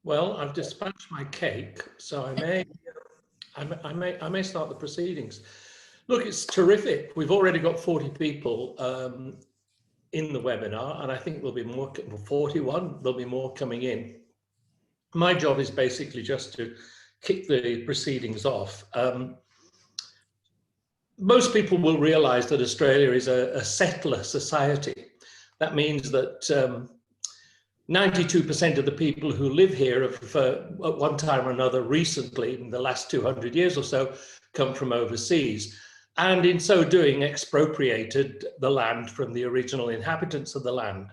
Well, I've dispatched my cake, so I may start the proceedings. Look, it's terrific. We've already got 40 people in the webinar, and I think there'll be more, 41, there'll be more coming in. My job is basically just to kick the proceedings off. Most people will realize that Australia is a settler society. That means that 92% of the people who live here have, at one time or another recently, in the last 200 years or so, come from overseas. And in so doing, expropriated the land from the original inhabitants of the land.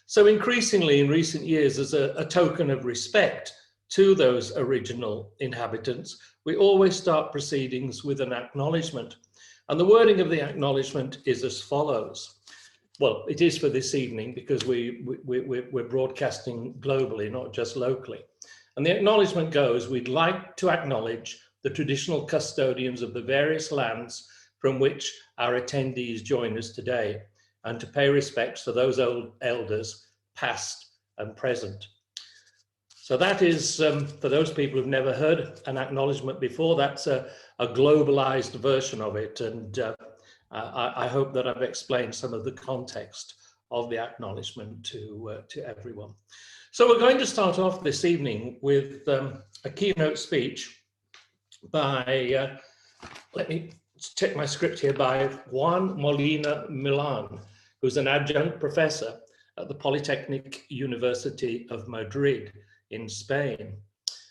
So increasingly in recent years, as a token of respect to those original inhabitants, we always start proceedings with an acknowledgement. And the wording of the acknowledgement is as follows. Well, it is for this evening because we're broadcasting globally, not just locally. And the acknowledgement goes, we'd like to acknowledge the traditional custodians of the various lands from which our attendees join us today, and to pay respects to those old elders, past and present. So that is, for those people who've never heard an acknowledgement before, that's a globalized version of it. And I hope that I've explained some of the context of the acknowledgement to everyone. So we're going to start off this evening with a keynote speech by, let me check my script here, by Juan Molina Milan, who's an adjunct professor at the Polytechnic University of Madrid in Spain.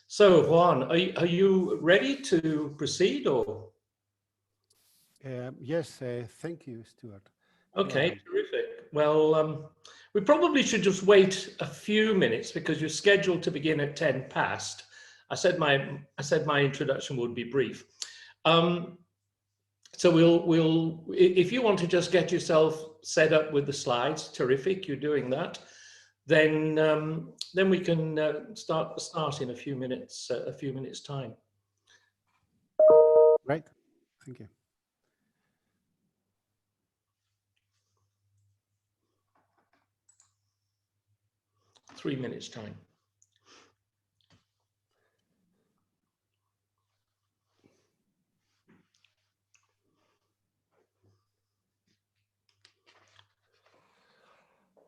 So Juan, are you ready to proceed or? Yes, thank you, Stuart. Okay, terrific. Well, we probably should just wait a few minutes because you're scheduled to begin at 10 past. I said my introduction would be brief. So we'll if you want to just get yourself set up with the slides, terrific. You're doing that. Then we can start in a few minutes time. Right. Thank you. 3 minutes time.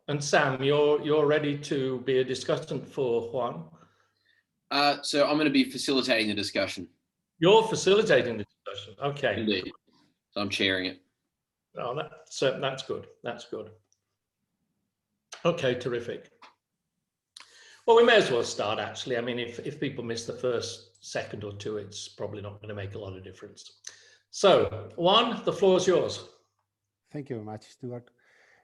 And Sam, you're ready to be a discussant for Juan? So I'm going to be facilitating the discussion. You're facilitating the discussion. Okay. Indeed. So I'm chairing it. Oh, that's good. That's good. Okay, terrific. Well, we may as well start, actually. I mean, if people miss the first second or two, it's probably not going to make a lot of difference. So, Juan, the floor is yours. Thank you very much, Stuart.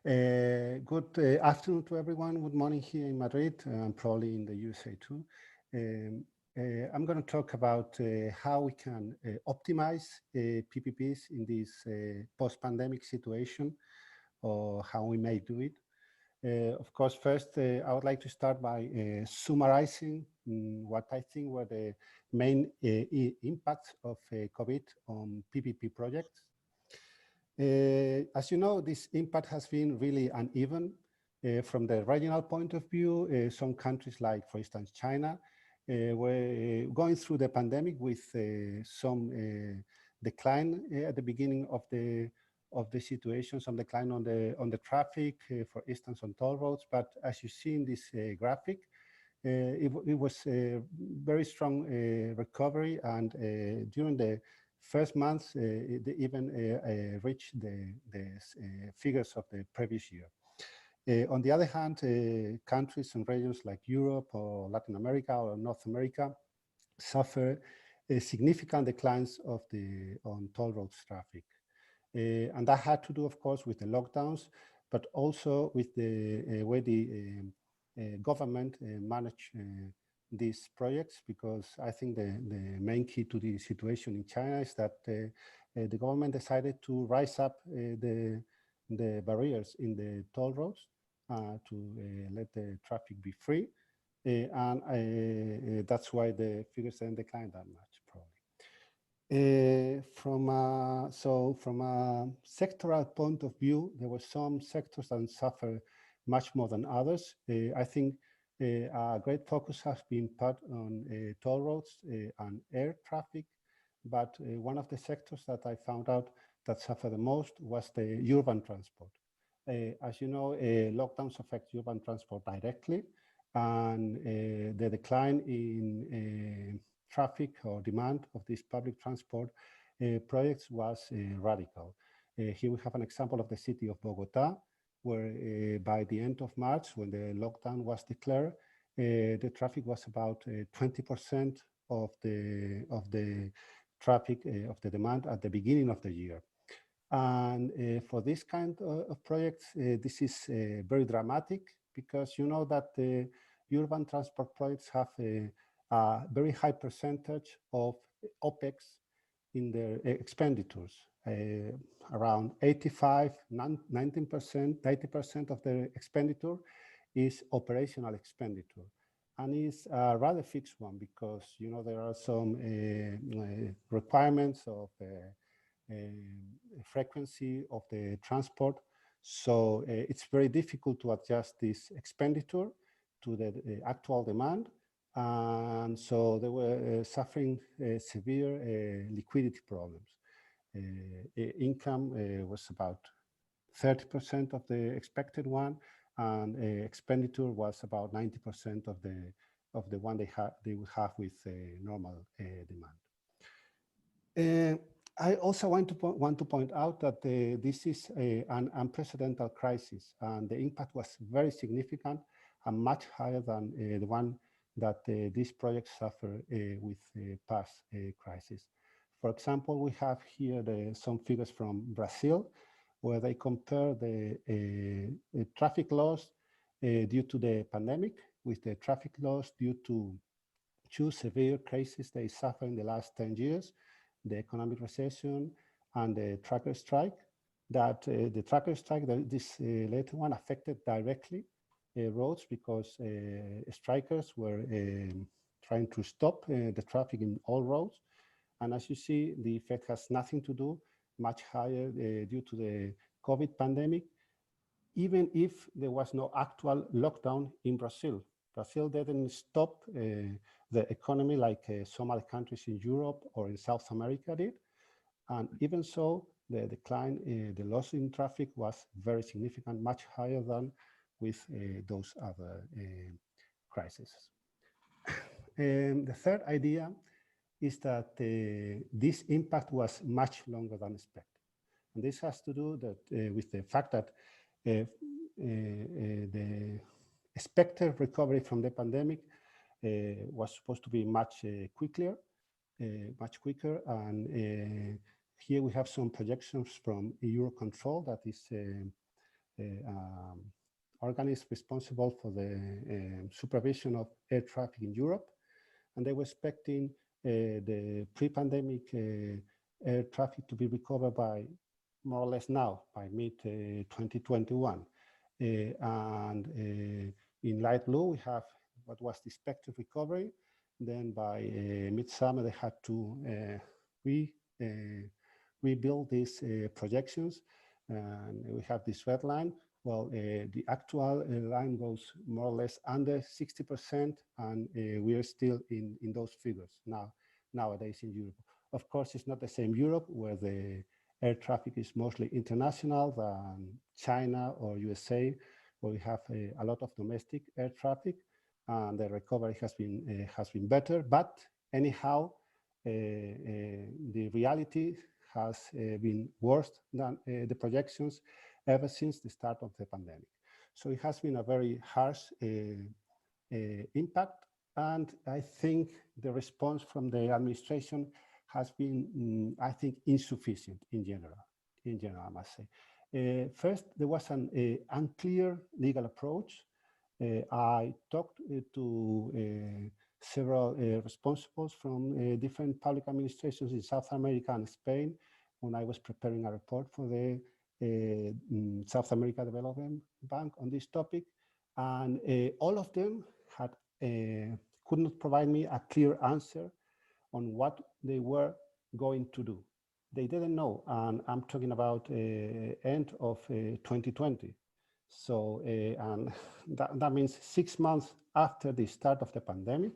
Good afternoon to everyone. Good morning here in Madrid, and probably in the USA too. I'm going to talk about how we can optimize PPPs in this post-pandemic situation, or how we may do it. Of course, first, I would like to start by summarizing what I think were the main impacts of COVID on PPP projects. As you know, this impact has been really uneven. From the regional point of view, some countries like, for instance, China, were going through the pandemic with some decline at the beginning of the situation, some decline on the traffic, for instance, on toll roads. But as you see in this graphic, it was a very strong recovery, and during the first months, they even reached the figures of the previous year. On the other hand, countries and regions like Europe or Latin America or North America suffer significant declines on toll roads traffic. And that had to do, of course, with the lockdowns, but also with the way the government managed these projects, because I think the main key to the situation in China is that the government decided to rise up the barriers in the toll roads to let the traffic be free, and that's why the figures didn't decline that much, probably. From a sectoral point of view, there were some sectors that suffer much more than others. I think A great focus has been put on toll roads and air traffic, but one of the sectors that I found out that suffered the most was the urban transport. As you know, lockdowns affect urban transport directly, and the decline in traffic or demand of these public transport projects was radical. Here we have an example of the city of Bogota, where by the end of March, when the lockdown was declared, the traffic was about 20% of the traffic of the demand at the beginning of the year. And for this kind of projects, this is very dramatic, because you know that the urban transport projects have a very high percentage of OPEX in their expenditures. Around 85, 19%, 90% of the expenditure is operational expenditure. And it's a rather fixed one, because you know there are some requirements of frequency of the transport. So it's very difficult to adjust this expenditure to the actual demand. And so they were suffering severe liquidity problems. Income was about 30% of the expected one, and expenditure was about 90% of the one they would have with normal demand. I also want to point out that this is an unprecedented crisis, and the impact was very significant and much higher than the one that these projects suffer with past crises. For example, we have here some figures from Brazil, where they compare the traffic loss due to the pandemic with the traffic loss due to two severe crises they suffered in the last 10 years, the economic recession and the trucker strike. That the trucker strike, this later one, affected directly roads, because strikers were trying to stop the traffic in all roads. And as you see, the effect has nothing to do, much higher due to the COVID pandemic, even if there was no actual lockdown in Brazil. Brazil didn't stop the economy like some other countries in Europe or in South America did. And even so, the decline, the loss in traffic was very significant, much higher than with those other crises. The third idea is that this impact was much longer than expected. And this has to do with the fact that the expected recovery from the pandemic was supposed to be much quicker. And here we have some projections from Eurocontrol, that is organism responsible for the supervision of air traffic in Europe. And they were expecting the pre-pandemic air traffic to be recovered by more or less now, by mid-2021. And in light blue, we have what was the expected recovery. Then by midsummer, they had to rebuild these projections. And we have this red line. Well, the actual line goes more or less under 60%, and we are still in those figures nowadays in Europe. Of course, it's not the same Europe, where the air traffic is mostly international, than China or USA, where we have a lot of domestic air traffic, and the recovery has been better. But anyhow, the reality has been worse than the projections ever since the start of the pandemic. So it has been a very harsh impact, and I think the response from the administration has been, I think, insufficient in general, I must say. First, there was an unclear legal approach. I talked to several responsibles from different public administrations in South America and Spain when I was preparing a report for the South America Development Bank on this topic. And all of them could not provide me a clear answer on what they were going to do. They didn't know, and I'm talking about end of 2020. So, and that means 6 months after the start of the pandemic,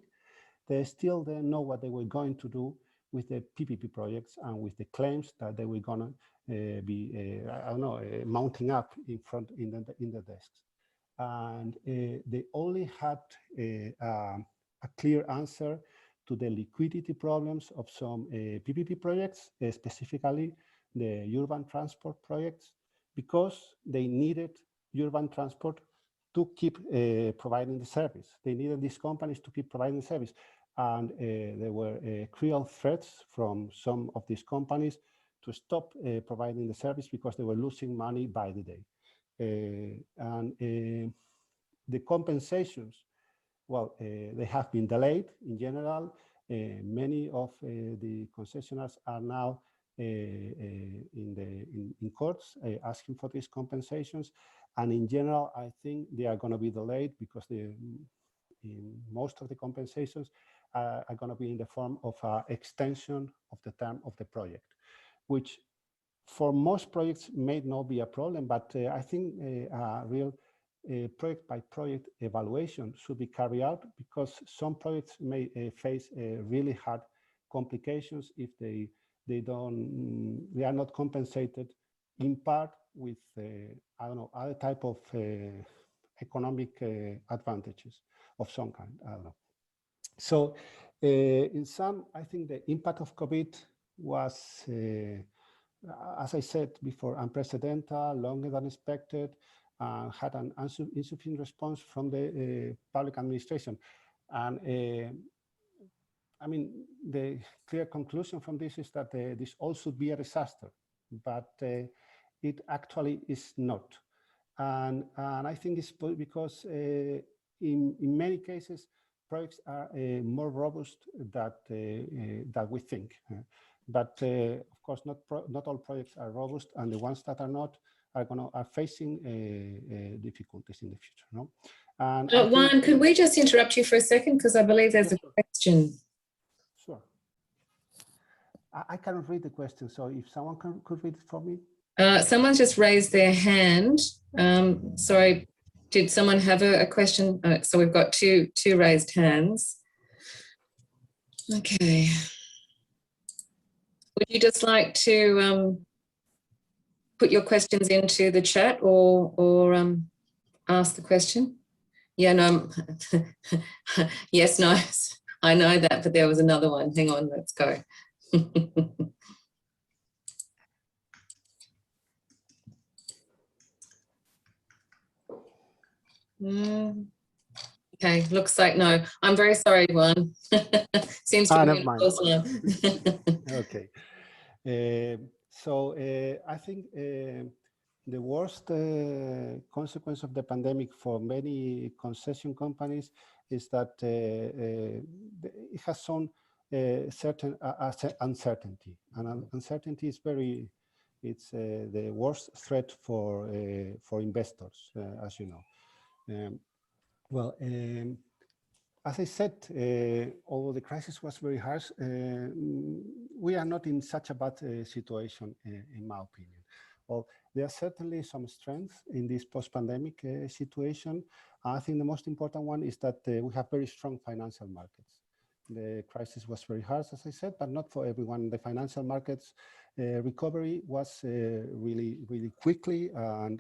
they still didn't know what they were going to do with the PPP projects and with the claims that they were gonna be, I don't know, mounting up in front in the desks. And they only had a clear answer to the liquidity problems of some PPP projects, specifically the urban transport projects, because they needed urban transport to keep providing the service. They needed these companies to keep providing the service. And there were cruel threats from some of these companies to stop providing the service because they were losing money by the day. The compensations, well, they have been delayed in general. Many of the concessionaires are now in courts asking for these compensations. And in general, I think they are going to be delayed because most of the compensations are going to be in the form of extension of the term of the project, which for most projects may not be a problem, but I think a real project by project evaluation should be carried out, because some projects may face really hard complications if they are not compensated in part with I don't know, other type of economic advantages of some kind. I don't know. So in sum, I think the impact of COVID was, as I said before, unprecedented, longer than expected, had an insufficient response from the public administration. And I mean, the clear conclusion from this is that this all should be a disaster, but it actually is not. And I think it's because in many cases, projects are more robust than we think. But of course, not all projects are robust, and the ones that are not are facing difficulties in the future. No? And Juan, could we just interrupt you for a second, because I believe there's a question. Sure. I cannot read the question, so if someone could read it for me. Someone's just raised their hand. Sorry, did someone have a question? So we've got two raised hands. Okay. Would you just like to put your questions into the chat or ask the question? Yeah, no. Yes, no. I know that, but there was another one. Hang on, let's go. Okay, looks like no. I'm very sorry, Juan. Seems to be a false alarm. Okay. So I think the worst consequence of the pandemic for many concession companies is that it has shown certain uncertainty, and uncertainty is it's the worst threat for investors, as you know. As I said, although the crisis was very harsh, we are not in such a bad situation, in my opinion. Well, there are certainly some strengths in this post-pandemic situation. I think the most important one is that we have very strong financial markets. The crisis was very harsh, as I said, but not for everyone. The financial markets recovery was really, really quickly, and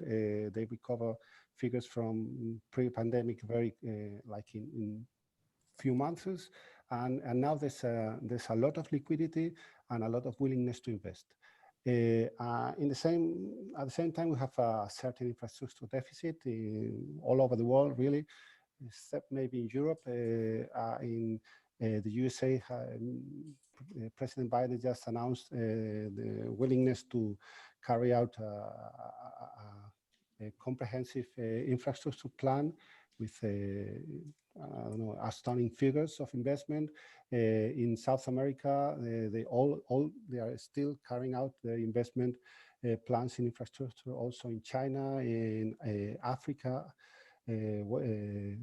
they recover figures from pre-pandemic very like in few months, and now there's a lot of liquidity and a lot of willingness to invest. At the same time, we have a certain infrastructure deficit all over the world, really, except maybe in Europe. In the USA, President Biden just announced the willingness to carry out a comprehensive infrastructure plan with I don't know, astonishing figures of investment. In South America, they are still carrying out the investment plans in infrastructure, also in China, in Africa,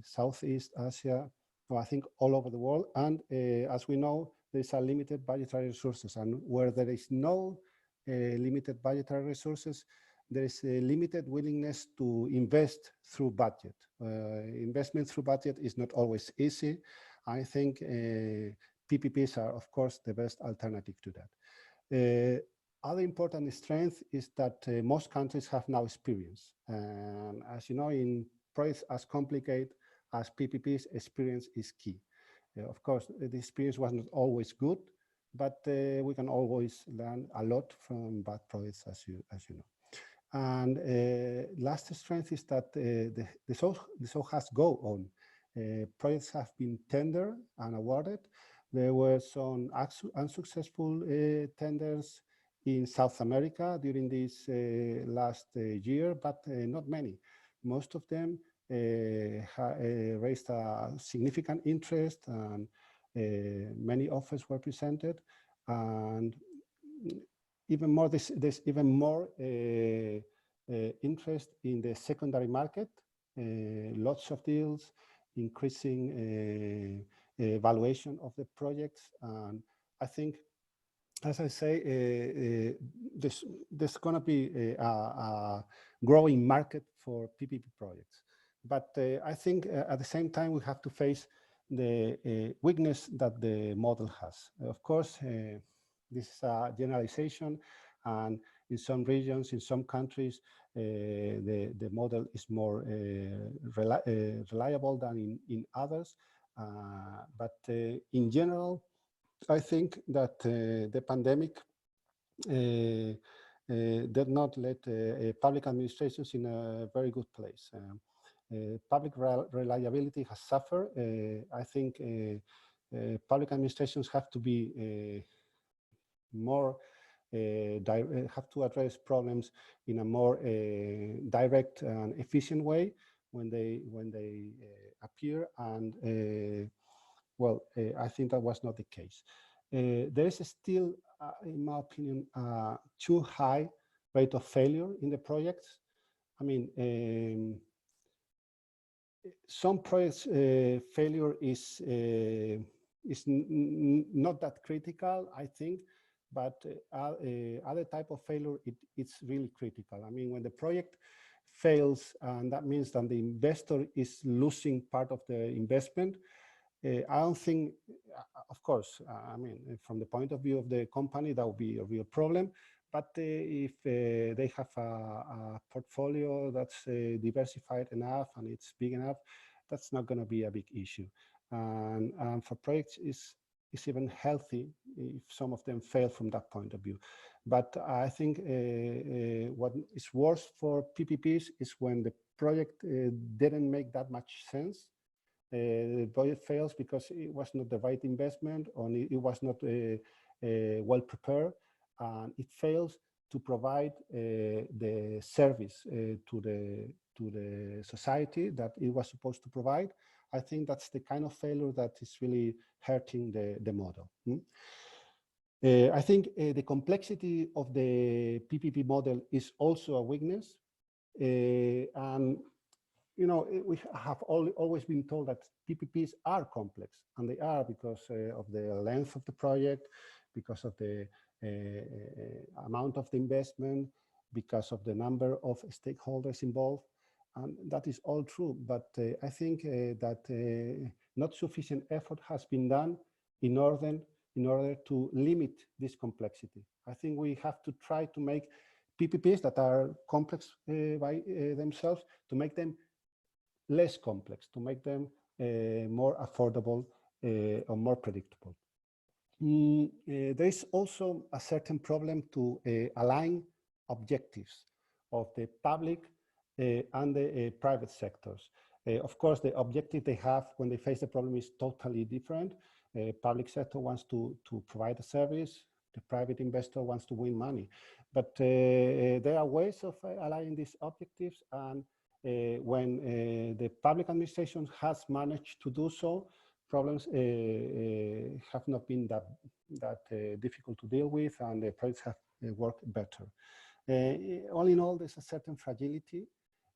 Southeast Asia, well, I think all over the world. And as we know, there's a limited budgetary resources, and where there is no limited budgetary resources, there is a limited willingness to invest through budget. Investment through budget is not always easy. I think PPPs are, of course, the best alternative to that. Other important strength is that most countries have now experience. And as you know, in projects as complicated as PPPs, experience is key. Of course, the experience was not always good, but we can always learn a lot from bad projects, as you know. And last strength is that the show has go on. Projects have been tendered and awarded. There were some unsuccessful tenders in South America during this last year, but not many. Most of them raised a significant interest, and many offers were presented. And even more, there's even more interest in the secondary market, lots of deals, increasing valuation of the projects. And I think, as I say, there's going to be a growing market for PPP projects. But I think at the same time, we have to face the weakness that the model has. Of course, this is a generalization, and in some regions, in some countries, the model is more reliable than in others. But in general, I think that the pandemic did not let public administrations in a very good place. Public reliability has suffered. I think public administrations have to be more have to address problems in a more direct and efficient way when they appear. And well, I think that was not the case. There is still, in my opinion, too high rate of failure in the projects. I mean, some projects failure is not that critical, I think, but other type of failure, it's really critical. I mean, when the project fails, and that means that the investor is losing part of the investment, I don't think, of course, I mean, from the point of view of the company, that would be a real problem. But if they have a portfolio that's diversified enough and it's big enough, that's not going to be a big issue. And for projects, it's even healthy if some of them fail from that point of view. But I think what is worse for PPPs is when the project didn't make that much sense. The project fails because it was not the right investment, or it was not well prepared, and it fails to provide the service to the society that it was supposed to provide. I think that's the kind of failure that is really hurting the model. I think the complexity of the PPP model is also a weakness. And you know, we have always been told that PPPs are complex, and they are because of the length of the project, because of the amount of the investment, because of the number of stakeholders involved. And that is all true, but I think that not sufficient effort has been done in order to limit this complexity. I think we have to try to make PPPs that are complex by themselves, to make them less complex, to make them more affordable or more predictable. There is also a certain problem to align objectives of the public and the private sectors. Of course, the objective they have when they face the problem is totally different. Public sector wants to provide a service, the private investor wants to win money. But there are ways of aligning these objectives, and when the public administration has managed to do so, problems have not been that difficult to deal with, and the projects have worked better. All in all, there's a certain fragility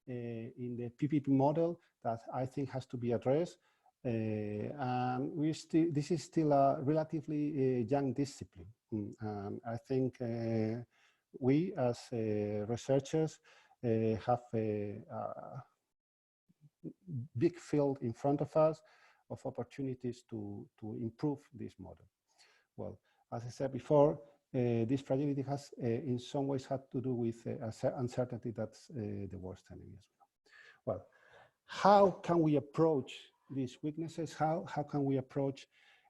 in the PPP model that I think has to be addressed. This is still a relatively young discipline. I think we as researchers have a big field in front of us of opportunities to improve this model. Well, as I said before, this fragility has in some ways had to do with uncertainty. That's the worst enemy as well. Well, how can we approach these weaknesses? How can we approach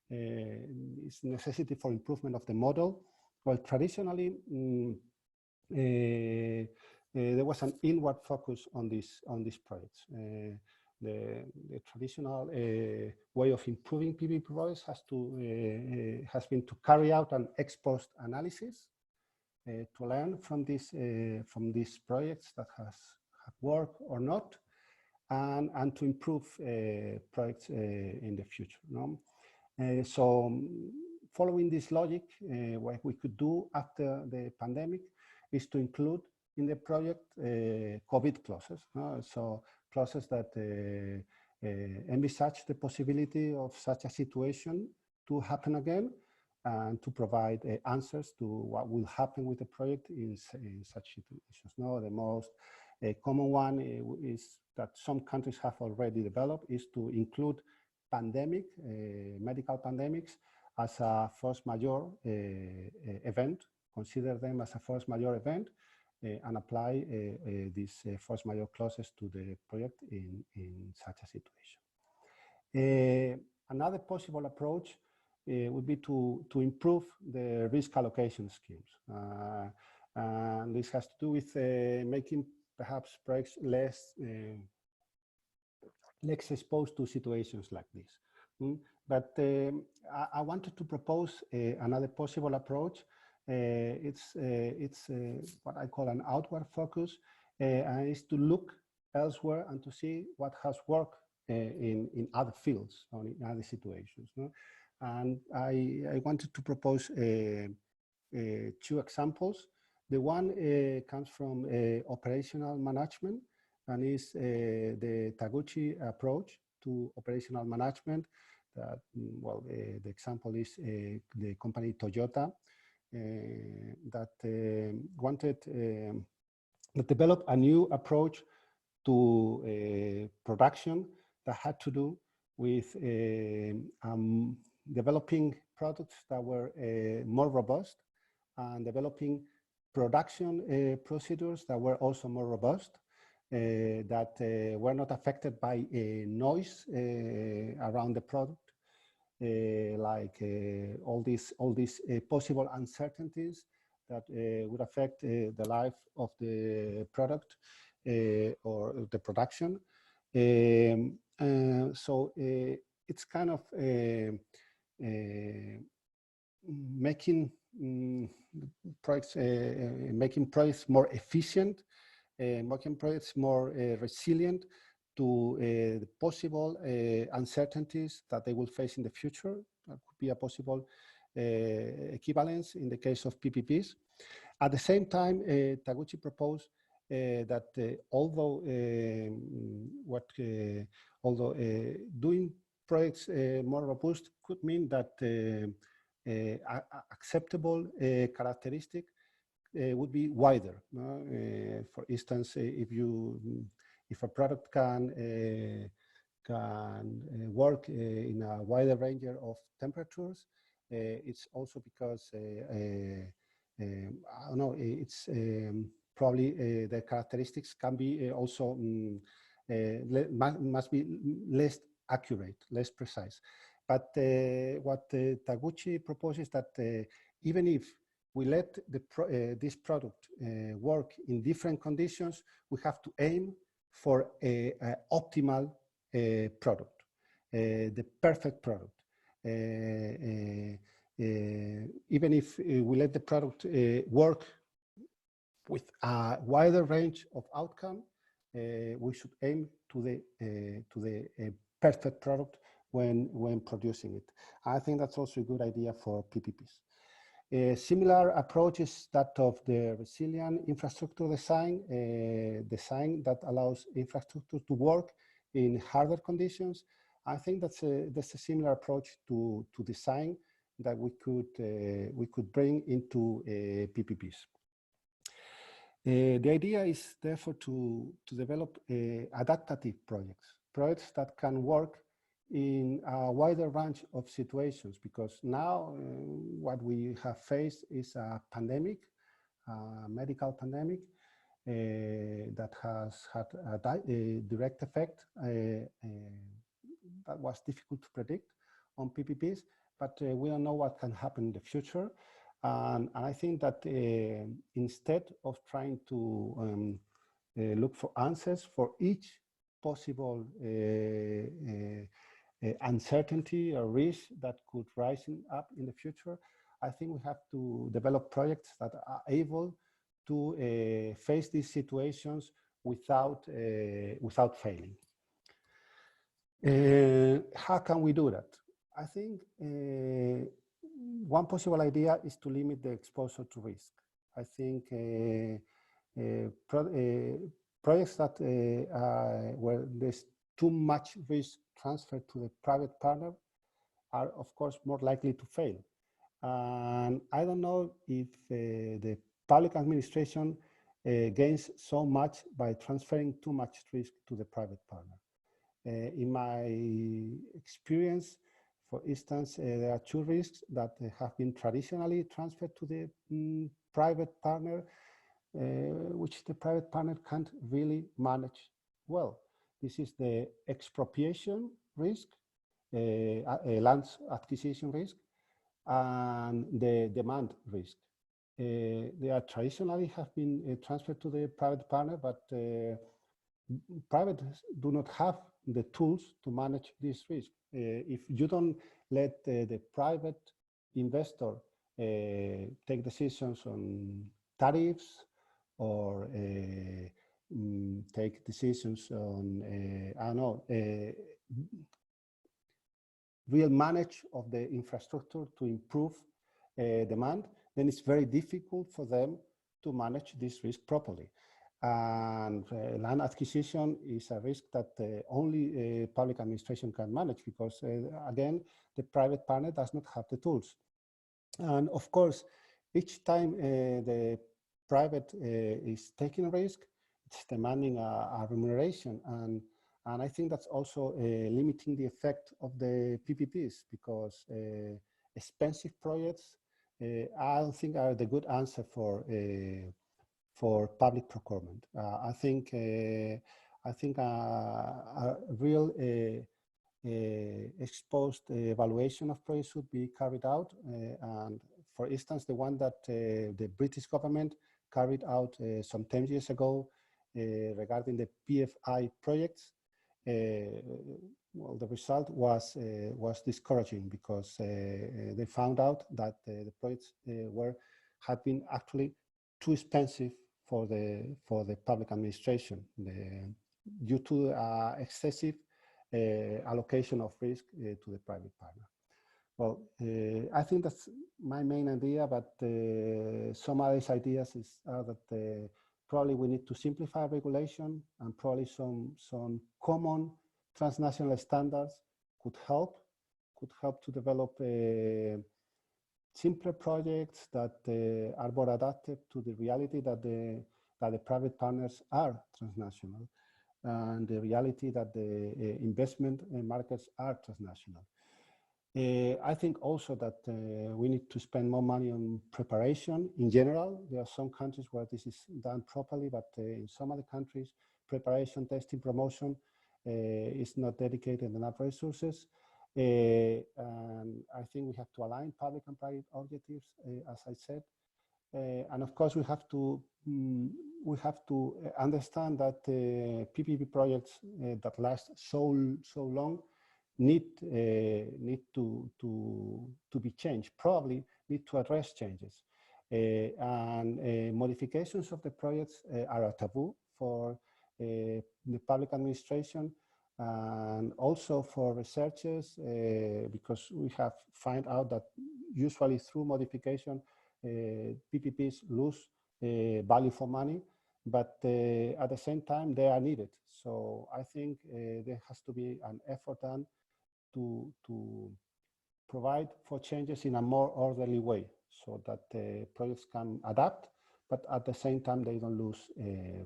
this necessity for improvement of the model? Well, traditionally, there was an inward focus on these projects. The traditional way of improving PPP projects has been to carry out an ex-post analysis to learn from these projects that have worked or not, and to improve projects in the future. No? So following this logic, what we could do after the pandemic is to include in the project COVID clauses. So clauses that envisage the possibility of such a situation to happen again, and to provide answers to what will happen with the project in such situations. No, the most common one is that some countries have already developed is to include medical pandemics as a force majeure event, consider them as a force majeure event, and apply these force majeure clauses to the project in such a situation. Another possible approach would be to improve the risk allocation schemes. And this has to do with making perhaps projects less exposed to situations like this. But I wanted to propose another possible approach. It's what I call an outward focus, and it's to look elsewhere and to see what has worked in other fields or in other situations. No? And I wanted to propose two examples. The one comes from operational management, and is the Taguchi approach to operational management. That, well, the example is the company Toyota that developed a new approach to production that had to do with developing products that were more robust, and developing production procedures that were also more robust, that were not affected by noise around the product, like all these possible uncertainties that would affect the life of the product or the production. So it's kind of making projects more efficient, making projects more resilient to the possible uncertainties that they will face in the future. That could be a possible equivalence in the case of PPPs. At the same time, Taguchi proposed that although doing projects more robust could mean that acceptable characteristic would be wider. For instance, if a product can work in a wider range of temperatures, it's also because I don't know, it's probably the characteristics can be also must be less accurate, less precise. But what Taguchi proposes that even if we let this product work in different conditions, we have to aim for an optimal product, the perfect product. Even if we let the product work with a wider range of outcome, we should aim to the perfect product when producing it. I think that's also a good idea for PPPs. A similar approach is that of the resilient infrastructure design, design that allows infrastructure to work in harder conditions. I think that's a similar approach to design that we could bring into PPPs. The idea is therefore to develop adaptive projects that can work in a wider range of situations, because now what we have faced is a pandemic, a medical pandemic that has had a direct effect that was difficult to predict on PPPs, but we don't know what can happen in the future. And I think that instead of trying to look for answers for each possible uncertainty or risk that could rise up in the future, I think we have to develop projects that are able to face these situations without failing. How can we do that? I think one possible idea is to limit the exposure to risk. I think projects that where there's too much risk transferred to the private partner are, of course, more likely to fail. And I don't know if the public administration gains so much by transferring too much risk to the private partner. In my experience, for instance, there are two risks that have been traditionally transferred to the private partner, which the private partner can't really manage well. This is the expropriation risk, land acquisition risk, and the demand risk. They are traditionally have been transferred to the private partner, but private do not have the tools to manage this risk. If you don't let the private investor take decisions on tariffs or take decisions on, I don't know, real manage of the infrastructure to improve demand, then it's very difficult for them to manage this risk properly. And land acquisition is a risk that only public administration can manage, because again, the private partner does not have the tools. And of course, each time the private is taking a risk, it's demanding a remuneration. And I think that's also limiting the effect of the PPPs, because expensive projects, I don't think are the good answer for public procurement. I think a real exposed evaluation of projects should be carried out. And for instance, the one that the British government carried out some 10 years ago regarding the PFI projects, well, the result was discouraging, because they found out that the projects had been actually too expensive for the public administration due to excessive allocation of risk to the private partner. Well, I think that's my main idea, but some other ideas are that probably we need to simplify regulation, and probably some common transnational standards could help to develop simpler projects that are more adapted to the reality that the private partners are transnational, and the reality that the investment markets are transnational. I think also that we need to spend more money on preparation in general. There are some countries where this is done properly, but in some other countries, preparation, testing, promotion is not dedicated enough resources. And I think we have to align public and private objectives, as I said. And of course, we have to understand that PPP projects that last so long need to be changed, probably need to address changes. And modifications of the projects are a taboo for the public administration, and also for researchers, because we have found out that usually through modification, PPPs lose value for money, but at the same time they are needed. So I think there has to be an effort done to provide for changes in a more orderly way, so that projects can adapt but at the same time, they don't lose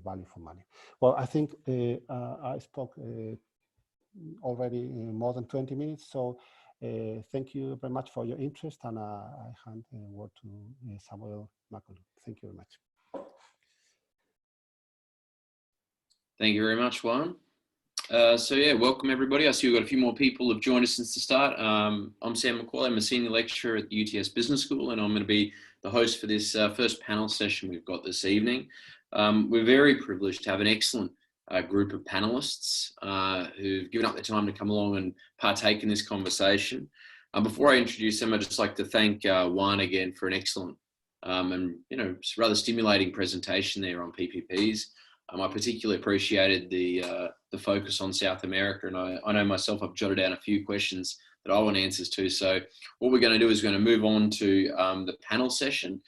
value for money. Well, I think I spoke already more than 20 minutes, so thank you very much for your interest, and I hand the word to Samuel Makulu. Thank you very much. Thank you very much, Juan. So yeah, welcome everybody. I see we've got a few more people who have joined us since the start. I'm Sam McCauley. I'm a senior lecturer at the UTS Business School, and I'm going to be the host for this first panel session we've got this evening. We're very privileged to have an excellent group of panelists who've given up their time to come along and partake in this conversation. Before I introduce them, I'd just like to thank Juan again for an excellent and rather stimulating presentation there on PPPs. I particularly appreciated the focus on South America, and I know myself, I've jotted down a few questions that I want answers to. So what we're going to do is we're going to move on to the panel session.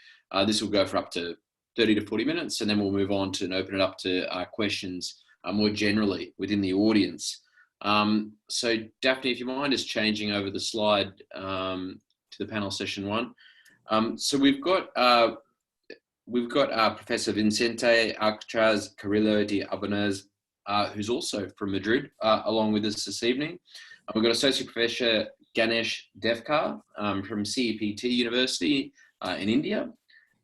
This will go for up to 30 to 40 minutes, and then we'll move on to and open it up to questions more generally within the audience. So Daphne, if you mind just changing over the slide to the panel session 1. So we've got Professor Vicente Arcachaz Carrillo de Albanese, who's also from Madrid, along with us this evening. We've got Associate Professor Ganesh Devkar from CEPT University in India.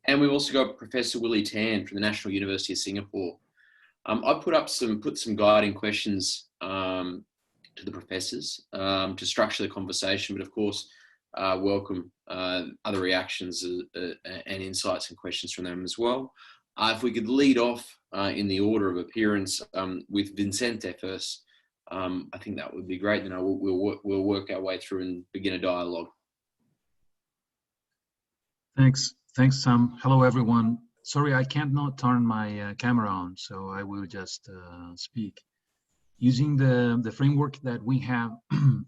And we've also got Professor Willie Tan from the National University of Singapore. I've put some guiding questions to the professors to structure the conversation, but of course, welcome other reactions and insights and questions from them as well. If we could lead off in the order of appearance with Vicente first, I think that would be great. Then we'll work our way through and begin a dialogue. Thanks, Sam. Hello, everyone. Sorry, I can't not turn my camera on, so I will just speak. Using the framework that we have,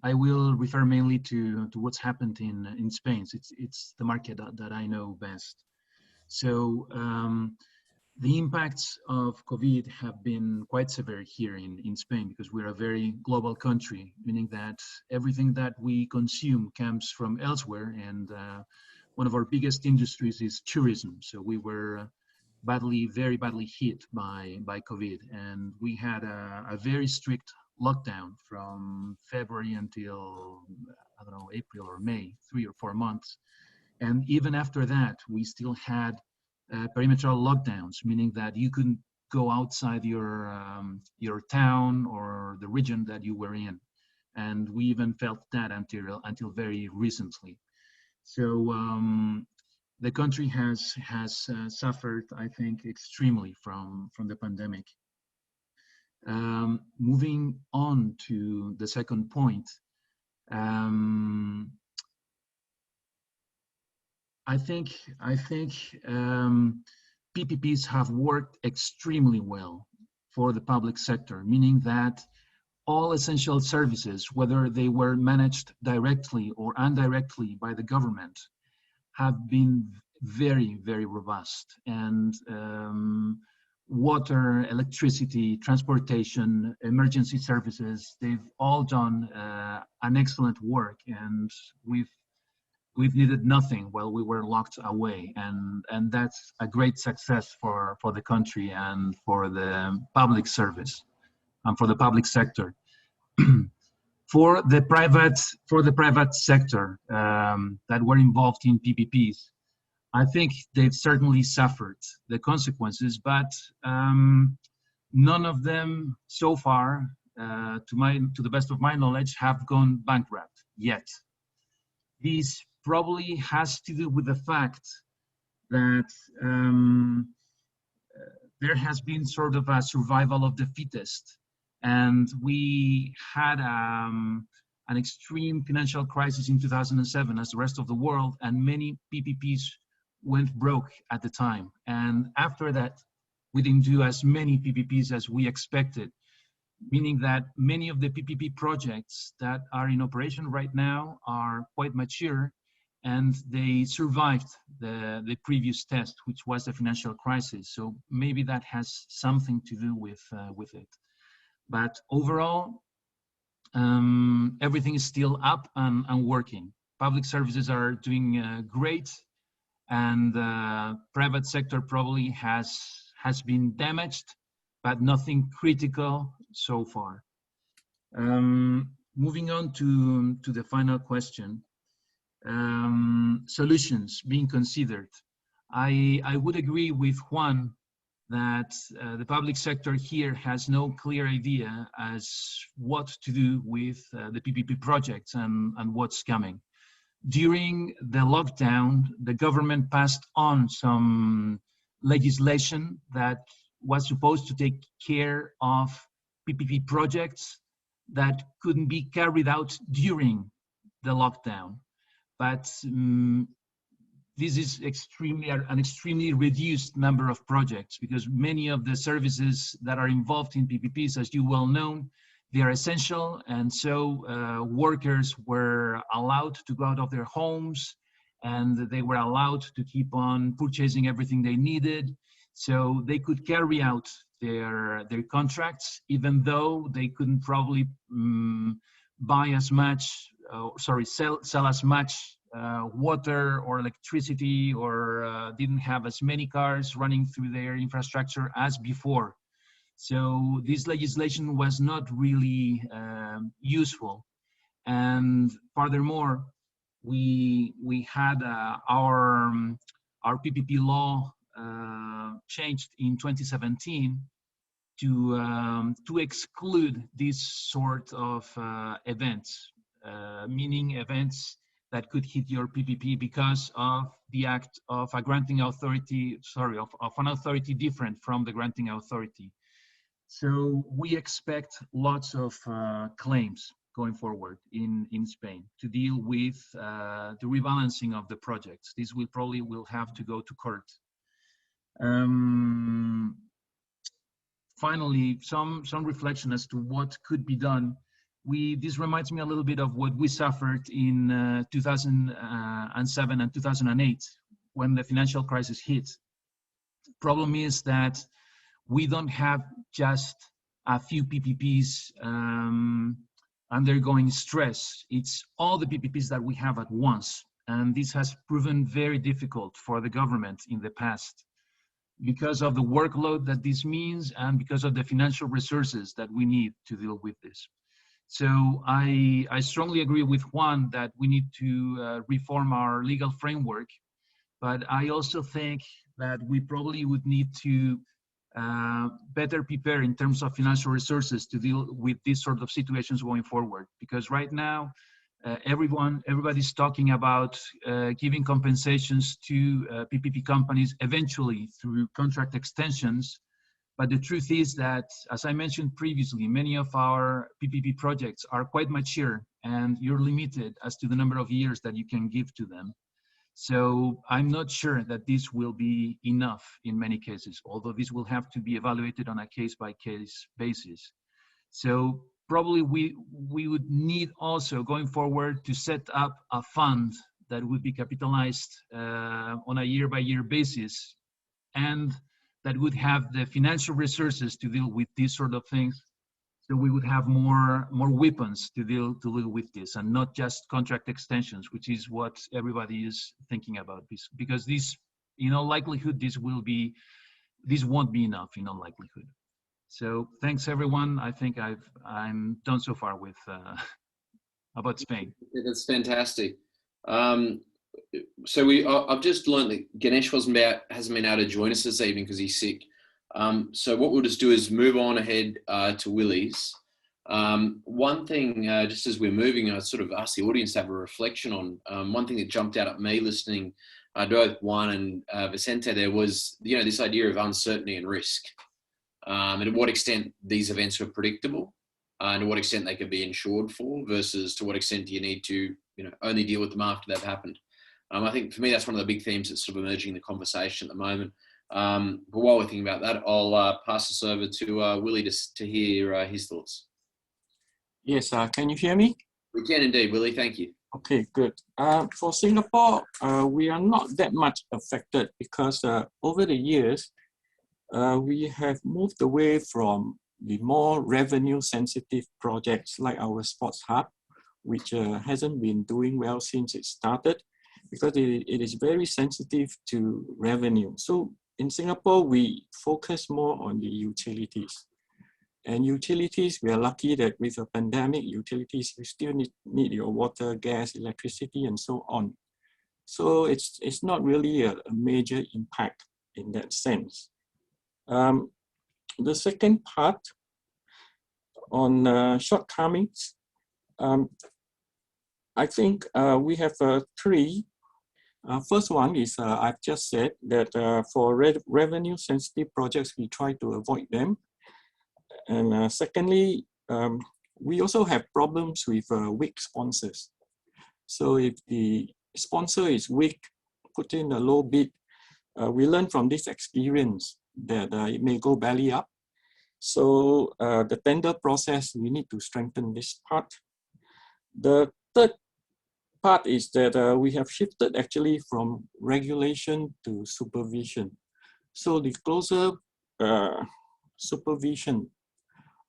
I will refer mainly to what's happened in Spain. It's the market that I know best. So the impacts of COVID have been quite severe here in Spain, because we're a very global country, meaning that everything that we consume comes from elsewhere, and one of our biggest industries is tourism. So we were very badly hit by COVID, and we had a very strict lockdown from February until, I don't know, April or May, 3 or 4 months. And even after that, we still had perimeter lockdowns, meaning that you couldn't go outside your town or the region that you were in. And we even felt that until very recently. So the country has suffered, I think, extremely from the pandemic. Moving on to the second point, I think PPPs have worked extremely well for the public sector, meaning that all essential services, whether they were managed directly or indirectly by the government, have been very, very robust. And water, electricity, transportation, emergency services, they've all done an excellent work, and we've needed nothing while we were locked away, and that's a great success for the country and for the public service and for the public sector. For the private sector that were involved in PPPs, I think they've certainly suffered the consequences, but none of them so far, to the best of my knowledge, have gone bankrupt yet. This probably has to do with the fact that there has been sort of a survival of the fittest, and we had an extreme financial crisis in 2007 as the rest of the world, and many PPPs went broke at the time. And after that, we didn't do as many PPPs as we expected, meaning that many of the PPP projects that are in operation right now are quite mature, and they survived the previous test, which was the financial crisis. So maybe that has something to do with it. But overall, everything is still up and working. Public services are doing great, and the private sector probably has been damaged, but nothing critical so far. Moving on to the final question, solutions being considered. I would agree with Juan that the public sector here has no clear idea as what to do with the PPP projects and what's coming. During the lockdown, the government passed on some legislation that was supposed to take care of PPP projects that couldn't be carried out during the lockdown. But this is an extremely reduced number of projects, because many of the services that are involved in PPPs, as you well know, they are essential, and so workers were allowed to go out of their homes, and they were allowed to keep on purchasing everything they needed, so they could carry out their contracts, even though they couldn't probably buy as much, sell as much water or electricity, or didn't have as many cars running through their infrastructure as before. So this legislation was not really useful. And furthermore, we had our PPP law changed in 2017 to exclude this sort of events, meaning events that could hit your PPP because of the act of a granting authority, of an authority different from the granting authority. So we expect lots of claims going forward in Spain to deal with the rebalancing of the projects. This will probably have to go to court. Finally, some reflection as to what could be done. This reminds me a little bit of what we suffered in 2007 and 2008 when the financial crisis hit. The problem is that we don't have just a few PPPs undergoing stress. It's all the PPPs that we have at once. And this has proven very difficult for the government in the past because of the workload that this means and because of the financial resources that we need to deal with this. So I strongly agree with Juan that we need to reform our legal framework, but I also think that we probably would need to better prepare in terms of financial resources to deal with these sort of situations going forward. Because right now, everybody's talking about giving compensations to PPP companies eventually through contract extensions. But the truth is that, as I mentioned previously, many of our PPP projects are quite mature and you're limited as to the number of years that you can give to them. So I'm not sure that this will be enough in many cases, although this will have to be evaluated on a case-by-case basis. So probably we would need also going forward to set up a fund that would be capitalized on a year-by-year basis, and that would have the financial resources to deal with these sort of things. So we would have more weapons to deal with this, and not just contract extensions, which is what everybody is thinking about. Because this, in all likelihood, this won't be enough in all likelihood. So thanks everyone. I think I'm done so far with about Spain. That's fantastic. So I've just learned that Ganesh hasn't been able to join us this evening because he's sick. So what we'll just do is move on ahead to Willie's. One thing, just as we're moving, I sort of asked the audience to have a reflection on one thing that jumped out at me listening to both Juan and Vicente. There was, this idea of uncertainty and risk, and to what extent these events were predictable, and to what extent they could be insured for, versus to what extent do you need to, only deal with them after they've happened. I think for me that's one of the big themes that's sort of emerging in the conversation at the moment. But while we're thinking about that, I'll pass this over to Willie to hear his thoughts. Yes, can you hear me? We can indeed, Willie, thank you. Okay, good. For Singapore, we are not that much affected because over the years, we have moved away from the more revenue sensitive projects like our sports hub, which hasn't been doing well since it started. because it is very sensitive to revenue. So in Singapore, we focus more on the utilities. And utilities, we are lucky that with a pandemic, utilities, you still need your water, gas, electricity, and so on. So it's not really a major impact in that sense. The second part on shortcomings, I think we have three. First one is I've just said that for revenue sensitive projects, we try to avoid them. And secondly, we also have problems with weak sponsors. So if the sponsor is weak, put in a low bid, we learn from this experience that it may go belly up. So the tender process, we need to strengthen this part. The third part is that we have shifted actually from regulation to supervision. So the closer supervision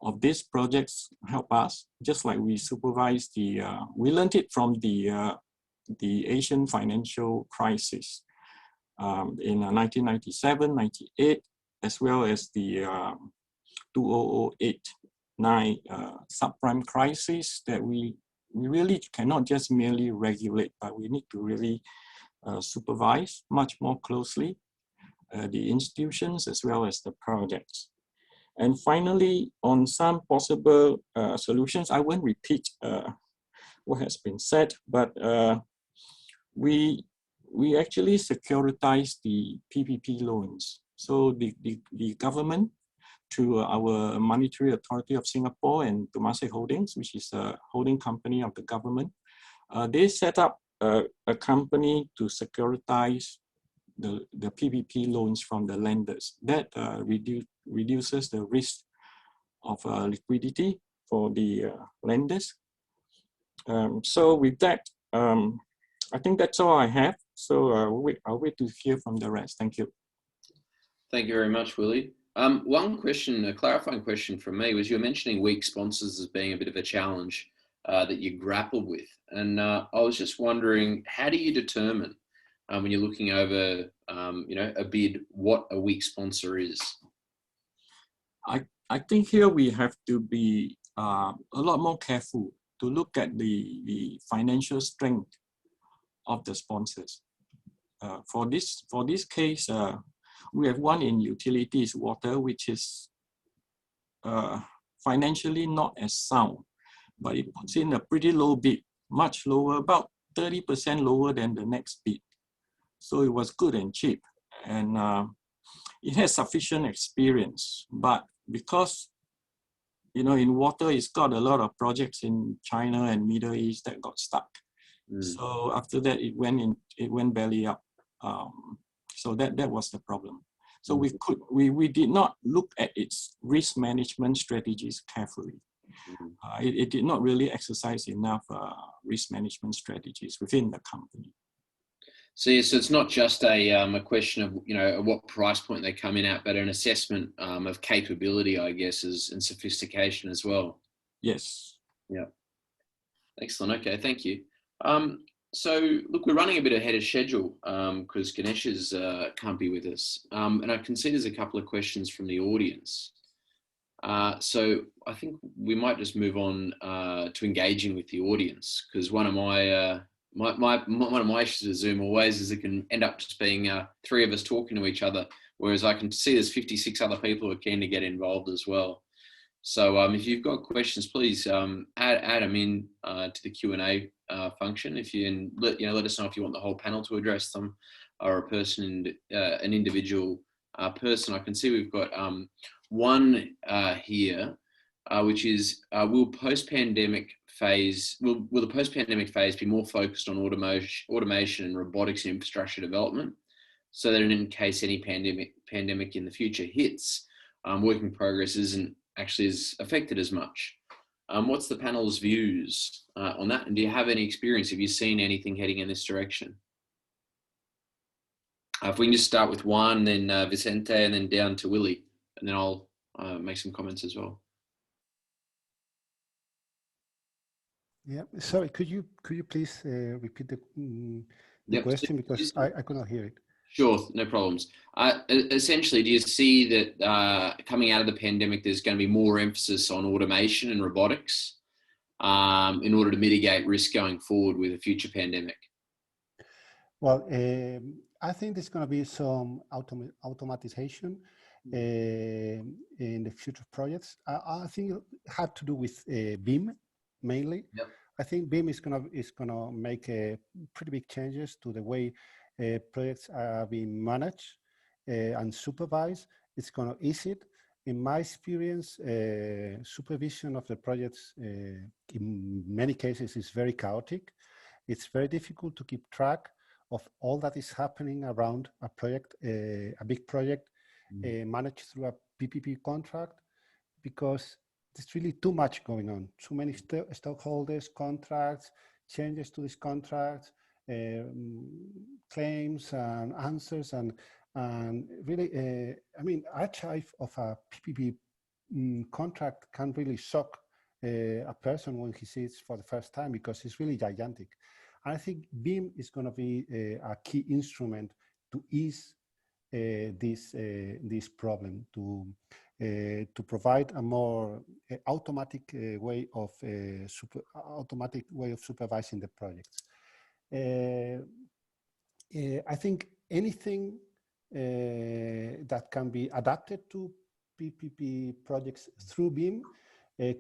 of these projects help us, just like we supervise we learned it from the Asian financial crisis in 1997, 98, as well as the 2008-9 subprime crisis, that we really cannot just merely regulate, but we need to really supervise much more closely the institutions as well as the projects. And finally, on some possible solutions, I won't repeat what has been said, but we actually securitize the PPP loans. So the government, through our Monetary Authority of Singapore and Temasek Holdings, which is a holding company of the government, they set up a company to securitize the PPP loans from the lenders. That reduces the risk of liquidity for the lenders. So with that, I think that's all I have. So I'll wait to hear from the rest. Thank you. Thank you very much, Willie. One question, a clarifying question from me, was you were mentioning weak sponsors as being a bit of a challenge that you grappled with. And I was just wondering, how do you determine when you're looking over a bid, what a weak sponsor is? I think here we have to be a lot more careful to look at the financial strength of the sponsors. For this case, we have one in utilities, water, which is financially not as sound, but it puts in a pretty low bid, much lower, about 30% lower than the next bid. So it was good and cheap, and it has sufficient experience. But because in water, it's got a lot of projects in China and Middle East that got stuck. So after that, it went belly up. So that was the problem. So we did not look at its risk management strategies carefully. It did not really exercise enough risk management strategies within the company. So it's not just a question of at what price point they come in at, but an assessment of capability, I guess, and sophistication as well. Yes. Yeah. Excellent. Okay, thank you. So look, we're running a bit ahead of schedule because Ganesh can't be with us, and I can see there's a couple of questions from the audience. So I think we might just move on to engaging with the audience, because one of my issues with Zoom always is it can end up just being three of us talking to each other, whereas I can see there's 56 other people who are keen to get involved as well. So if you've got questions, please add them in to the Q&A function. If you let us know if you want the whole panel to address them, or a person, an individual person. I can see we've got one here, which is will the post-pandemic phase be more focused on automation and robotics and infrastructure development, so that in case any pandemic in the future hits, work in progress isn't actually as affected as much? What's the panel's views on that? And do you have any experience? Have you seen anything heading in this direction? If we can just start with Juan, then Vicente, and then down to Willie, and then I'll make some comments as well. Yeah, sorry, could you please repeat the Yep. question, because I could not hear it. Sure, no problems. Essentially, do you see that coming out of the pandemic, there's going to be more emphasis on automation and robotics in order to mitigate risk going forward with a future pandemic? Well, I think there's going to be some automatization in the future projects. I think it had to do with BIM mainly. Yep. I think BIM is gonna make pretty big changes to the way projects are being managed and supervised. It's gonna ease it. In my experience, supervision of the projects in many cases is very chaotic. It's very difficult to keep track of all that is happening around a project, a big project managed through a PPP contract, because there's really too much going on. Too many stockholders, contracts, changes to these contracts, claims and answers, and really, I mean, archive of a PPP contract can really shock a person when he sees it for the first time, because it's really gigantic. I think BIM is going to be a key instrument to ease this problem, to provide a more automatic way of supervising the projects. I think anything that can be adapted to PPP projects through BIM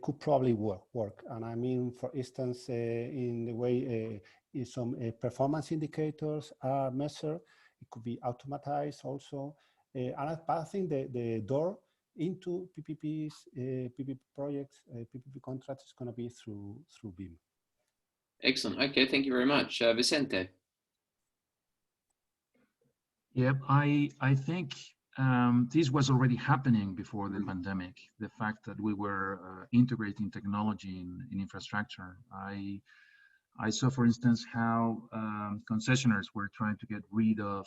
could probably work. And I mean, for instance, in the way some performance indicators are measured, it could be automatized also. And I think the door into PPPs, PPP projects, PPP contracts is going to be through BIM. Excellent. Okay, thank you very much. Vicente. Yep, I think this was already happening before the pandemic. The fact that we were integrating technology in infrastructure. I saw, for instance, how concessionaires were trying to get rid of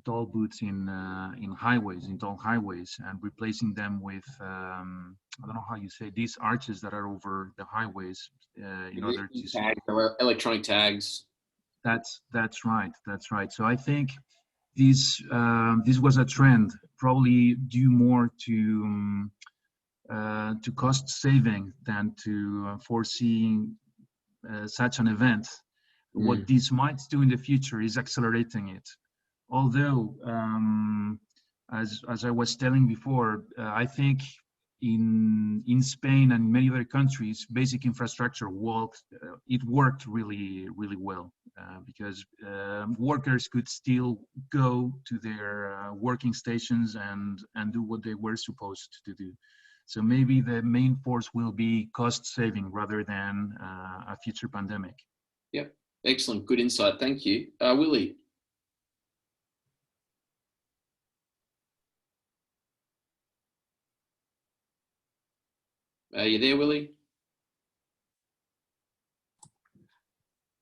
toll booths in highways, in toll highways, and replacing them with I don't know how you say, these arches that are over the highways in order to see. Electronic tags. That's right. That's right. So I think this was a trend, probably due more to cost saving than to foreseeing such an event. What this might do in the future is accelerating it. Although, as I was telling before, I think in Spain and many other countries, basic infrastructure worked really well, because workers could still go to their working stations and do what they were supposed to do. So maybe the main force will be cost saving rather than a future pandemic. Yep, excellent, good insight, thank you. Willie. Are you there, Willie?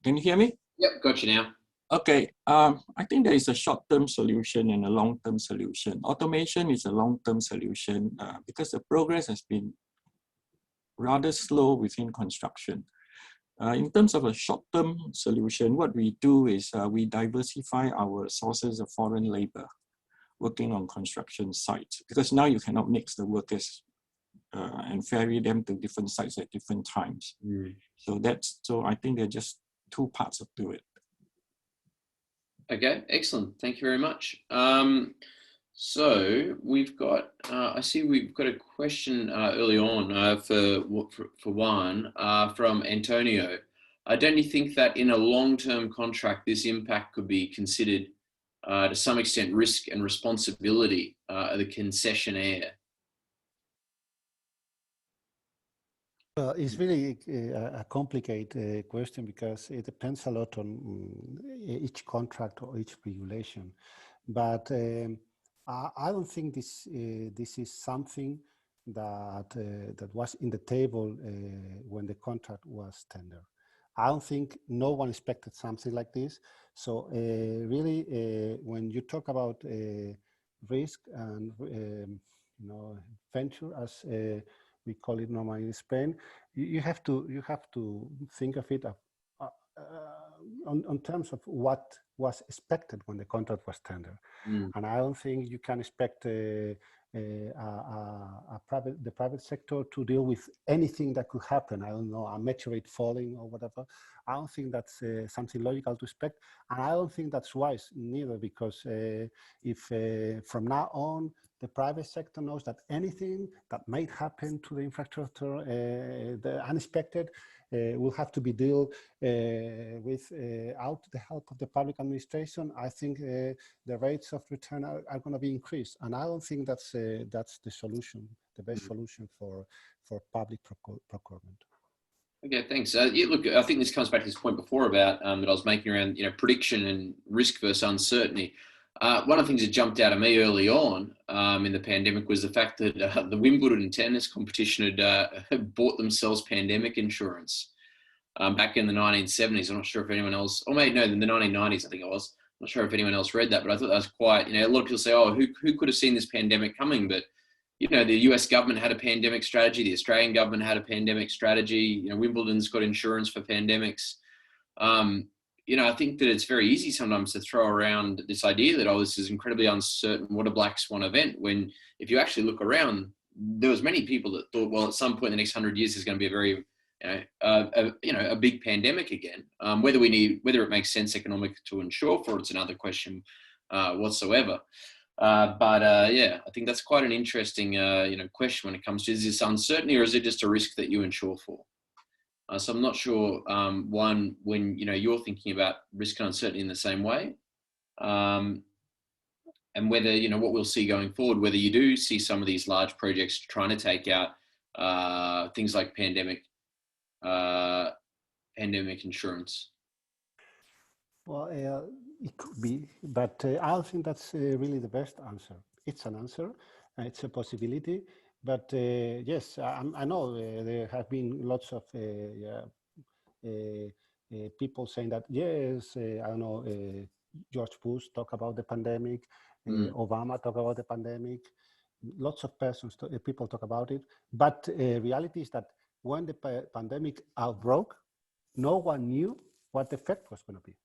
Can you hear me? Yep, got you now. Okay, I think there is a short-term solution and a long-term solution. Automation is a long-term solution because the progress has been rather slow within construction. In terms of a short-term solution, what we do is we diversify our sources of foreign labor working on construction sites, because now you cannot mix the workers and ferry them to different sites at different times. So I think there are just two parts to it. Okay, excellent. Thank you very much. So we've got, I see we've got a question early on for Juan from Antonio. Don't you think that in a long-term contract, this impact could be considered to some extent risk and responsibility of the concessionaire? It's really a complicated question, because it depends a lot on each contract or each regulation. But I don't think this is something that was in the table when the contract was tendered. I don't think no one expected something like this. So really, when you talk about risk and venture, as we call it normally in Spain, you have to think of it on terms of what was expected when the contract was tendered. And I don't think you can expect the private sector to deal with anything that could happen. I don't know, a meteorite falling or whatever. I don't think that's something logical to expect. And I don't think that's wise neither, because if from now on, the private sector knows that anything that might happen to the infrastructure, the unexpected, will have to be dealt without the help of the public administration. I think the rates of return are going to be increased, and I don't think that's the solution, the best solution for public procurement. Okay, thanks. Yeah, look, I think this comes back to this point before about that I was making around prediction and risk versus uncertainty. One of the things that jumped out at me early on in the pandemic was the fact that the Wimbledon tennis competition had bought themselves pandemic insurance back in the 1970s. I'm not sure if anyone else, or maybe no, in the 1990s, I think it was. I'm not sure if anyone else read that, but I thought that was quite, a lot of people say, oh, who could have seen this pandemic coming? But, the US government had a pandemic strategy. The Australian government had a pandemic strategy. Wimbledon's got insurance for pandemics. I think that it's very easy sometimes to throw around this idea that, oh, this is incredibly uncertain, what a black swan event, when if you actually look around, there was many people that thought, well, at some point in the next 100 years, there's going to be a very, a big pandemic again. Whether it makes sense economic to insure for, it's another question whatsoever. Yeah, I think that's quite an interesting, question when it comes to, is this uncertainty or is it just a risk that you insure for? So I'm not sure, one, when, you're thinking about risk and uncertainty in the same way, and whether, what we'll see going forward, whether you do see some of these large projects trying to take out things like pandemic insurance. Well, it could be, but I don't think that's really the best answer. It's an answer, it's a possibility. But yes, I know there have been lots of people saying that, yes, I don't know, George Bush talked about the pandemic, Obama talked about the pandemic, lots of people talk about it. But reality is that when the pandemic outbroke, no one knew what the effect was going to be.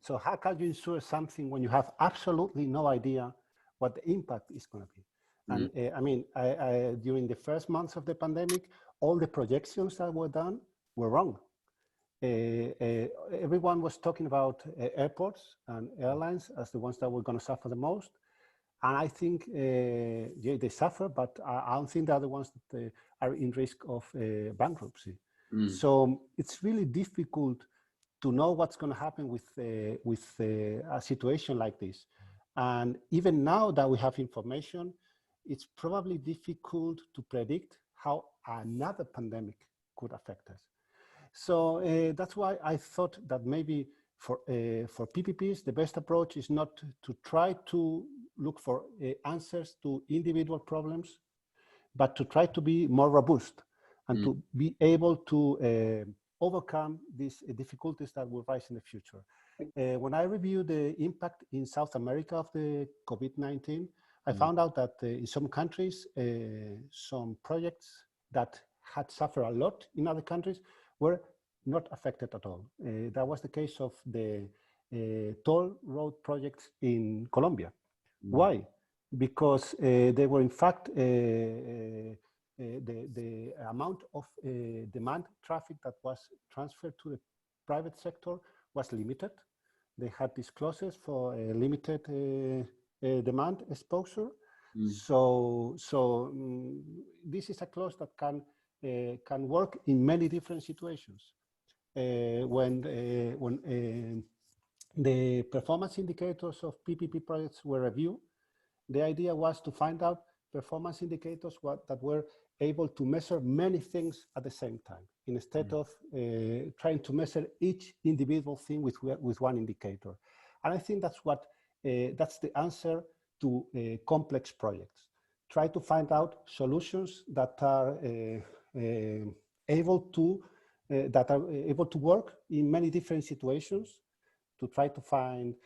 So how can you insure something when you have absolutely no idea what the impact is going to be? And I mean, during the first months of the pandemic, all the projections that were done were wrong. Everyone was talking about airports and airlines as the ones that were going to suffer the most. And I think yeah, they suffer, but I don't think the other ones that are in risk of bankruptcy. So it's really difficult to know what's going to happen with a situation like this. And even now that we have information, it's probably difficult to predict how another pandemic could affect us. So that's why I thought that maybe for PPPs, the best approach is not to try to look for answers to individual problems, but to try to be more robust and to be able to overcome these difficulties that will rise in the future. When I reviewed the impact in South America of the COVID-19, I found out that in some countries, some projects that had suffered a lot in other countries were not affected at all. That was the case of the toll road projects in Colombia. Why? Because they were in fact, the amount of demand traffic that was transferred to the private sector was limited. They had these clauses for limited demand exposure. So this is a clause that can work in many different situations. When the performance indicators of PPP projects were reviewed, the idea was to find out performance indicators that were able to measure many things at the same time, instead of trying to measure each individual thing with one indicator. And I think that's the answer to complex projects. Try to find out solutions that are able to work in many different situations, to try to find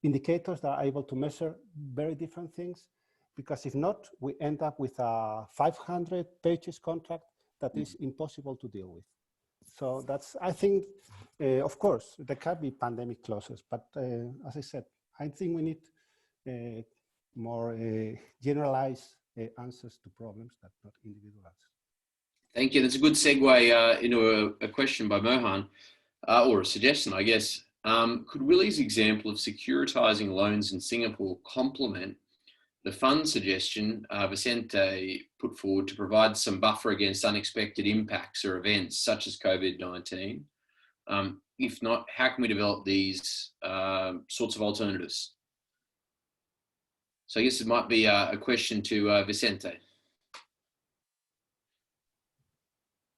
indicators that are able to measure very different things, because if not, we end up with a 500 pages contract that is impossible to deal with. So that's, I think, of course, there can be pandemic clauses, but as I said, I think we need more generalized answers to problems that not individual answers. Thank you. That's a good segue into a question by Mohan, or a suggestion, I guess. Could Willie's example of securitizing loans in Singapore complement the fund suggestion Vicente put forward to provide some buffer against unexpected impacts or events such as COVID-19? If not, how can we develop these sorts of alternatives? So I guess it might be a question to Vicente.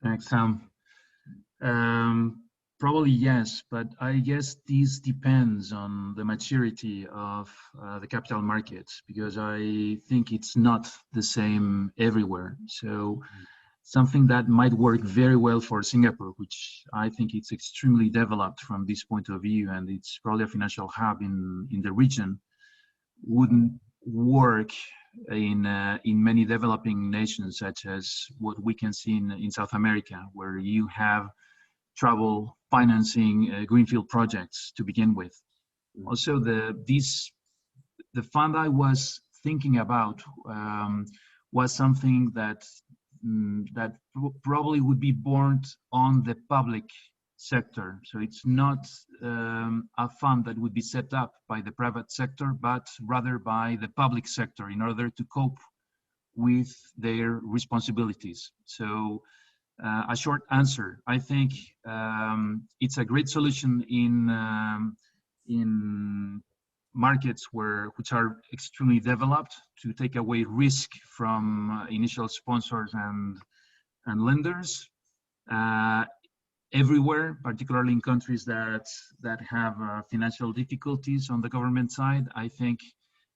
Thanks, Sam. Probably yes, but I guess this depends on the maturity of the capital markets, because I think it's not the same everywhere. So something that might work very well for Singapore, which I think it's extremely developed from this point of view, and it's probably a financial hub in the region, wouldn't work in many developing nations, such as what we can see in South America, where you have trouble financing greenfield projects to begin with. Also, the fund I was thinking about was something that probably would be born on the public sector. So it's not a fund that would be set up by the private sector, but rather by the public sector in order to cope with their responsibilities. So a short answer, I think it's a great solution in markets which are extremely developed, to take away risk from initial sponsors and lenders everywhere, particularly in countries that have financial difficulties on the government side. I think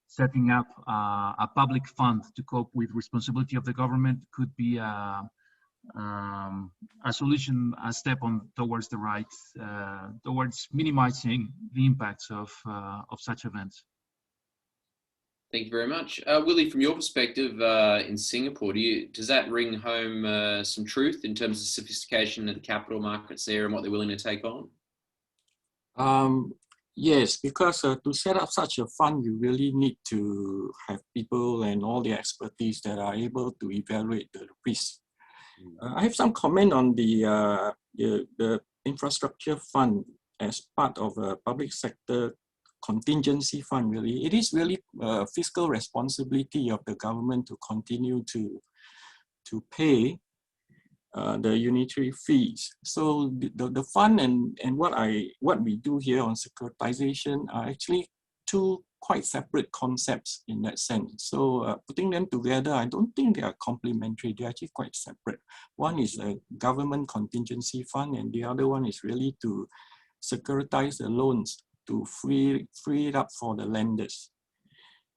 setting up a public fund to cope with responsibility of the government could be a solution, a step towards the right, towards minimizing the impacts of such events. Thank you very much. Willie, from your perspective in Singapore, does that ring home some truth in terms of sophistication of the capital markets there and what they're willing to take on? Yes, because to set up such a fund, you really need to have people and all the expertise that are able to evaluate the risk. I have some comment on the infrastructure fund as part of a public sector contingency fund. Really, it is really fiscal responsibility of the government to continue to pay the unitary fees. So the fund and what we do here on securitization are actually two quite separate concepts in that sense. So putting them together, I don't think they are complementary. They're actually quite separate. One is a government contingency fund, and the other one is really to securitize the loans to free it up for the lenders.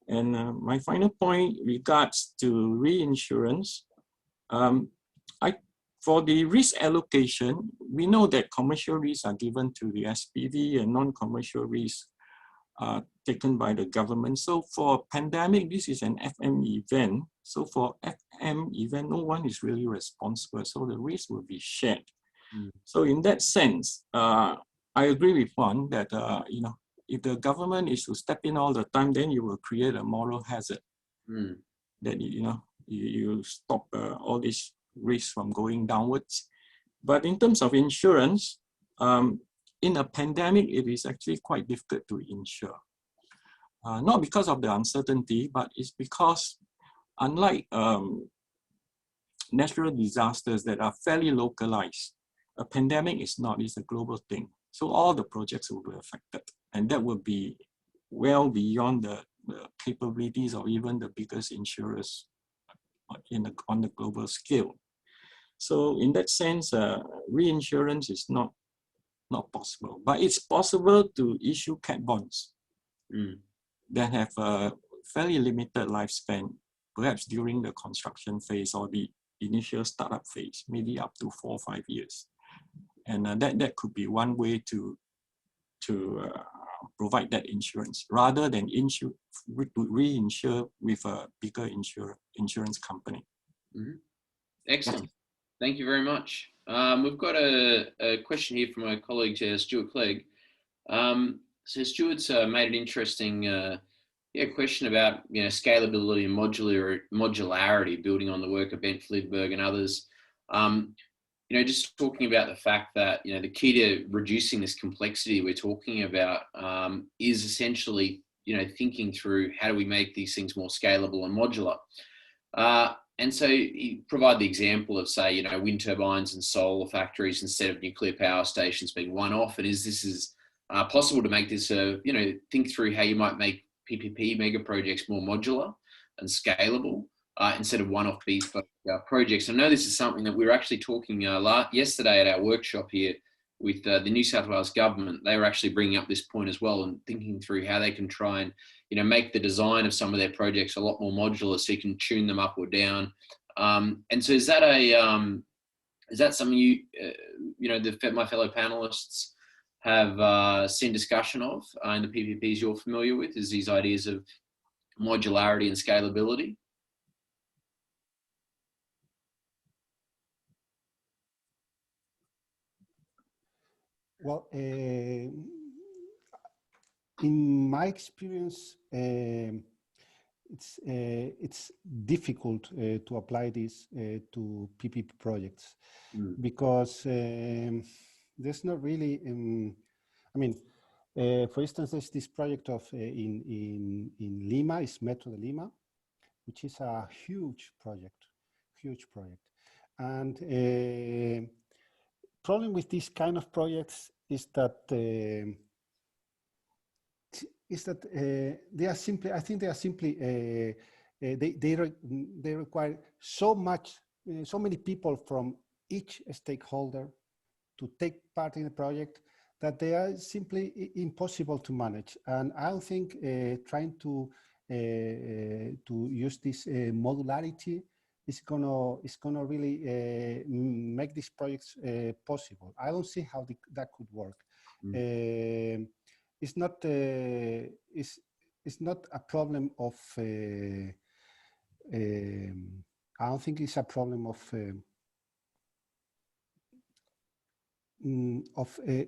And my final point regards to reinsurance. For the risk allocation, we know that commercial risks are given to the SPV and non-commercial risks are taken by the government. So for pandemic, this is an FM event. So for FM event, no one is really responsible. So the risk will be shared. So in that sense, I agree with Juan that if the government is to step in all the time, then you will create a moral hazard. That you stop all these risks from going downwards. But in terms of insurance, in a pandemic, it is actually quite difficult to insure. Not because of the uncertainty, but it's because unlike natural disasters that are fairly localized, a pandemic is not, it's a global thing. So all the projects will be affected, and that will be well beyond the capabilities of even the biggest insurers on the global scale. So in that sense, reinsurance is not possible, but it's possible to issue cat bonds that have a fairly limited lifespan, perhaps during the construction phase or the initial startup phase, maybe up to 4 or 5 years. And that could be one way to provide that insurance, rather than reinsure with a bigger insurance company. Excellent. Thank you very much. We've got a question here from my colleague, Stuart Clegg. So Stuart's made an interesting question about scalability and modularity, building on the work of Bent Flidberg and others. Just talking about the fact that the key to reducing this complexity we're talking about is essentially thinking through how do we make these things more scalable and modular. And so you provide the example of, say, wind turbines and solar factories instead of nuclear power stations being one-off. And is possible to make this, think through how you might make PPP mega projects more modular and scalable instead of one-off bespoke projects. I know this is something that we were actually talking yesterday at our workshop here with the New South Wales government. They were actually bringing up this point as well and thinking through how they can try and make the design of some of their projects a lot more modular, so you can tune them up or down. And so is that something my fellow panelists have seen discussion of in the PPPs you're familiar with? Is these ideas of modularity and scalability? Well, in my experience, it's difficult to apply this to PPP projects because there's not really. For instance, there's this project of in Lima, is Metro de Lima, which is a huge project, and problem with these kind of projects is that they are simply. I think they are simply. They require so many people from each stakeholder to take part in the project that they are simply impossible to manage. And I don't think trying to use this modularity is gonna really make these projects possible. I don't see how that could work. It's not a problem of. I don't think it's a problem of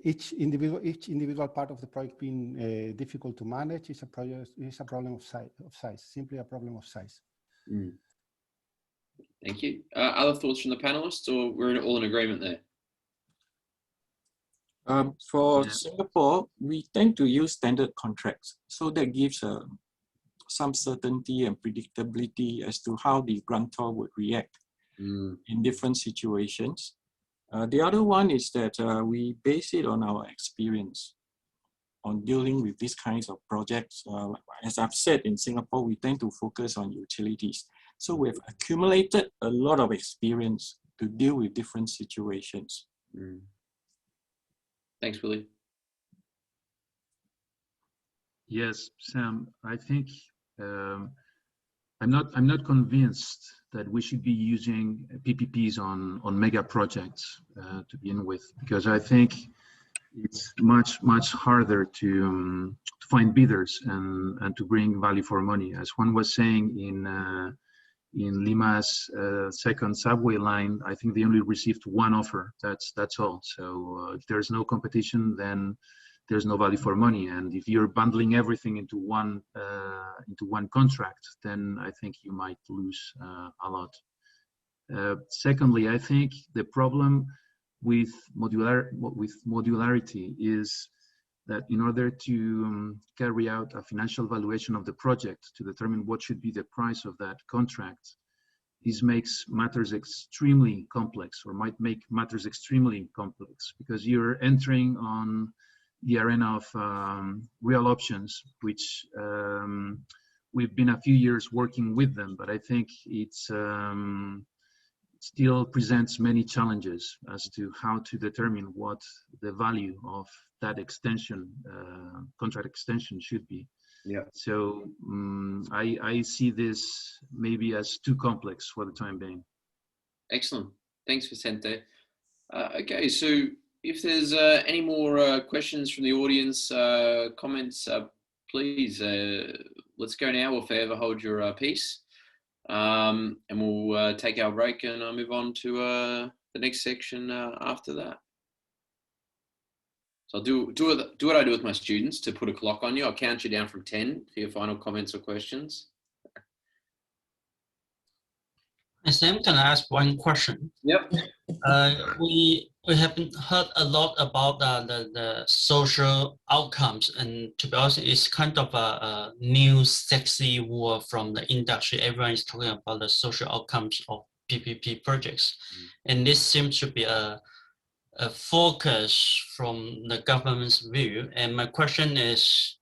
each individual part of the project being difficult to manage. It's a problem of size, simply a problem of size. Thank you. Other thoughts from the panelists, or we're all in agreement there? For Singapore, we tend to use standard contracts. So that gives some certainty and predictability as to how the grantor would react in different situations. The other one is that we base it on our experience on dealing with these kinds of projects. As I've said, in Singapore, we tend to focus on utilities. So we've accumulated a lot of experience to deal with different situations. Thanks, Willie. Yes, Sam, I think I'm not convinced that we should be using PPPs on mega projects to begin with, because I think it's much harder to find bidders and to bring value for money. As Juan was saying, in Lima's second subway line, I think they only received one offer. That's all. So if there's no competition, then there's no value for money. And if you're bundling everything into one contract, then I think you might lose a lot. Secondly, I think the problem with modularity is that in order to carry out a financial valuation of the project to determine what should be the price of that contract, this makes matters extremely complex, or might make matters extremely complex, because you're entering on the arena of real options, which we've been a few years working with them, but I think it's still presents many challenges as to how to determine what the value of that extension, contract extension, should be. Yeah. So I see this maybe as too complex for the time being. Excellent. Thanks, Vicente. Okay, so if there's any more questions from the audience, comments, please, let's go now, or forever hold your peace. And we'll take our break and move on to the next section after that. So I'll do what I do with my students to put a clock on you. I'll count you down from 10 for your final comments or questions. Hey, Sam, can I ask one question? Yep. We haven't heard a lot about the social outcomes, and to be honest, it's kind of a new sexy word from the industry. Everyone is talking about the social outcomes of PPP projects, and this seems to be a focus from the government's view. And my question is,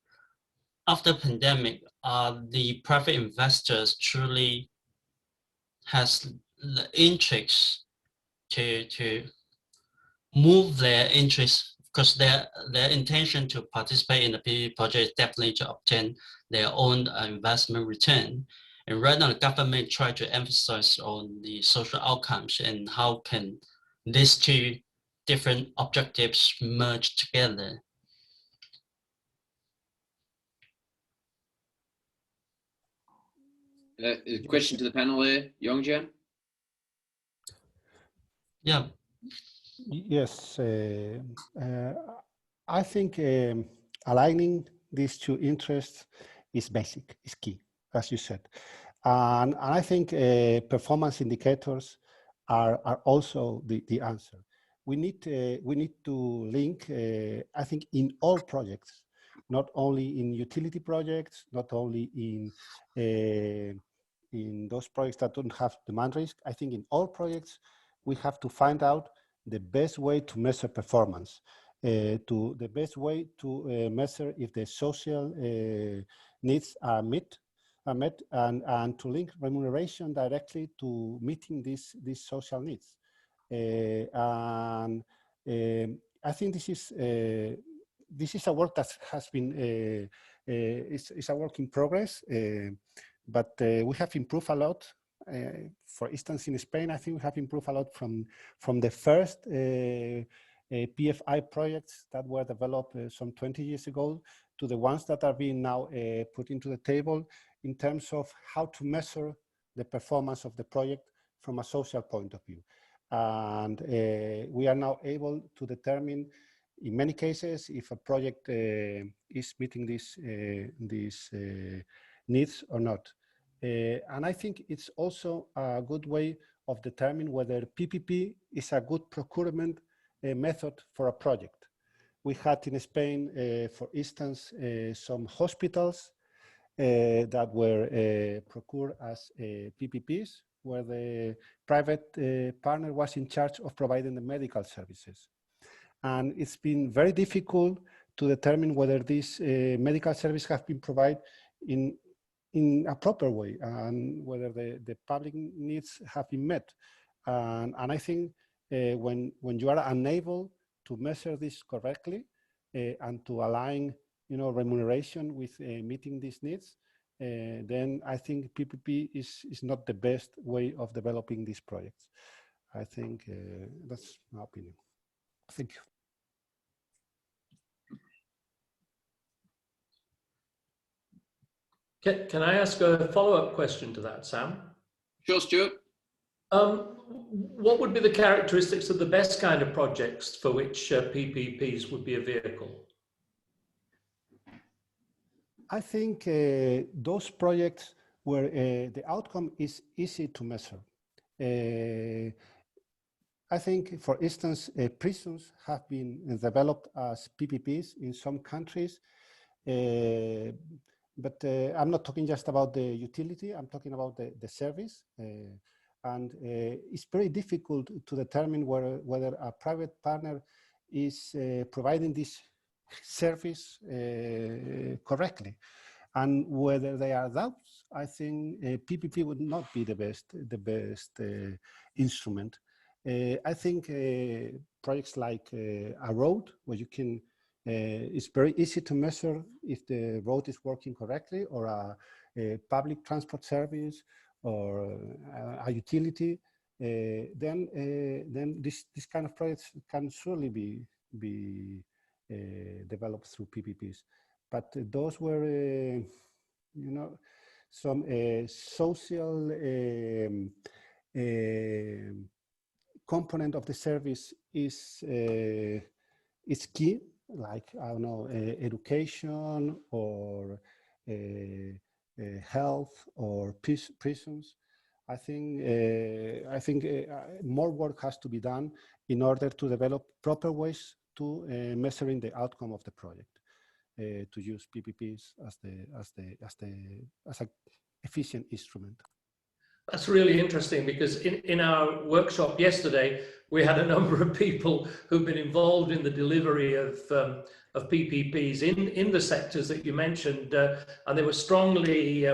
after pandemic, are the private investors truly has the interest to move their interest, because their intention to participate in the PPP project is definitely to obtain their own investment return. And right now the government try to emphasize on the social outcomes, and how can these two different objectives merge together? Question to the panel there, Yongjian? Yeah. Yes, I think aligning these two interests is basic, is key, as you said. And I think performance indicators are also the answer. We need to link, I think, in all projects, not only in utility projects, not only in those projects that don't have demand risk. I think in all projects, we have to find out the best way to measure performance, the best way to measure if the social needs are met, and to link remuneration directly to meeting these social needs. And I think this is a work that has been it's a work in progress, but we have improved a lot. For instance, in Spain, I think we have improved a lot from the first PFI projects that were developed some 20 years ago to the ones that are being now put into the table in terms of how to measure the performance of the project from a social point of view. And we are now able to determine, in many cases, if a project is meeting these needs or not. And I think it's also a good way of determining whether PPP is a good procurement method for a project. We had in Spain, for instance, some hospitals that were procured as PPPs, where the private partner was in charge of providing the medical services. And it's been very difficult to determine whether these medical services have been provided in a proper way, and whether the public needs have been met. And I think when you are unable to measure this correctly and to align, remuneration with meeting these needs, then I think PPP is not the best way of developing these projects. I think that's my opinion. Thank you. Can I ask a follow-up question to that, Sam? Sure, Stuart. What would be the characteristics of the best kind of projects for which PPPs would be a vehicle? I think those projects where the outcome is easy to measure. I think, for instance, prisons have been developed as PPPs in some countries. But I'm not talking just about the utility, I'm talking about the service. And it's very difficult to determine whether a private partner is providing this service correctly. And whether there are doubts, I think PPP would not be the best instrument. I think projects like a road, where you can it's very easy to measure if the road is working correctly, or a public transport service, or a utility. Then this kind of projects can surely be developed through PPPs. But those were, some social component of the service is key, like, I don't know, education or health or prisons. I think more work has to be done in order to develop proper ways to measuring the outcome of the project, to use PPPs as an efficient instrument. That's really interesting, because in our workshop yesterday, we had a number of people who've been involved in the delivery of PPPs in the sectors that you mentioned, and they were strongly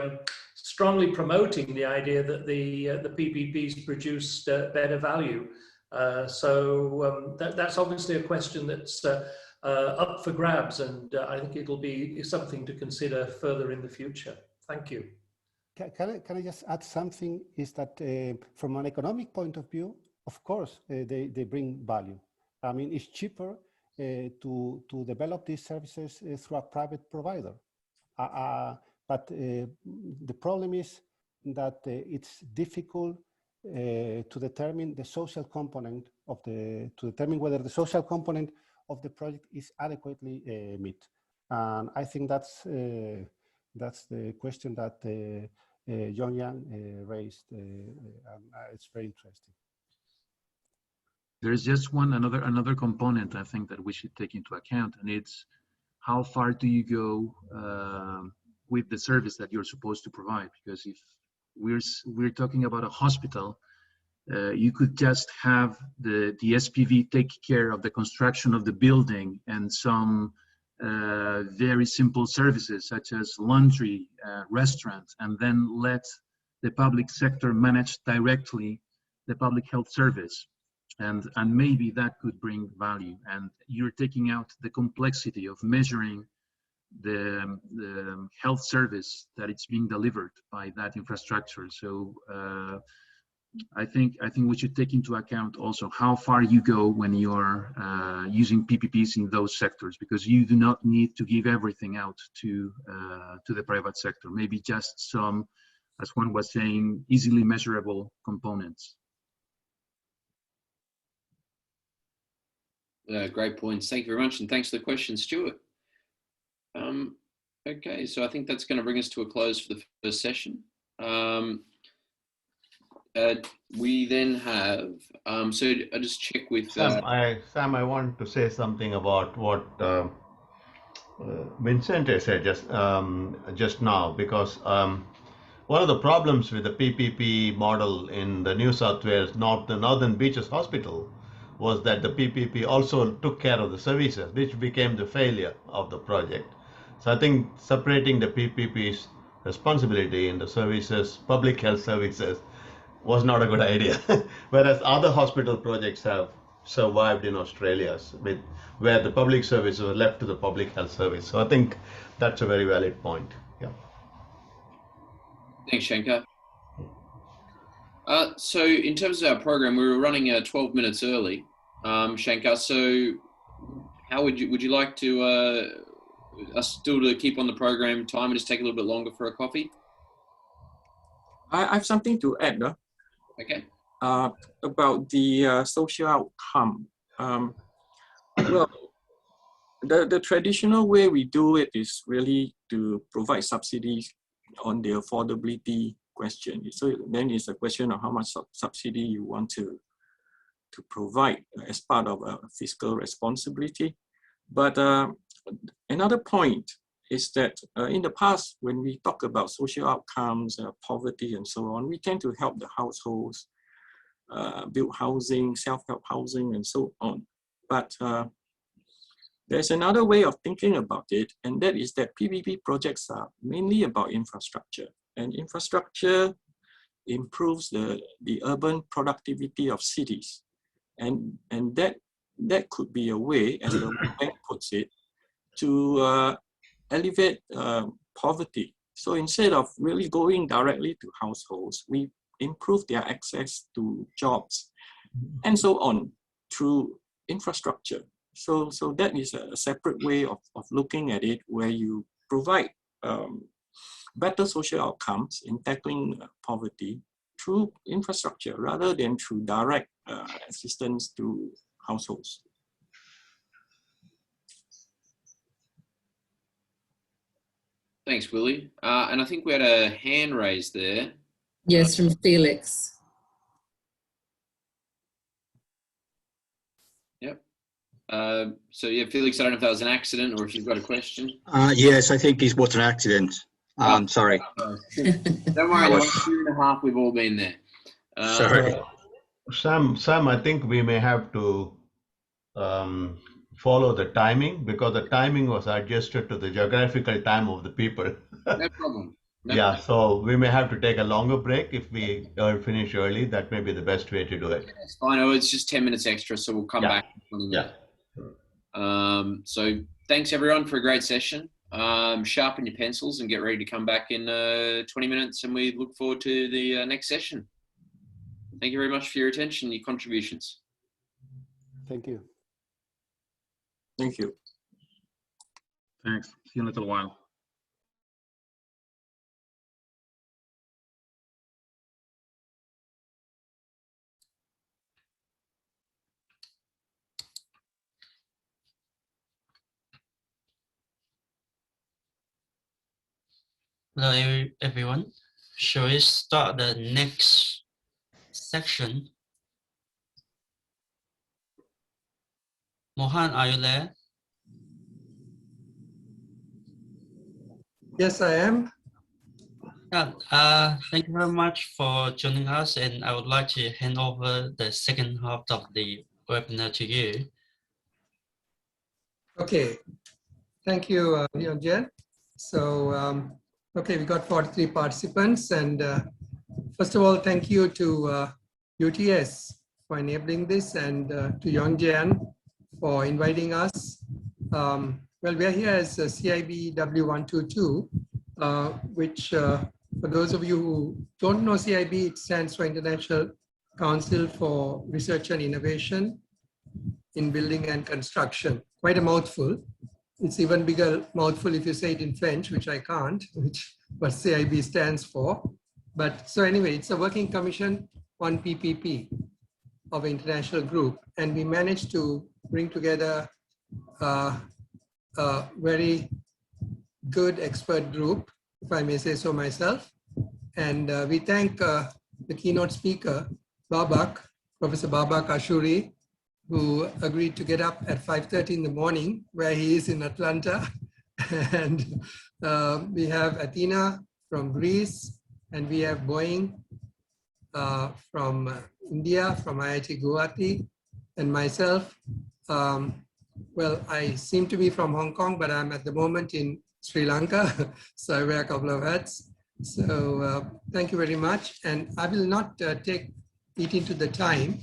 promoting the idea that the PPPs produced better value. So that's obviously a question that's up for grabs, and I think it'll be something to consider further in the future. Thank you. Can I just add something? Is that from an economic point of view, of course, they bring value. I mean, it's cheaper to develop these services through a private provider. But the problem is that it's difficult to determine the social component of to determine whether the social component of the project is adequately met. And I think that's the question that John Yang raised. It's very interesting. There's just another component I think that we should take into account, and it's how far do you go with the service that you're supposed to provide? Because if we're talking about a hospital, you could just have the SPV take care of the construction of the building and some very simple services such as laundry, restaurants, and then let the public sector manage directly the public health service. And maybe that could bring value. And you're taking out the complexity of measuring the health service that it's being delivered by that infrastructure. So I think we should take into account also how far you go when you're using PPPs in those sectors, because you do not need to give everything out to the private sector. Maybe just some, as Juan was saying, easily measurable components. Great points. Thank you very much, and thanks for the question, Stuart. Okay, so I think that's going to bring us to a close for the first session. We then have, so I just check with Sam, I want to say something about what Vicente said just now, because one of the problems with the PPP model in the New South Wales Northern Beaches Hospital was that the PPP also took care of the services, which became the failure of the project. So I think separating the PPP's responsibility in the services, public health services, was not a good idea. Whereas other hospital projects have survived in Australia, where the public services were left to the public health service. So I think that's a very valid point. Yeah. Thanks, Shankar. So in terms of our program, we were running 12 minutes early, Shankar. So how would you like to us still to keep on the program time and just take a little bit longer for a coffee? I have something to add. Okay. About the social outcome. Well, the traditional way we do it is really to provide subsidies on the affordability question. So then it's a question of how much subsidy you want to provide as part of a fiscal responsibility. But another point is that in the past, when we talk about social outcomes, poverty and so on, we tend to help the households build housing, self-help housing and so on. But there's another way of thinking about it, and that is that PPP projects are mainly about infrastructure. And infrastructure improves the urban productivity of cities. And that could be a way, as the World Bank puts it, to alleviate poverty. So instead of really going directly to households, we improve their access to jobs and so on through infrastructure. So that is a separate way of looking at it, where you provide better social outcomes in tackling poverty through infrastructure rather than through direct assistance to households. Thanks, Willie. And I think we had a hand raised there. Yes, from Felix. Yep. So yeah, Felix, I don't know if that was an accident or if you've got a question. Yes, I think it was an accident. Sorry. Don't worry, the last year and a half we've all been there. Sorry. Sam, I think we may have to follow the timing, because the timing was adjusted to the geographical time of the people. No problem. No Yeah, problem. so we may have to take a longer break if we finish early. That may be the best way to do it. It's fine. Oh, it's just 10 minutes extra, so we'll come back in 20 minutes. Yeah. So thanks everyone for a great session. Sharpen your pencils and get ready to come back in 20 minutes, and we look forward to the next session. Thank you very much for your attention and your contributions. Thank you. Thank you. Thanks. See you in a little while. Hello, everyone. Shall we start the next section? Mohan, are you there? Yes, I am. Yeah, thank you very much for joining us, and I would like to hand over the second half of the webinar to you. Okay, thank you, Jen. So, okay, we got 43 participants, and first of all, thank you to UTS for enabling this, and to Yongjian for inviting us. Well, we're here as CIB W122, which for those of you who don't know CIB, it stands for International Council for Research and Innovation in Building and Construction. Quite a mouthful. It's even bigger mouthful if you say it in French, which I can't, which what CIB stands for. But so anyway, it's a working commission on PPP of an international group. And we managed to bring together a very good expert group, if I may say so myself. And we thank the keynote speaker, Babak, Professor Babak Ashuri, who agreed to get up at 5:30 in the morning, where he is in Atlanta. And we have Athena from Greece, and we have Boeing from India, from IIT Guwahati, and myself. Well, I seem to be from Hong Kong, but I'm at the moment in Sri Lanka, so I wear a couple of hats. So thank you very much. And I will not eat into the time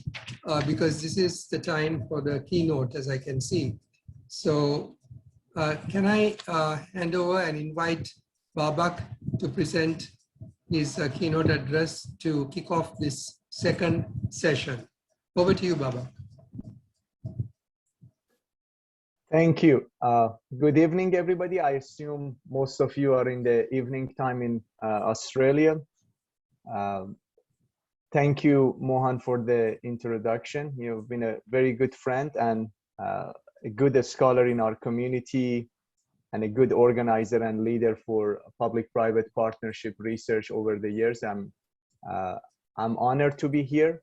because this is the time for the keynote, as I can see. So can I hand over and invite Babak to present his keynote address to kick off this second session. Over to you, Babak. Thank you. Good evening, everybody. I assume most of you are in the evening time in Australia. Thank you, Mohan, for the introduction. You've been a very good friend and a good scholar in our community and a good organizer and leader for public-private partnership research over the years. I'm honored to be here.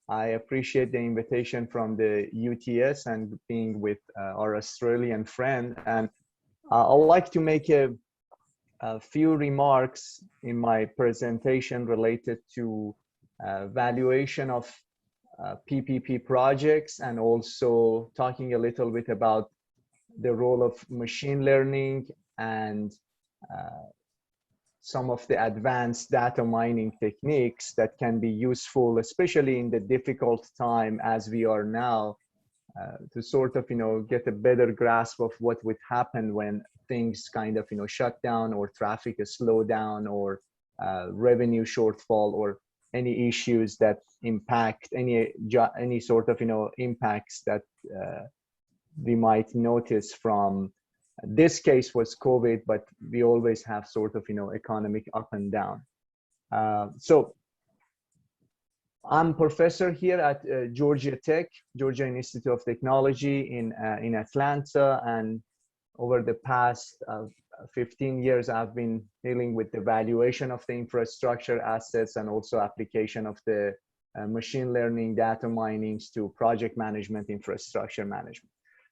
I appreciate the invitation from the UTS and being with our Australian friend. And I'd like to make a few remarks in my presentation related to valuation of PPP projects, and also talking a little bit about the role of machine learning and some of the advanced data mining techniques that can be useful, especially in the difficult time as we are now, to sort of, get a better grasp of what would happen when things kind of, shut down, or traffic is slowed down, or revenue shortfall, or any issues that impact any sort of, impacts that we might notice from. This case was COVID, but we always have sort of, economic up and down. So I'm professor here at Georgia Tech, Georgia Institute of Technology in Atlanta, and over the past 15 years, I've been dealing with the valuation of the infrastructure assets and also application of the machine learning data minings to project management, infrastructure management.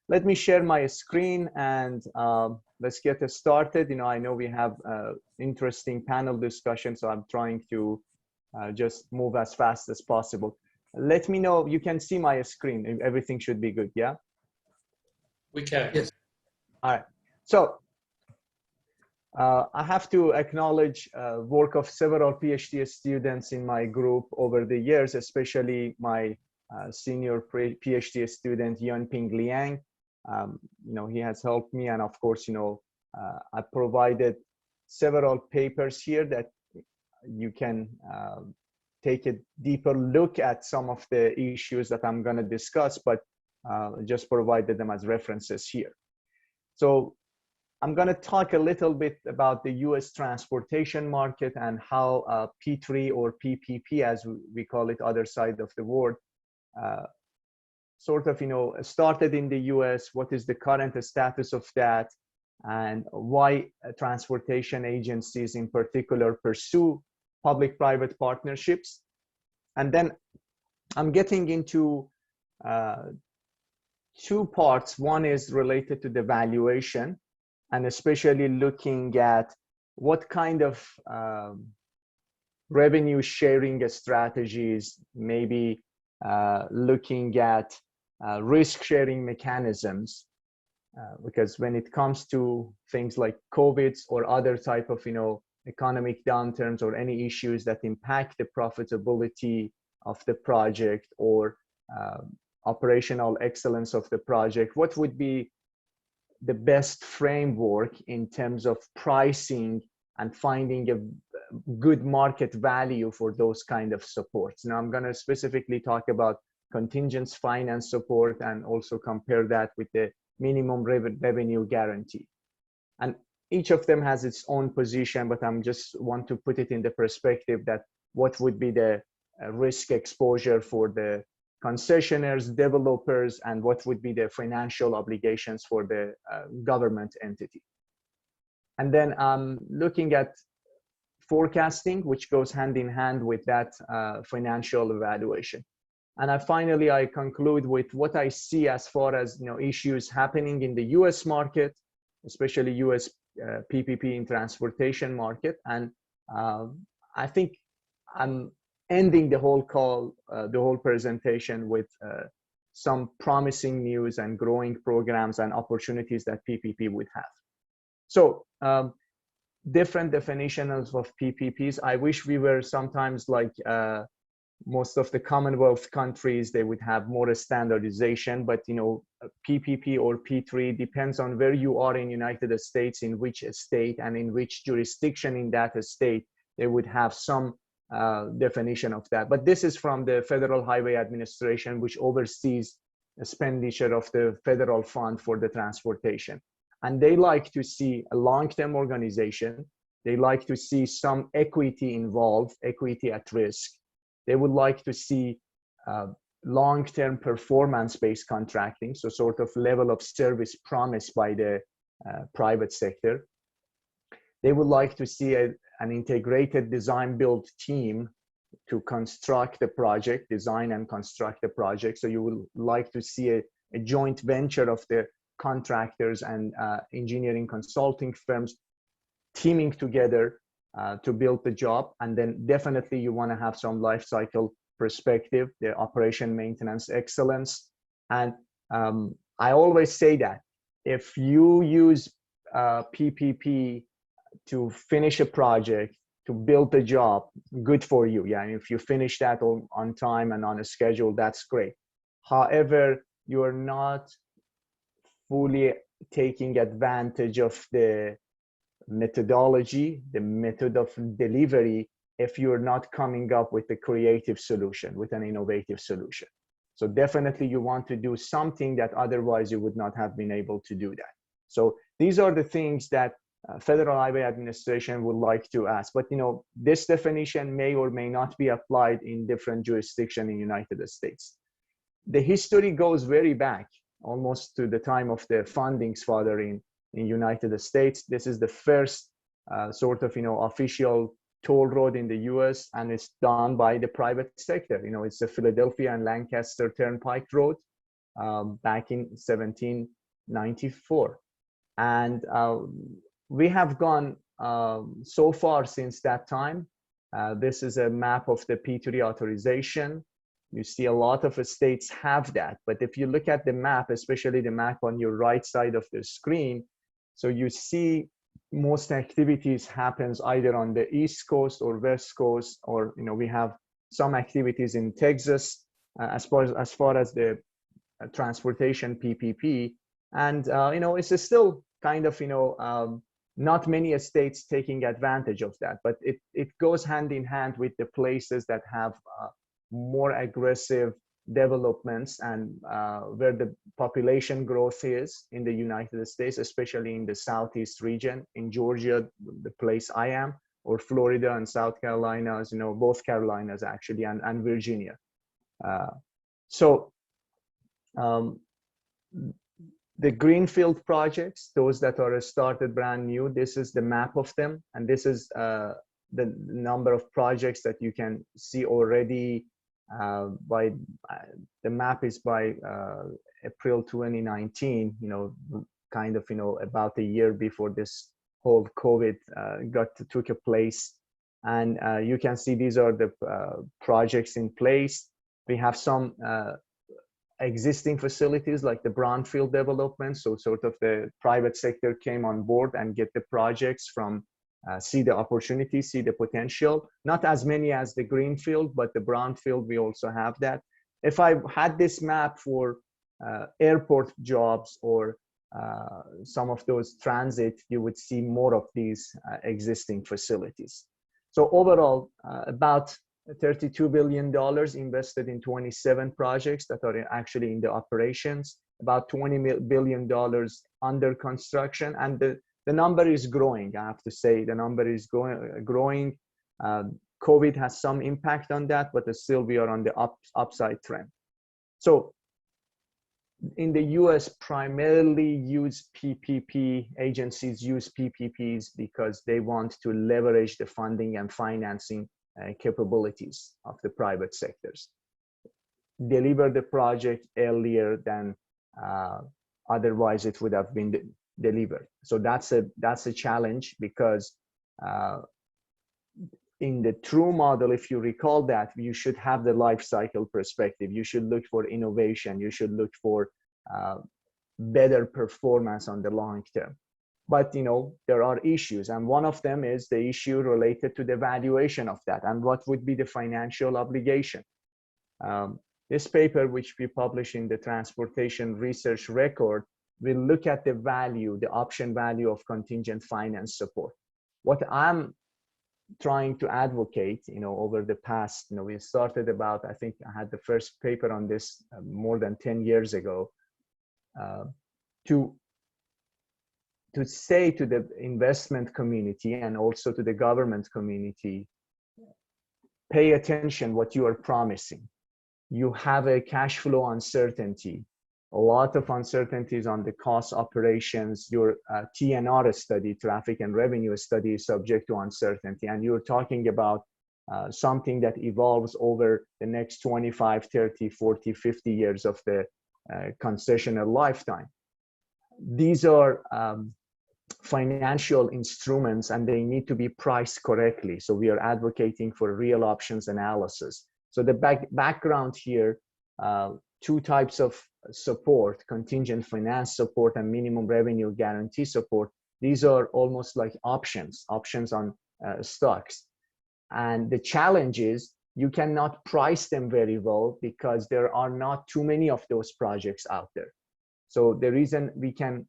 Let me share my screen and let's get started. You know, I know we have interesting panel discussion, so I'm trying to just move as fast as possible. Let me know, you can see my screen. Everything should be good, yeah? We can. Yes. All right. So I have to acknowledge work of several PhD students in my group over the years, especially my senior PhD student, Yuanping Liang. You know, he has helped me, and of course, you know, I provided several papers here that you can take a deeper look at some of the issues that I'm going to discuss, but just provided them as references here. So I'm going to talk a little bit about the US transportation market and how P3 or PPP, as we call it, other side of the world, sort of, you know, started in the US, what is the current status of that, and why transportation agencies in particular pursue public-private partnerships. And then I'm getting into two parts. One is related to the valuation, and especially looking at what kind of revenue sharing strategies, maybe looking at risk sharing mechanisms, because when it comes to things like COVID or other type of, you know, economic downturns or any issues that impact the profitability of the project or operational excellence of the project, what would be the best framework in terms of pricing and finding a good market value for those kind of supports. Now I'm going to specifically talk about contingent finance support and also compare that with the minimum revenue guarantee. And each of them has its own position, but I'm just want to put it in the perspective that what would be the risk exposure for the concessionaires, developers, and what would be the financial obligations for the government entity. And then looking at forecasting, which goes hand in hand with that financial evaluation. And finally, I conclude with what I see as far as, you know, issues happening in the US market, especially US PPP in transportation market. And I think I'm ending the whole call, the whole presentation with some promising news and growing programs and opportunities that PPP would have. So different definitions of PPPs. I wish we were sometimes like most of the Commonwealth countries, they would have more standardization, but you know, PPP or P3 depends on where you are in United States, in which state and in which jurisdiction in that state, they would have some definition of that. But this is from the Federal Highway Administration, which oversees expenditure of the federal fund for the transportation. And they like to see a long-term organization. They like to see some equity involved, equity at risk. They would like to see long-term performance-based contracting, so sort of level of service promised by the private sector. They would like to see an integrated design-build team to construct the project, design and construct the project. So you would like to see a joint venture of the contractors and engineering consulting firms teaming together to build the job. And then definitely you want to have some life cycle perspective, the operation maintenance excellence. And I always say that if you use PPP to finish a project, to build a job, good for you. Yeah, if you finish that on time and on a schedule, that's great. However, you are not fully taking advantage of the methodology, the method of delivery, if you're not coming up with a creative solution, with an innovative solution. So definitely you want to do something that otherwise you would not have been able to do that. So these are the things that Federal Highway Administration would like to ask. But this definition may or may not be applied in different jurisdictions in the United States. The history goes very back, almost to the time of the founding's father in United States. This is the first sort of official toll road in the US, and it's done by the private sector. It's the Philadelphia and Lancaster Turnpike Road back in 1794. And we have gone so far since that time. This is a map of the P3 authorization. You see a lot of states have that, but if you look at the map, especially the map on your right side of the screen, so you see most activities happens either on the East Coast or West Coast, or we have some activities in Texas as far as the transportation PPP, and it's still kind of not many states taking advantage of that, but it goes hand in hand with the places that have more aggressive developments and where the population growth is in the United States, especially in the Southeast region, in Georgia, the place I am, or Florida and South Carolina, both Carolinas actually, and Virginia. The greenfield projects, those that are started brand new, this is the map of them, and this is the number of projects that you can see already. By the map is by April 2019, kind of about a year before this whole COVID took a place, and you can see these are the projects in place. We have some existing facilities like the brownfield development, so sort of the private sector came on board and get the projects from see the opportunity, see the potential. Not as many as the greenfield, but the brownfield, we also have that. If I had this map for airport jobs or some of those transit, you would see more of these existing facilities. So overall, about $32 billion invested in 27 projects that are actually in the operations, about $20 billion under construction, and the number is growing. I have to say the number is growing. COVID has some impact on that, but still we are on the upside trend. So in the US, primarily agencies use PPPs because they want to leverage the funding and financing capabilities of the private sectors. Deliver the project earlier than otherwise it would have been delivered. So that's a challenge, because in the true model, if you recall that, you should have the life cycle perspective. You should look for innovation. You should look for better performance on the long term. But there are issues, and one of them is the issue related to the valuation of that and what would be the financial obligation. This paper, which we published in the Transportation Research Record, will look at the value, the option value of contingent finance support. What I'm trying to advocate, over the past, we started about, I think I had the first paper on this more than 10 years ago, to say to the investment community and also to the government community, pay attention what you are promising. You have a cash flow uncertainty, a lot of uncertainties on the cost operations. Your TNR study, traffic and revenue study, is subject to uncertainty. And you're talking about something that evolves over the next 25, 30, 40, 50 years of the concessional lifetime. These are financial instruments, and they need to be priced correctly. So we are advocating for real options analysis. So the background here, two types of support: contingent finance support and minimum revenue guarantee support. These are almost like options on stocks. And the challenge is you cannot price them very well because there are not too many of those projects out there. So the reason we can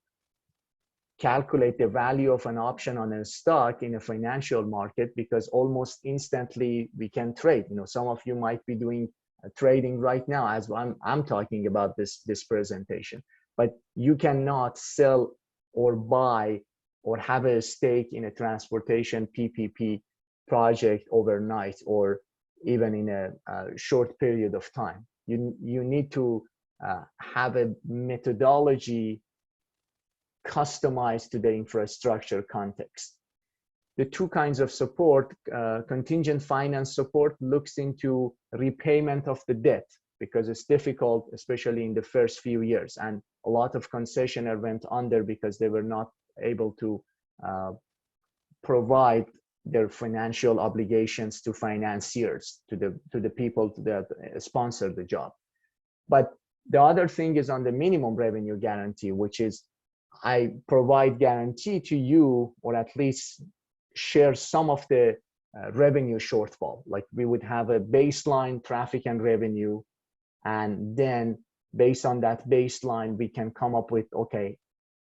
calculate the value of an option on a stock in a financial market, because almost instantly we can trade. Some of you might be doing trading right now as I'm talking about this presentation, but you cannot sell or buy or have a stake in a transportation PPP project overnight or even in a short period of time. You need to have a methodology customized to the infrastructure context. The two kinds of support, contingent finance support looks into repayment of the debt because it's difficult, especially in the first few years. And a lot of concessionaires went under because they were not able to provide their financial obligations to financiers, to the people that sponsor the job. But the other thing is on the minimum revenue guarantee, which is I provide guarantee to you, or at least share some of the revenue shortfall. Like we would have a baseline traffic and revenue, and then based on that baseline, we can come up with, okay,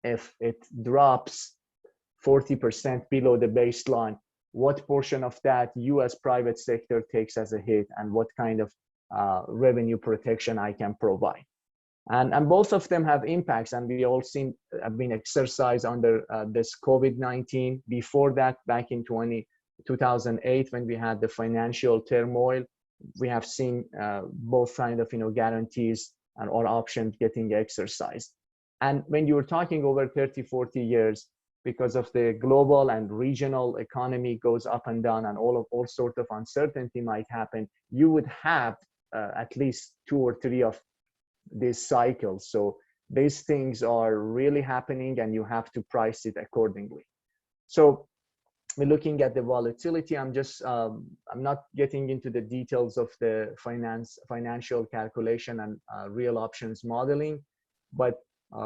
if it drops 40% below the baseline, what portion of that US private sector takes as a hit, and what kind of revenue protection I can provide. And both of them have impacts, and we all have been exercised under this COVID-19. Before that, back in 2008, when we had the financial turmoil, we have seen both kind of guarantees and or options getting exercised. And when you're talking over 30, 40 years, because of the global and regional economy goes up and down, and all sorts of uncertainty might happen, you would have at least 2 or 3 of these cycles. So these things are really happening, and you have to price it accordingly. So we're looking at the volatility. I'm not getting into the details of the financial calculation and real options modeling, but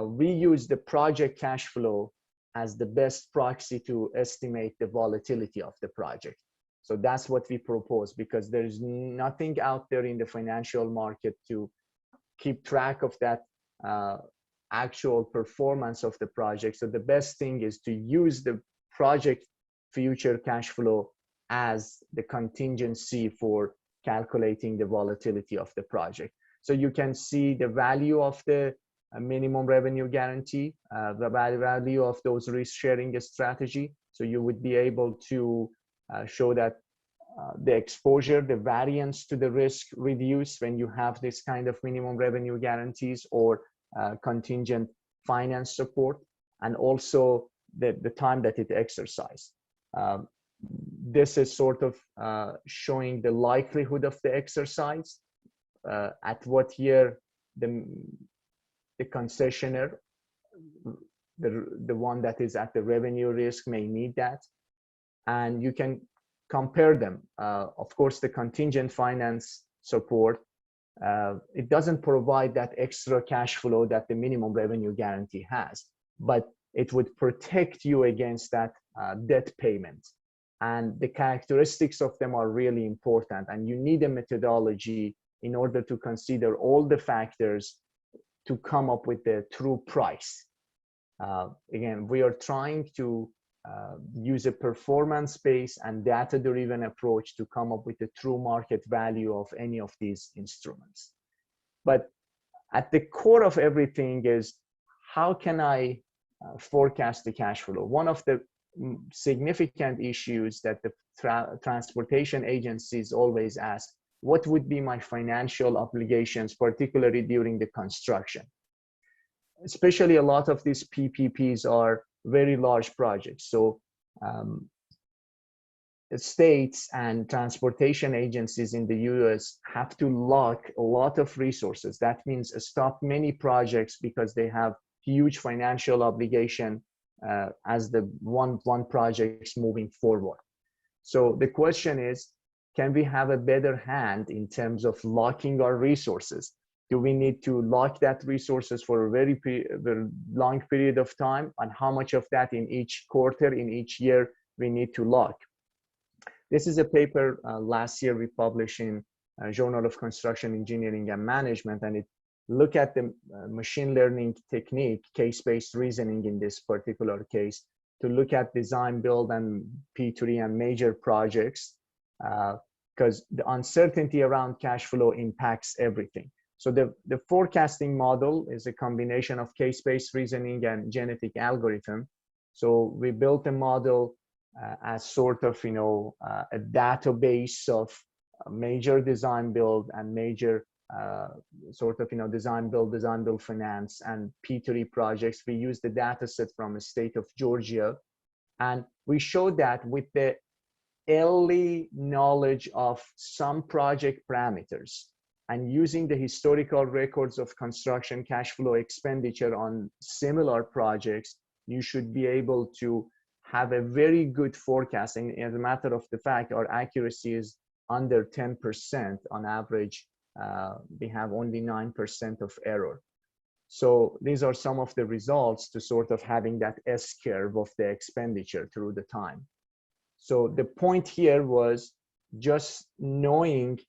we use the project cash flow as the best proxy to estimate the volatility of the project. So that's what we propose, because there's nothing out there in the financial market to keep track of that actual performance of the project. So the best thing is to use the project future cash flow as the contingency for calculating the volatility of the project. So you can see the value of the minimum revenue guarantee, the value of those risk sharing strategy. So you would be able to show that the exposure, the variance to the risk reduce when you have this kind of minimum revenue guarantees or contingent finance support, and also the time that it exercised. This is sort of showing the likelihood of the exercise, at what year the concessionaire, the one that is at the revenue risk, may need that. And you can compare them. Of course, the contingent finance support, it doesn't provide that extra cash flow that the minimum revenue guarantee has, but it would protect you against that debt payment. And the characteristics of them are really important, and you need a methodology in order to consider all the factors to come up with the true price. Again, we are trying to use a performance-based and data-driven approach to come up with the true market value of any of these instruments. But at the core of everything is, how can I forecast the cash flow? One of the significant issues that the transportation agencies always ask, what would be my financial obligations, particularly during the construction? Especially a lot of these PPPs are very large projects. So states and transportation agencies in the US have to lock a lot of resources. That means stop many projects because they have huge financial obligation as the one project is moving forward. So the question is, can we have a better hand in terms of locking our resources? Do we need to lock that resources for a very long period of time? And how much of that in each quarter, in each year, we need to lock? This is a paper last year we published in Journal of Construction Engineering and Management, and it looked at the machine learning technique, case-based reasoning in this particular case, to look at design, build, and P3 and major projects, because the uncertainty around cash flow impacts everything. So the forecasting model is a combination of case-based reasoning and genetic algorithm. So we built a model as sort of, a database of major design build and major sort of, design build finance and P3 projects. We used the data set from the state of Georgia, and we showed that with the early knowledge of some project parameters and using the historical records of construction cash flow expenditure on similar projects, you should be able to have a very good forecast. And as a matter of the fact, our accuracy is under 10% on average. We have only 9% of error. So these are some of the results to sort of having that S-curve of the expenditure through the time. So the point here was just knowing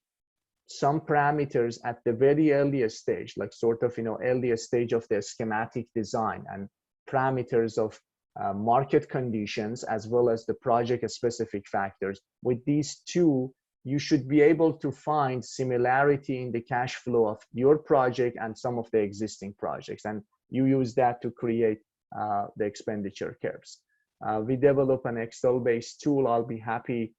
some parameters at the very earliest stage, like sort of, earliest stage of the schematic design, and parameters of market conditions as well as the project specific factors. With these two, you should be able to find similarity in the cash flow of your project and some of the existing projects, and you use that to create the expenditure curves. We develop an Excel-based tool. I'll be happy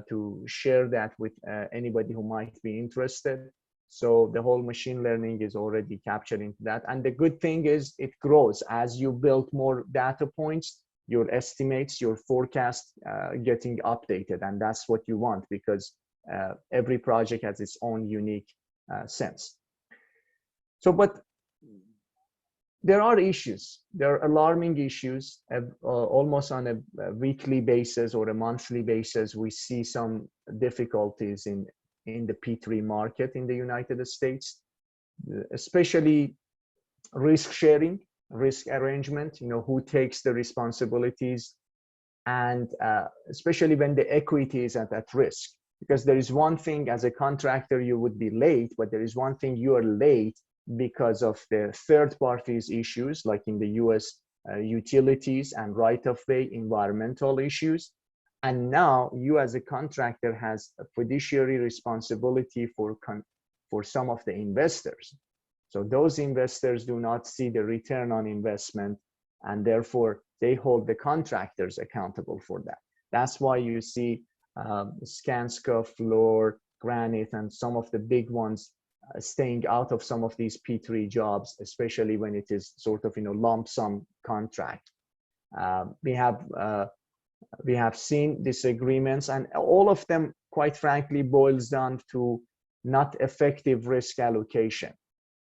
to share that with anybody who might be interested. So the whole machine learning is already captured into that. And the good thing is it grows as you build more data points, your estimates, your forecast getting updated. And that's what you want, because every project has its own unique sense. So, but there are issues. There are alarming issues. Almost on a weekly basis or a monthly basis, we see some difficulties in the P3 market in the United States, especially risk sharing, risk arrangement, who takes the responsibilities, and especially when the equity is at risk. Because there is one thing, as a contractor, you would be late, but there is one thing, you are late because of the third parties issues, like in the US utilities and right-of-way environmental issues. And now you as a contractor has a fiduciary responsibility for some of the investors. So those investors do not see the return on investment, and therefore they hold the contractors accountable for that. That's why you see Skanska, Fluor, Granite, and some of the big ones staying out of some of these P3 jobs, especially when it is sort of, lump sum contract. We have seen disagreements, and all of them, quite frankly, boils down to not effective risk allocation.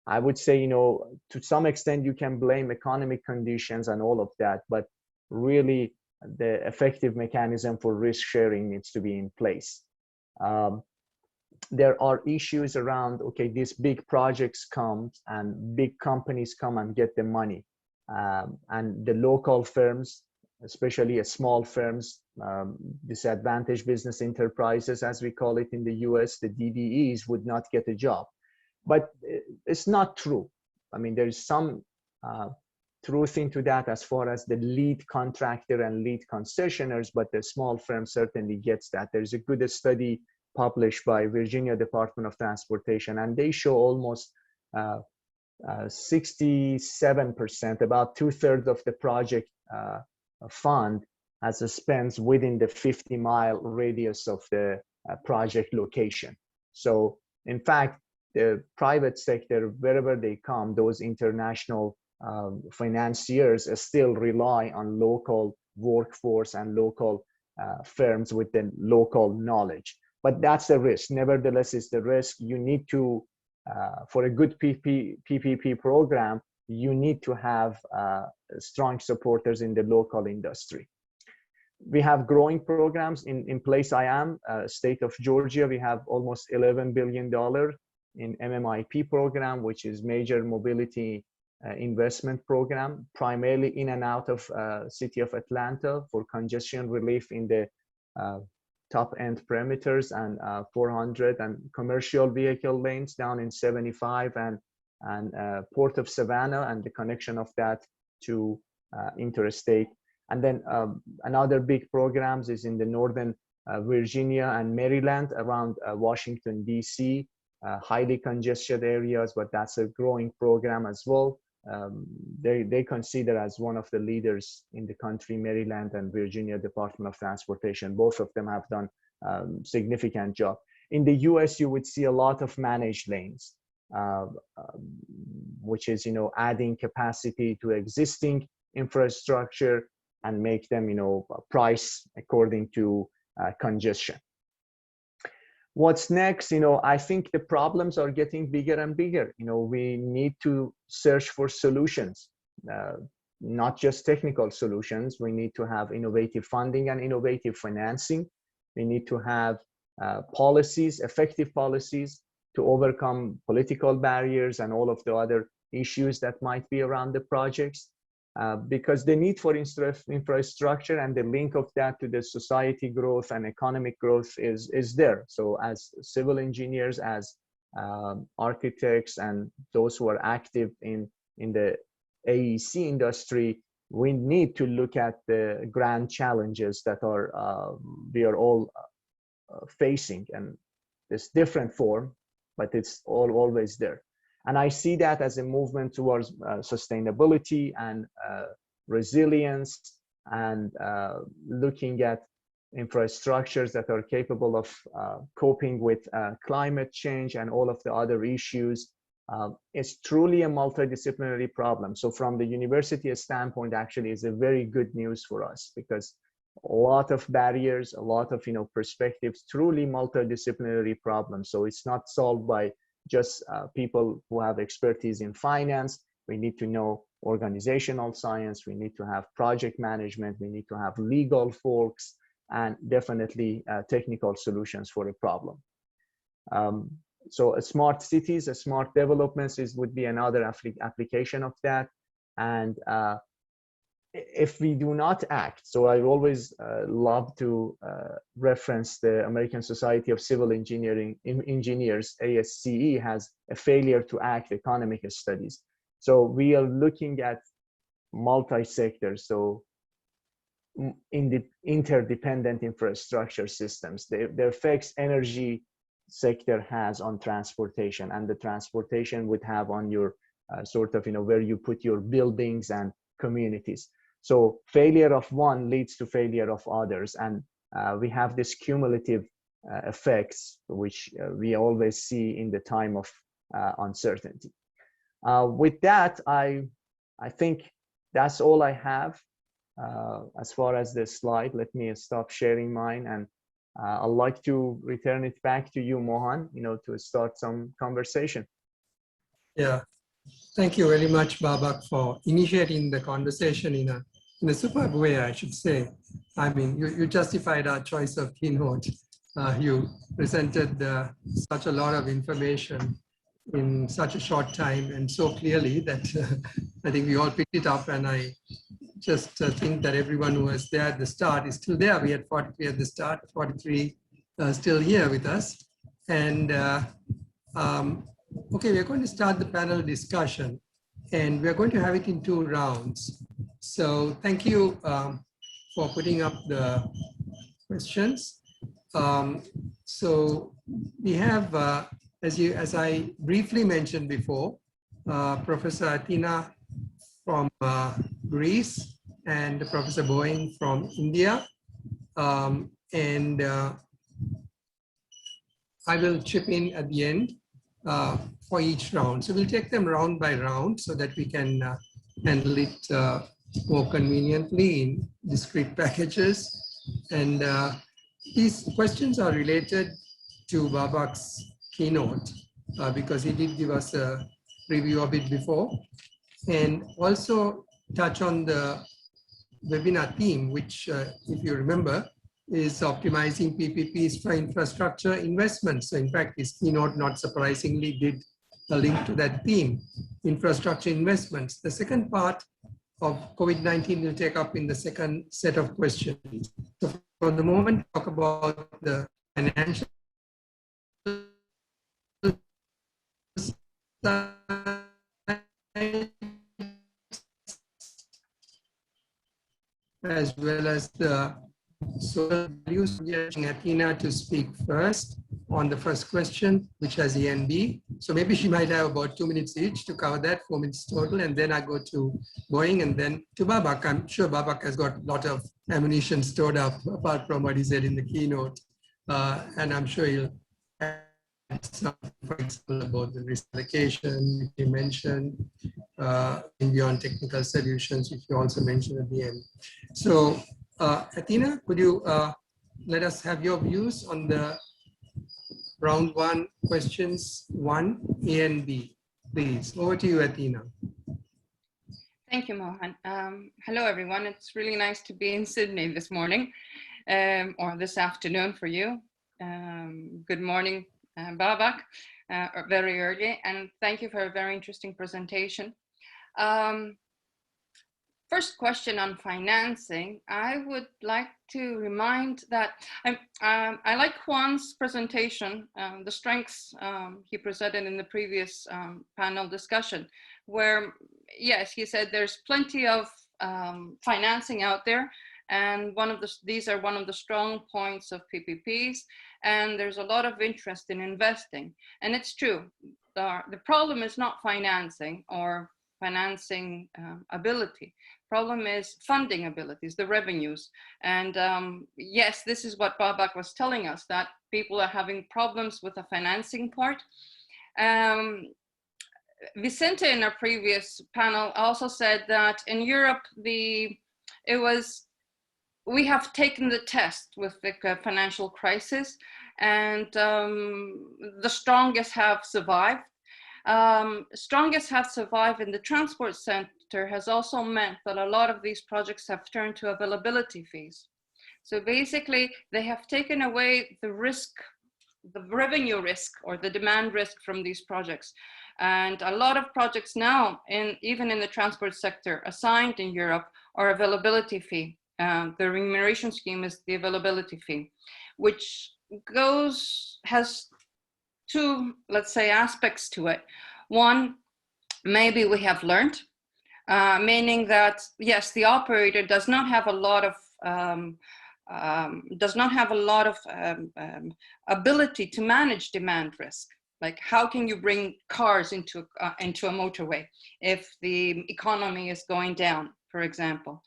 I would say, to some extent, you can blame economic conditions and all of that, but really the effective mechanism for risk sharing needs to be in place. There are issues around, okay, these big projects come and big companies come and get the money. And the local firms, especially small firms, disadvantaged business enterprises, as we call it in the US, the DBEs, would not get a job. But it's not true. I mean, there is some truth into that as far as the lead contractor and lead concessioners, but the small firm certainly gets that. There's a good study published by Virginia Department of Transportation, and they show almost 67%, about 2/3 of the project fund as spent within the 50-mile radius of the project location. So in fact, the private sector, wherever they come, those international financiers still rely on local workforce and local firms with the local knowledge. But that's the risk. Nevertheless, it's the risk. You need to, for a good PPP program, you need to have strong supporters in the local industry. We have growing programs in place. I am, state of Georgia, we have almost $11 billion in MMIP program, which is major mobility investment program, primarily in and out of city of Atlanta for congestion relief in the top end perimeters and 400 and commercial vehicle lanes down in 75 and Port of Savannah and the connection of that to interstate. And then another big programs is in the Northern Virginia and Maryland around Washington, DC, highly congested areas, but that's a growing program as well. they consider as one of the leaders in the country, Maryland and Virginia Department of Transportation. Both of them have done significant job. In the US, you would see a lot of managed lanes, which is, adding capacity to existing infrastructure and make them, price according to congestion. What's next? I think the problems are getting bigger and bigger. We need to search for solutions, not just technical solutions. We need to have innovative funding and innovative financing. We need to have policies, effective policies to overcome political barriers and all of the other issues that might be around the projects. Because the need for infrastructure and the link of that to the society growth and economic growth is there. So as civil engineers, as architects, and those who are active in the AEC industry, we need to look at the grand challenges that we are all facing, and this different form, but it's always there. And I see that as a movement towards sustainability and resilience, and looking at infrastructures that are capable of coping with climate change and all of the other issues. It's truly a multidisciplinary problem. So from the university standpoint, actually, is a very good news for us, because a lot of barriers, a lot of perspectives, truly multidisciplinary problems. So it's not solved by just people who have expertise in finance. We need to know organizational science. We need to have project management. We need to have legal folks, and definitely technical solutions for a problem. So smart cities, smart developments would be another application of that. And if we do not act, so I always love to reference the American Society of Civil Engineers, ASCE, has a failure to act economic studies. So we are looking at multi-sectors, so in the interdependent infrastructure systems, the effects energy sector has on transportation, and the transportation would have on your sort of, where you put your buildings and communities. So failure of one leads to failure of others, and we have this cumulative effects, which we always see in the time of uncertainty. With that, I think that's all I have as far as this slide. Let me stop sharing mine, and I'd like to return it back to you, Mohan, to start some conversation. Yeah, thank you very much, Babak, for initiating the conversation in a superb way, I should say. I mean, you justified our choice of keynote. You presented such a lot of information in such a short time and so clearly that I think we all picked it up, and I just think that everyone who was there at the start is still there. We had 43 at the start, 43 still here with us. And okay, we're going to start the panel discussion, and we're going to have it in 2 rounds. So thank you for putting up the questions. So we have, as I briefly mentioned before, Professor Athena from Greece and Professor Boeing from India. And I will chip in at the end for each round. So we'll take them round by round so that we can handle it more conveniently in discrete packages. And these questions are related to Babak's keynote because he did give us a preview of it before, and also touch on the webinar theme, which, if you remember, is optimizing PPPs for infrastructure investments. So in fact, his keynote, not surprisingly, did a link to that theme, infrastructure investments. The second part of COVID-19 will take up in the second set of questions. So for the moment, talk about the financial side, as well as the social values. We are asking Athena to speak first on the first question, which has A and B. So maybe she might have about 2 minutes each to cover that, 4 minutes total, and then I go to Boeing and then to Babak. I'm sure Babak has got a lot of ammunition stored up apart from what he said in the keynote. And I'm sure he'll add something, for example, about the risk allocation you mentioned, beyond technical solutions, which you also mentioned at the end. So Athena, could you let us have your views on the round one questions 1, A and B, please. Over to you, Athena. Thank you, Mohan. Hello, everyone. It's really nice to be in Sydney this morning, or this afternoon for you. Good morning, Babak, very early, and thank you for a very interesting presentation. First question on financing, I would like to remind that I like Juan's presentation, the strengths he presented in the previous panel discussion, where, yes, he said there's plenty of financing out there, and these are one of the strong points of PPPs, and there's a lot of interest in investing. And it's true, the problem is not financing or financing ability. Problem is funding abilities, the revenues. And yes, this is what Babak was telling us, that people are having problems with the financing part. Vicente in our previous panel also said that in Europe, we have taken the test with the financial crisis, and the strongest have survived. Strongest have survived in the transport sector has also meant that a lot of these projects have turned to availability fees. So basically, they have taken away the risk, the revenue risk or the demand risk from these projects. And a lot of projects now, even in the transport sector, assigned in Europe are availability fee. The remuneration scheme is the availability fee, which has two, let's say, aspects to it. One, maybe we have learned, meaning that yes, the operator does not have a lot of ability to manage demand risk. Like, how can you bring cars into a motorway if the economy is going down, for example?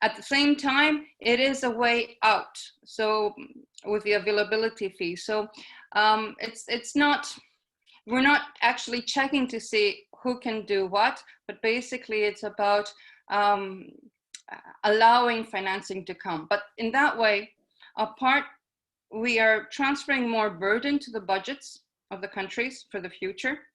At the same time, it is a way out. So with the availability fee, so it's not. We're not actually checking to see who can do what, but basically it's about allowing financing to come. But in that way, we are transferring more burden to the budgets of the countries for the future,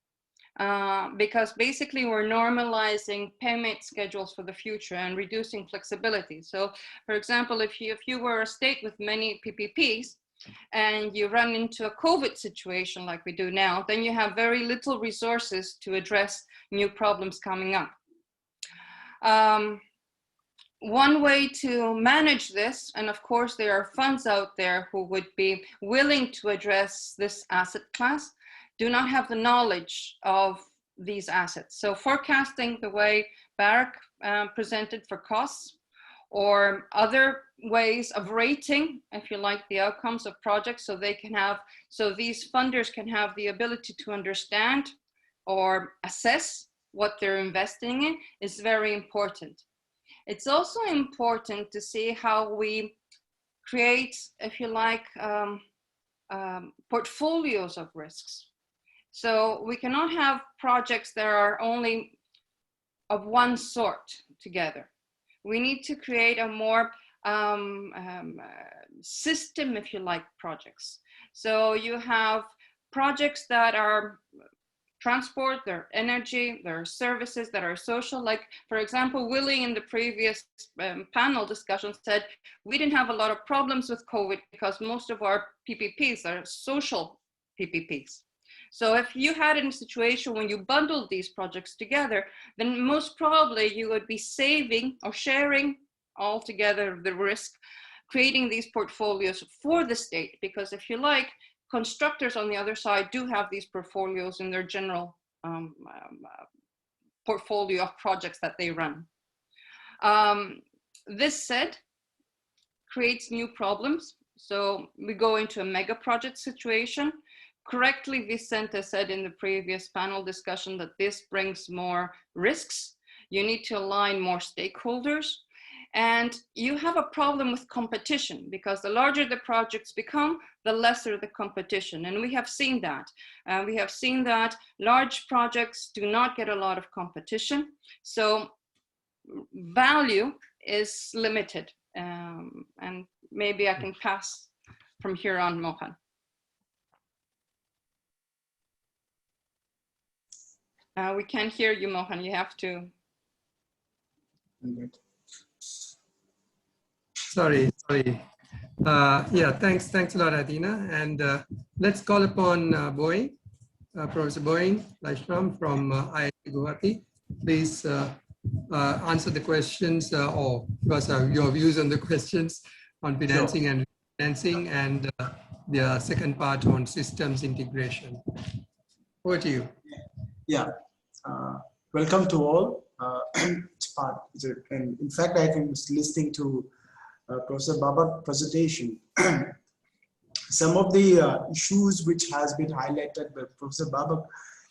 because basically we're normalizing payment schedules for the future and reducing flexibility. So for example, if you were a state with many PPPs, and you run into a COVID situation like we do now, then you have very little resources to address new problems coming up. One way to manage this, and of course there are funds out there who would be willing to address this asset class, do not have the knowledge of these assets. So forecasting the way Barak presented for costs, or other ways of rating, if you like, the outcomes of projects, so these funders can have the ability to understand or assess what they're investing in, is very important. It's also important to see how we create, if you like, portfolios of risks. So we cannot have projects that are only of one sort together. We need to create a more system, if you like, projects. So you have projects that are transport, there are energy, there are services that are social. Like, for example, Willie in the previous panel discussion said, we didn't have a lot of problems with COVID because most of our PPPs are social PPPs. So if you had in a situation when you bundled these projects together, then most probably you would be saving or sharing altogether the risk, creating these portfolios for the state, because if you like, constructors on the other side do have these portfolios in their general portfolio of projects that they run. This said, creates new problems. So we go into a mega project situation. correctly, Vicente said in the previous panel discussion that this brings more risks. You need to align more stakeholders. And you have a problem with competition, because the larger the projects become, the lesser the competition. And we have seen that. We have seen that large projects do not get a lot of competition. So value is limited. And maybe I can pass from here on, Mohan. We can't hear you, Mohan. You have to. Sorry. Yeah, thanks a lot, Adina. And let's call upon Boeing, Professor Boeing Laishram from IIT Guwahati. Please answer the questions or give us your views on the questions on financing and refinancing, and the second part on systems integration. Over to you. Yeah, welcome to all. And in fact, I was listening to Professor Baba's presentation. Some of the issues which has been highlighted by Professor Baba,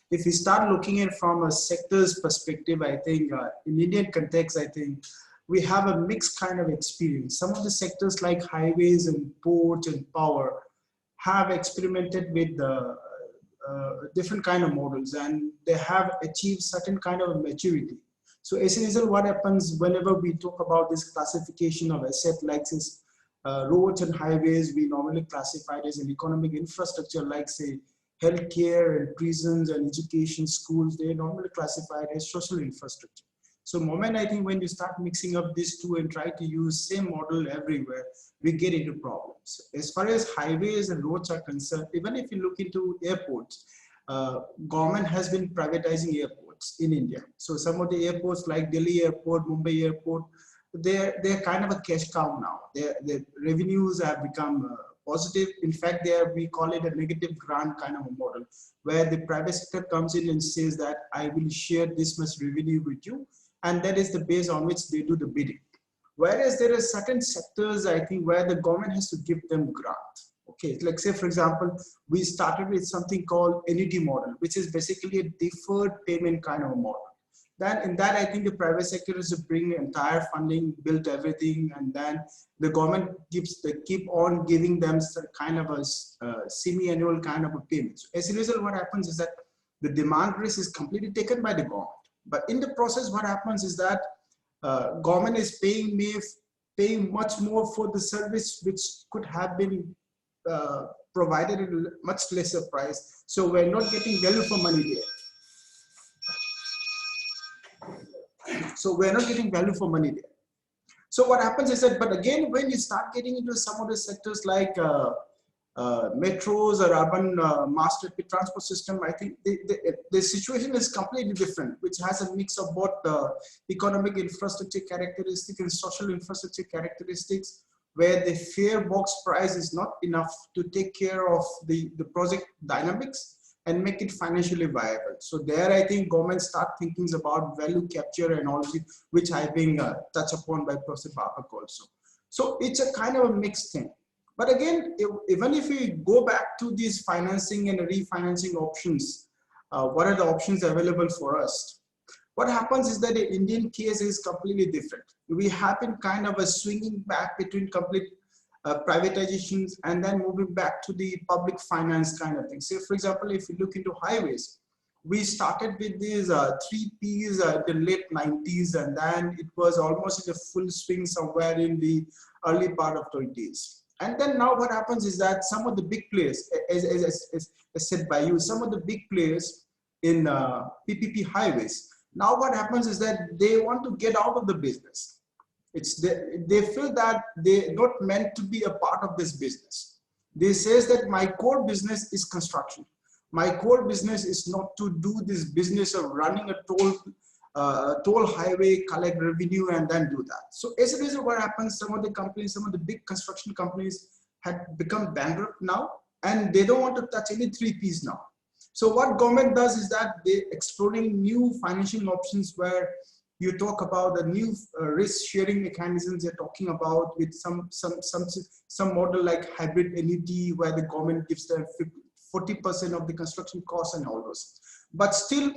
if we start looking at from a sector's perspective, I think in Indian context, I think we have a mixed kind of experience. Some of the sectors like highways and ports and power have experimented with different kind of models, and they have achieved certain kind of maturity. So as a result, what happens whenever we talk about this classification of asset like this, roads and highways, we normally classify it as an economic infrastructure, like say healthcare and prisons and education, schools, they normally classify it as social infrastructure. So moment, I think when you start mixing up these two and try to use same model everywhere, we get into problems. As far as highways and roads are concerned, even if you look into airports, government has been privatizing airports in India. So some of the airports like Delhi Airport, Mumbai Airport, they're kind of a cash cow now. Their revenues have become positive. In fact, we call it a negative grant kind of a model, where the private sector comes in and says that I will share this much revenue with you, and that is the base on which they do the bidding. Whereas there are certain sectors, I think, where the government has to give them grant. Okay, like say, for example, we started with something called annuity model, which is basically a deferred payment kind of a model. Then in that, I think the private sector is to bring entire funding, build everything, and then the government keep on giving them some kind of a semi-annual kind of a payment. So as a result, what happens is that the demand risk is completely taken by the government. But in the process, what happens is that government is paying much more for the service which could have been provided at a much lesser price. So we're not getting value for money there. So we're not getting value for money there. So what happens is that, but again, when you start getting into some of the sectors like metros or urban mass rapid transport system, I think the situation is completely different, which has a mix of both economic infrastructure characteristics and social infrastructure characteristics, where the fare box price is not enough to take care of the project dynamics and make it financially viable. So there, I think government start thinking about value capture and all, which I being touched upon by Professor Bapak also. So it's a kind of a mixed thing. But again, even if we go back to these financing and refinancing options, what are the options available for us? What happens is that the Indian case is completely different. We have been kind of a swinging back between complete privatizations and then moving back to the public finance kind of thing. So for example, if you look into highways, we started with these 3 Ps in the late 90s, and then it was almost in a full swing somewhere in the early part of 20s. And then now what happens is that some of the big players, as said by you, some of the big players in PPP highways, now what happens is that they want to get out of the business. They feel that they're not meant to be a part of this business. They say that my core business is construction. My core business is not to do this business of running a toll highway, collect revenue, and then do that. So as a result, what happens, some of the companies, some of the big construction companies had become bankrupt now, and they don't want to touch any 3 Ps now. So what government does is that they're exploring new financial options, where you talk about the new risk sharing mechanisms they're talking about, with some model like hybrid annuity, where the government gives them 40% of the construction costs and all those. But still,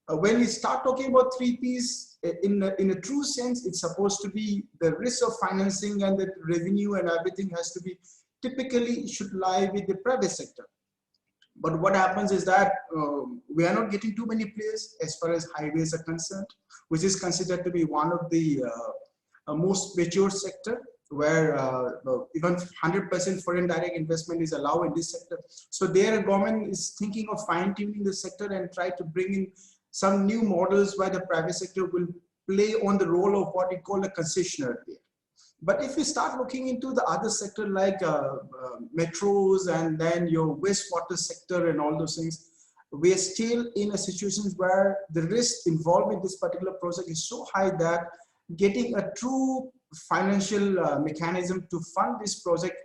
when we start talking about 3Ps, in a true sense, it's supposed to be the risk of financing and the revenue and everything has to be, typically should lie with the private sector. But what happens is that we are not getting too many players as far as highways are concerned, which is considered to be one of the most mature sector, where even 100% foreign direct investment is allowed in this sector. So their government is thinking of fine-tuning the sector and try to bring in some new models where the private sector will play on the role of what we call a concessionaire there. But if you start looking into the other sector like metros and then your wastewater sector and all those things, we are still in a situation where the risk involved in this particular project is so high that getting a true financial mechanism to fund this project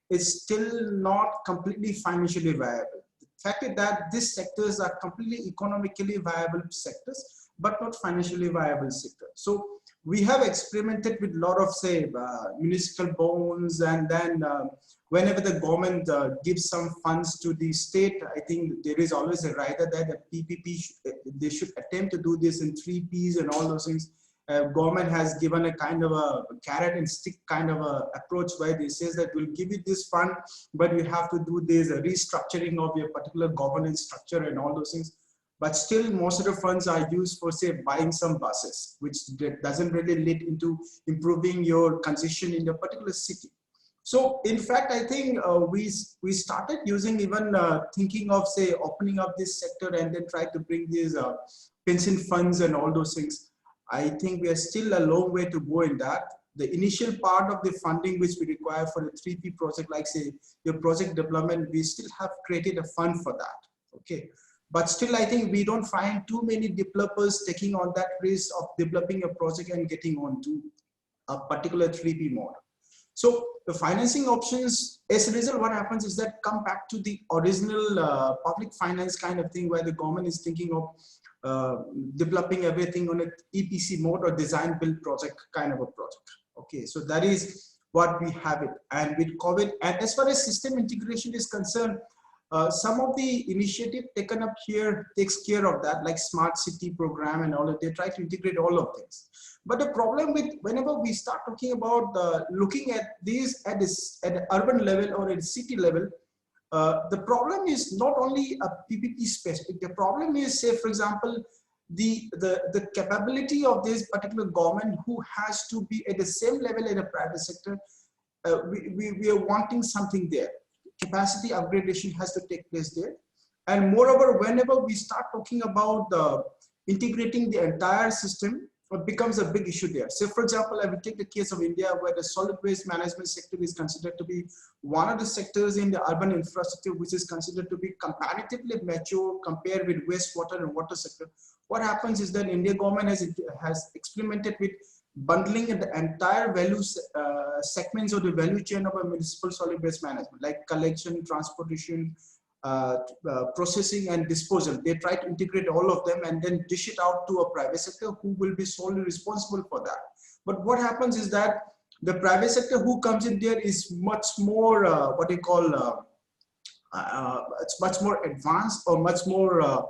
is still not completely financially viable. The fact is that these sectors are completely economically viable sectors, but not financially viable sectors. So we have experimented with a lot of, say, municipal bonds, and then whenever the government gives some funds to the state, I think there is always a rider that the PPP, they should attempt to do this in 3Ps and all those things. Government has given a kind of a carrot and stick kind of a approach where they says that we'll give you this fund, but you have to do this restructuring of your particular governance structure and all those things. But still, most of the funds are used for, say, buying some buses, which doesn't really lead into improving your congestion in a particular city. So, in fact, I think we started using even thinking of, say, opening up this sector and then try to bring these pension funds and all those things. I think we are still a long way to go in that. The initial part of the funding which we require for the 3P project, like say your project development, we still have created a fund for that. Okay. But still, I think we don't find too many developers taking on that risk of developing a project and getting onto a particular 3P model. So the financing options, as a result, what happens is that come back to the original public finance kind of thing where the government is thinking of developing everything on an EPC mode or design build project kind of a project. Okay, so that is what we have it. And with COVID, and as far as system integration is concerned, some of the initiative taken up here takes care of that, like smart city program and all of, they try to integrate all of things. But the problem with whenever we start talking about looking at these at an urban level or at city level, the problem is not only a PPP specific. The problem is, say, for example, the capability of this particular government who has to be at the same level as the private sector. We are wanting something there. Capacity upgradation has to take place there. And moreover, whenever we start talking about integrating the entire system, it becomes a big issue there. So for example, I will take the case of India where the solid waste management sector is considered to be one of the sectors in the urban infrastructure which is considered to be comparatively mature compared with wastewater and water sector. What happens is that Indian government has experimented with bundling the entire value segments of the value chain of a municipal solid waste management, like collection, transportation, processing and disposal. They try to integrate all of them and then dish it out to a private sector who will be solely responsible for that. But what happens is that the private sector who comes in there is much more what they call it's much more advanced or much more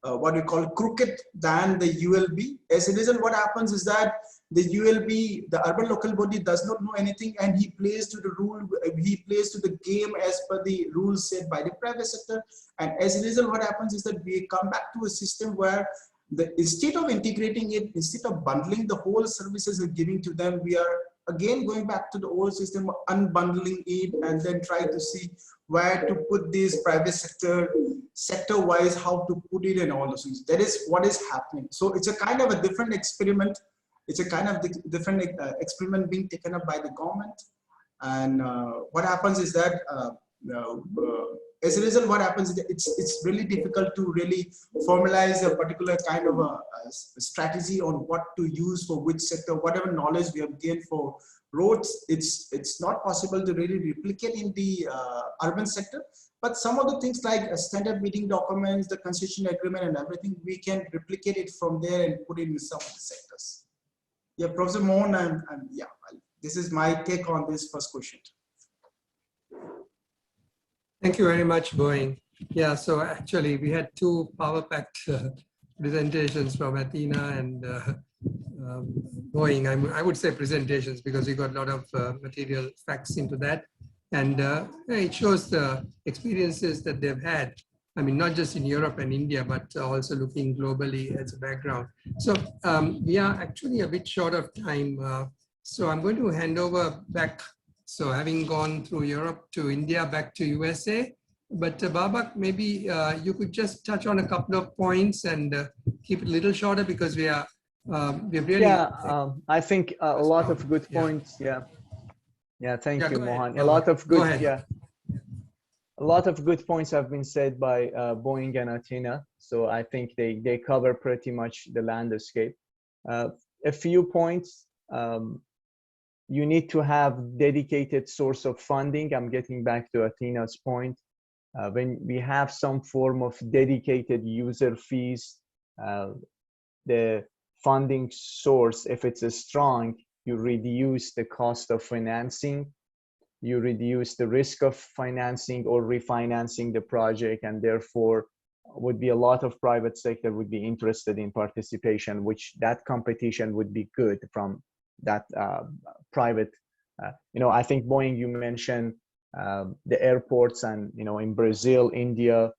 what we call crooked than the ULB. As a result, what happens is that the ULB, the urban local body, does not know anything, and he plays to the rule, he plays to the game as per the rules set by the private sector. And as a result, what happens is that we come back to a system where instead of integrating it, instead of bundling the whole services and giving to them, we are again going back to the old system of unbundling it and then try to see where to put this private sector wise, how to put it and all those things. That is what is happening. So it's a kind of a different experiment. It's a kind of different experiment being taken up by the government. And what happens is that as a result, what happens is that it's really difficult to really formalize a particular kind of a strategy on what to use for which sector. Whatever knowledge we have gained for roads, it's not possible to really replicate in the urban sector. But some of the things like standard meeting documents, the concession agreement and everything, we can replicate it from there and put it in some of the sectors. Yeah, Professor Mohan, and yeah, this is my take on this first question. Thank you very much, Boeing. Yeah, so actually we had two power-packed presentations from Athena and Boeing. I would say presentations because we got a lot of material facts into that. And it shows the experiences that they've had. I mean, not just in Europe and India, but also looking globally as a background. So we are actually a bit short of time. So I'm going to hand over back. So having gone through Europe to India, back to USA. But Babak, maybe you could just touch on a couple of points and keep it a little shorter because we're really. Yeah, I think a lot of good points. Yeah. Yeah, thank you, Mohan. A lot of good, a lot of good points have been said by Boeing and Athena. So I think they cover pretty much the landscape. A few points. You need to have dedicated source of funding. I'm getting back to Athena's point. When we have some form of dedicated user fees, the funding source, if it's strong, you reduce the cost of financing, you reduce the risk of financing or refinancing the project, and therefore would be a lot of private sector would be interested in participation, which that competition would be good from that private. I think Boeing, you mentioned the airports, and in Brazil, India,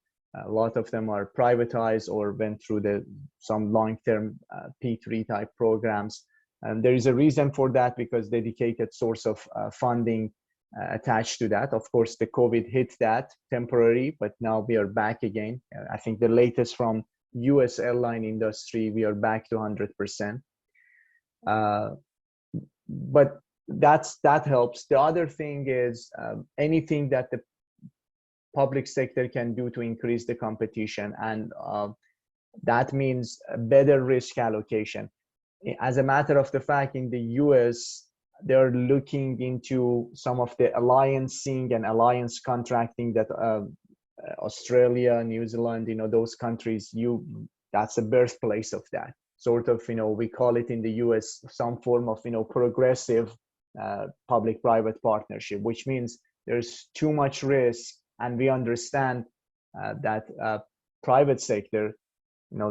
a lot of them are privatized or went through some long-term P3 type programs. And there is a reason for that, because dedicated source of funding attached to that. Of course, the COVID hit that temporary, but now we are back again. I think the latest from US airline industry, we are back to 100%. But that helps. The other thing is anything that the public sector can do to increase the competition, and that means a better risk allocation. As a matter of the fact, in the US, they're looking into some of the alliancing and alliance contracting that Australia, New Zealand, those countries, that's the birthplace of that. Sort of, we call it in the US some form of, progressive public-private partnership, which means there's too much risk, and we understand that private sector,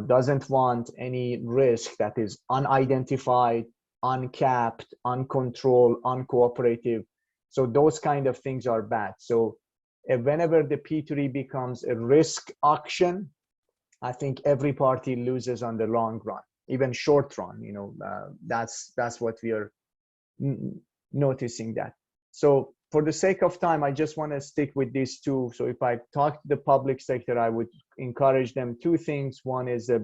doesn't want any risk that is unidentified, uncapped, uncontrolled, uncooperative. So those kind of things are bad. So whenever the P3 becomes a risk auction, I think every party loses on the long run, even short run. That's what we are noticing that. So for the sake of time, I just want to stick with these two. So if I talk to the public sector, I would encourage them two things. One is a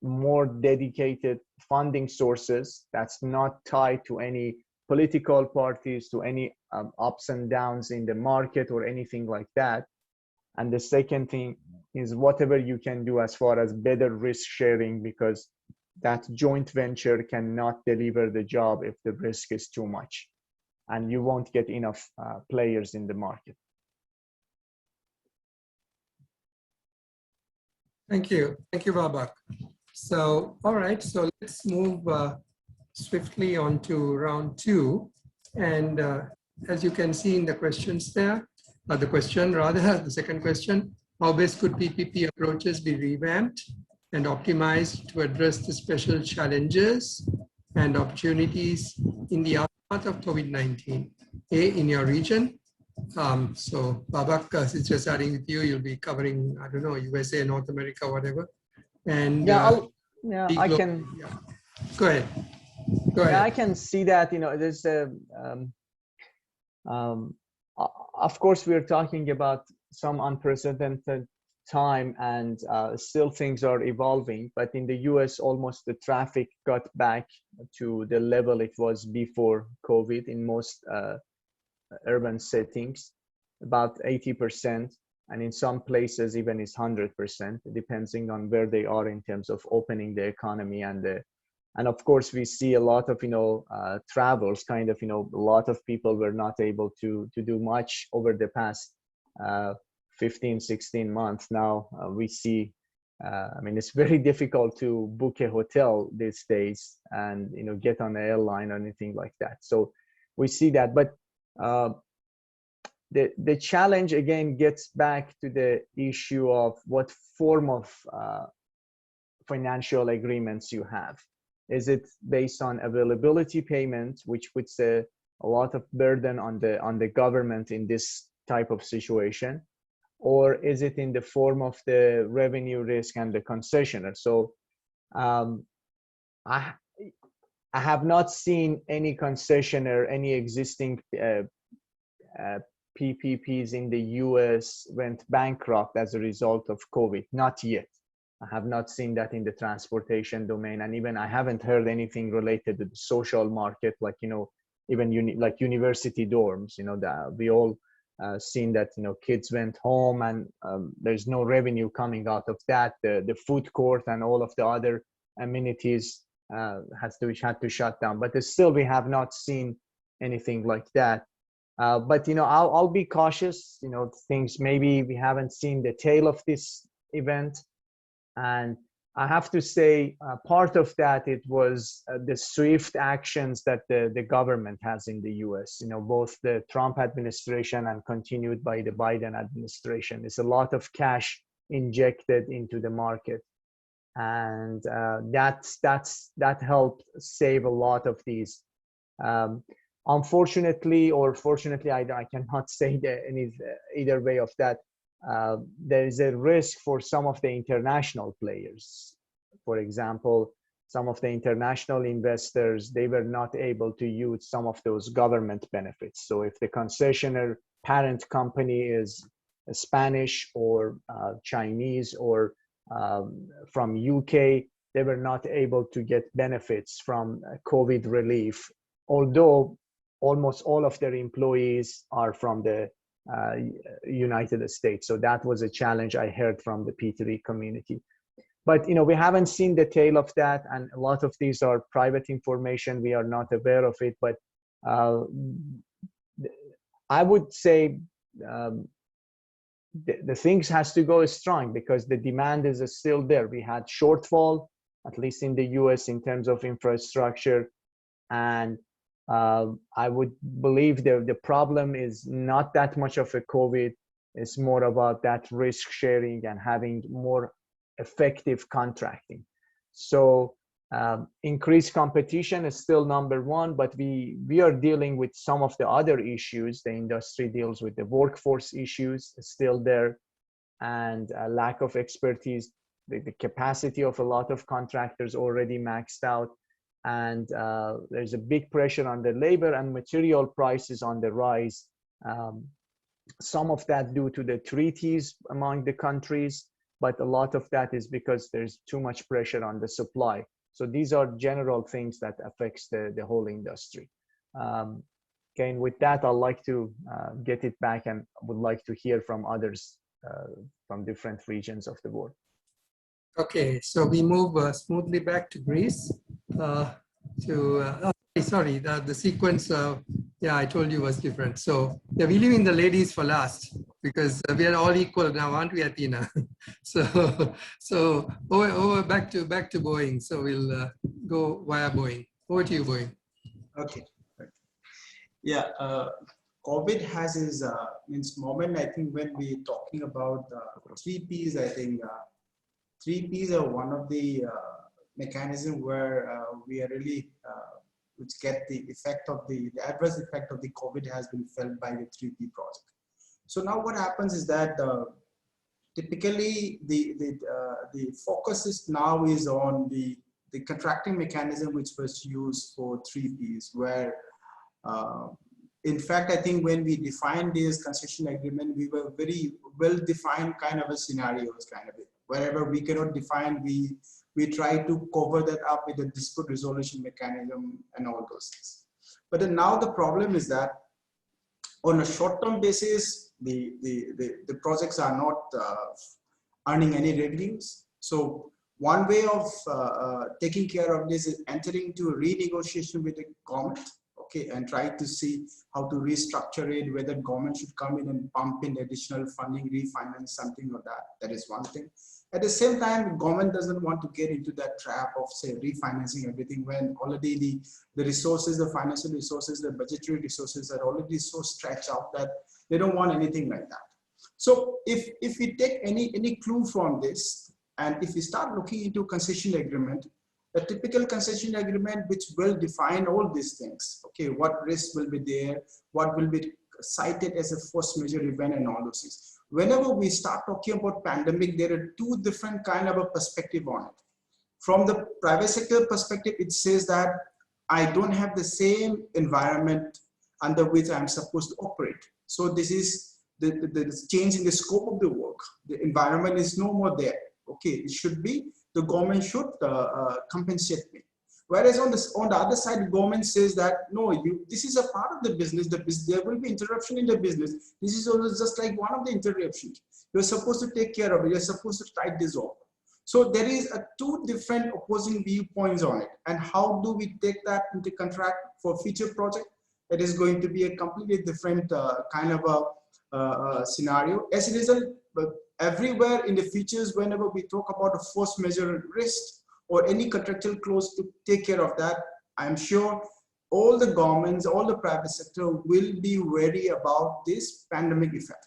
more dedicated funding sources that's not tied to any political parties, to any ups and downs in the market or anything like that. And the second thing is whatever you can do as far as better risk sharing, because that joint venture cannot deliver the job if the risk is too much, and you won't get enough players in the market. Thank you, Babak. So, all right, so let's move swiftly on to round two. And as you can see in the questions there, the second question, how best could PPP approaches be revamped and optimized to address the special challenges and opportunities in the aftermath of COVID-19 in your region? So Babak, since we're starting with you, you'll be covering, I don't know, USA, North America, whatever. And I can. Yeah. Go ahead. I can see that, there's of course, we're talking about some unprecedented time, and still things are evolving. But in the US, almost the traffic got back to the level it was before COVID in most urban settings, about 80%. And in some places, even is 100%, depending on where they are in terms of opening the economy. And of course, we see a lot of, travels, kind of, a lot of people were not able to do much over the past 15, 16 months. Now we see, it's very difficult to book a hotel these days and, get on an airline or anything like that. So we see that. But the challenge again gets back to the issue of what form of financial agreements you have. Is it based on availability payment, which puts a lot of burden on the government in this type of situation, or is it in the form of the revenue risk and the concessioner? So I have not seen any concessioner, any existing PPPs in the US went bankrupt as a result of COVID. Not yet. I have not seen that in the transportation domain, and even I haven't heard anything related to the social market, like, you know, even like university dorms. You know, that we all seen that, you know, kids went home and there's no revenue coming out of that. The food court and all of the other amenities had to shut down. But still, we have not seen anything like that. But, you know, I'll be cautious. You know, things, maybe we haven't seen the tail of this event. And I have to say, part of that, it was the swift actions that the government has in the US, you know, both the Trump administration and continued by the Biden administration. It's a lot of cash injected into the market. And that helped save a lot of these. Unfortunately, or fortunately, I cannot say either way of that. There is a risk for some of the international players. For example, some of the international investors, they were not able to use some of those government benefits. So if the concessioner parent company is Spanish or Chinese or from UK, they were not able to get benefits from COVID relief, although almost all of their employees are from the United States. So that was a challenge I heard from the P3 community. But, you know, we haven't seen the tail of that, and a lot of these are private information. We are not aware of it, but I would say the things has to go strong because the demand is still there. We had shortfall, at least in the US, in terms of infrastructure, and I would believe the problem is not that much of a COVID. It's more about that risk sharing and having more effective contracting. So increased competition is still number one, but we are dealing with some of the other issues. The industry deals with the workforce issues still there, and a lack of expertise. The capacity of a lot of contractors already maxed out. And there's a big pressure on the labor and material prices on the rise. Some of that due to the treaties among the countries, but a lot of that is because there's too much pressure on the supply. So these are general things that affects the whole industry. Again, with that, I'd like to get it back and would like to hear from others from different regions of the world. Okay, so we move smoothly back to Greece. Sorry, the sequence, yeah, I told you was different. So yeah, we leave in the ladies for last because we are all equal now, aren't we, Athena? so over back to Boeing. So we'll go via Boeing. Over to you, Boeing. Okay. Yeah, COVID has its moment. I think when we're talking about 3 Ps, I think 3 Ps are one of the mechanism where we are really which get the effect of the adverse effect of the COVID has been felt by the 3P project. So now what happens is that typically the focus is now is on the contracting mechanism which was used for 3Ps, where in fact I think when we defined this concession agreement, we were very well defined kind of a scenarios kind of it. Wherever we cannot define, we try to cover that up with a dispute resolution mechanism and all those things. But then now the problem is that on a short-term basis, the projects are not earning any revenues. So one way of taking care of this is entering into a renegotiation with the government, okay, and try to see how to restructure it, whether government should come in and pump in additional funding, refinance something or that. That is one thing. At the same time, government doesn't want to get into that trap of, say, refinancing everything when already the resources, the financial resources, the budgetary resources are already so stretched out that They don't want anything like that. So if we take any clue from this, and if we start looking into concession agreement, a typical concession agreement which will define all these things. Okay, what risks will be there, what will be cited as a force majeure event, and all those things. Whenever we start talking about pandemic, there are two different kind of a perspective on it. From the private sector perspective, it says that I don't have the same environment under which I'm supposed to operate. So this is the change in the scope of the work. The environment is no more there. Okay, it should be, the government should compensate me. Whereas on the other side, the government says that, no, this is a part of the business, there will be interruption in the business. This is always just like one of the interruptions. You're supposed to take care of it, you're supposed to tide this off. So there is two different opposing viewpoints on it. And how do we take that into contract for future project? It is going to be a completely different kind of a scenario. As a result, everywhere in the futures, whenever we talk about a force majeure risk or any contractual clause to take care of that, I'm sure all the governments, all the private sector will be wary about this pandemic effect.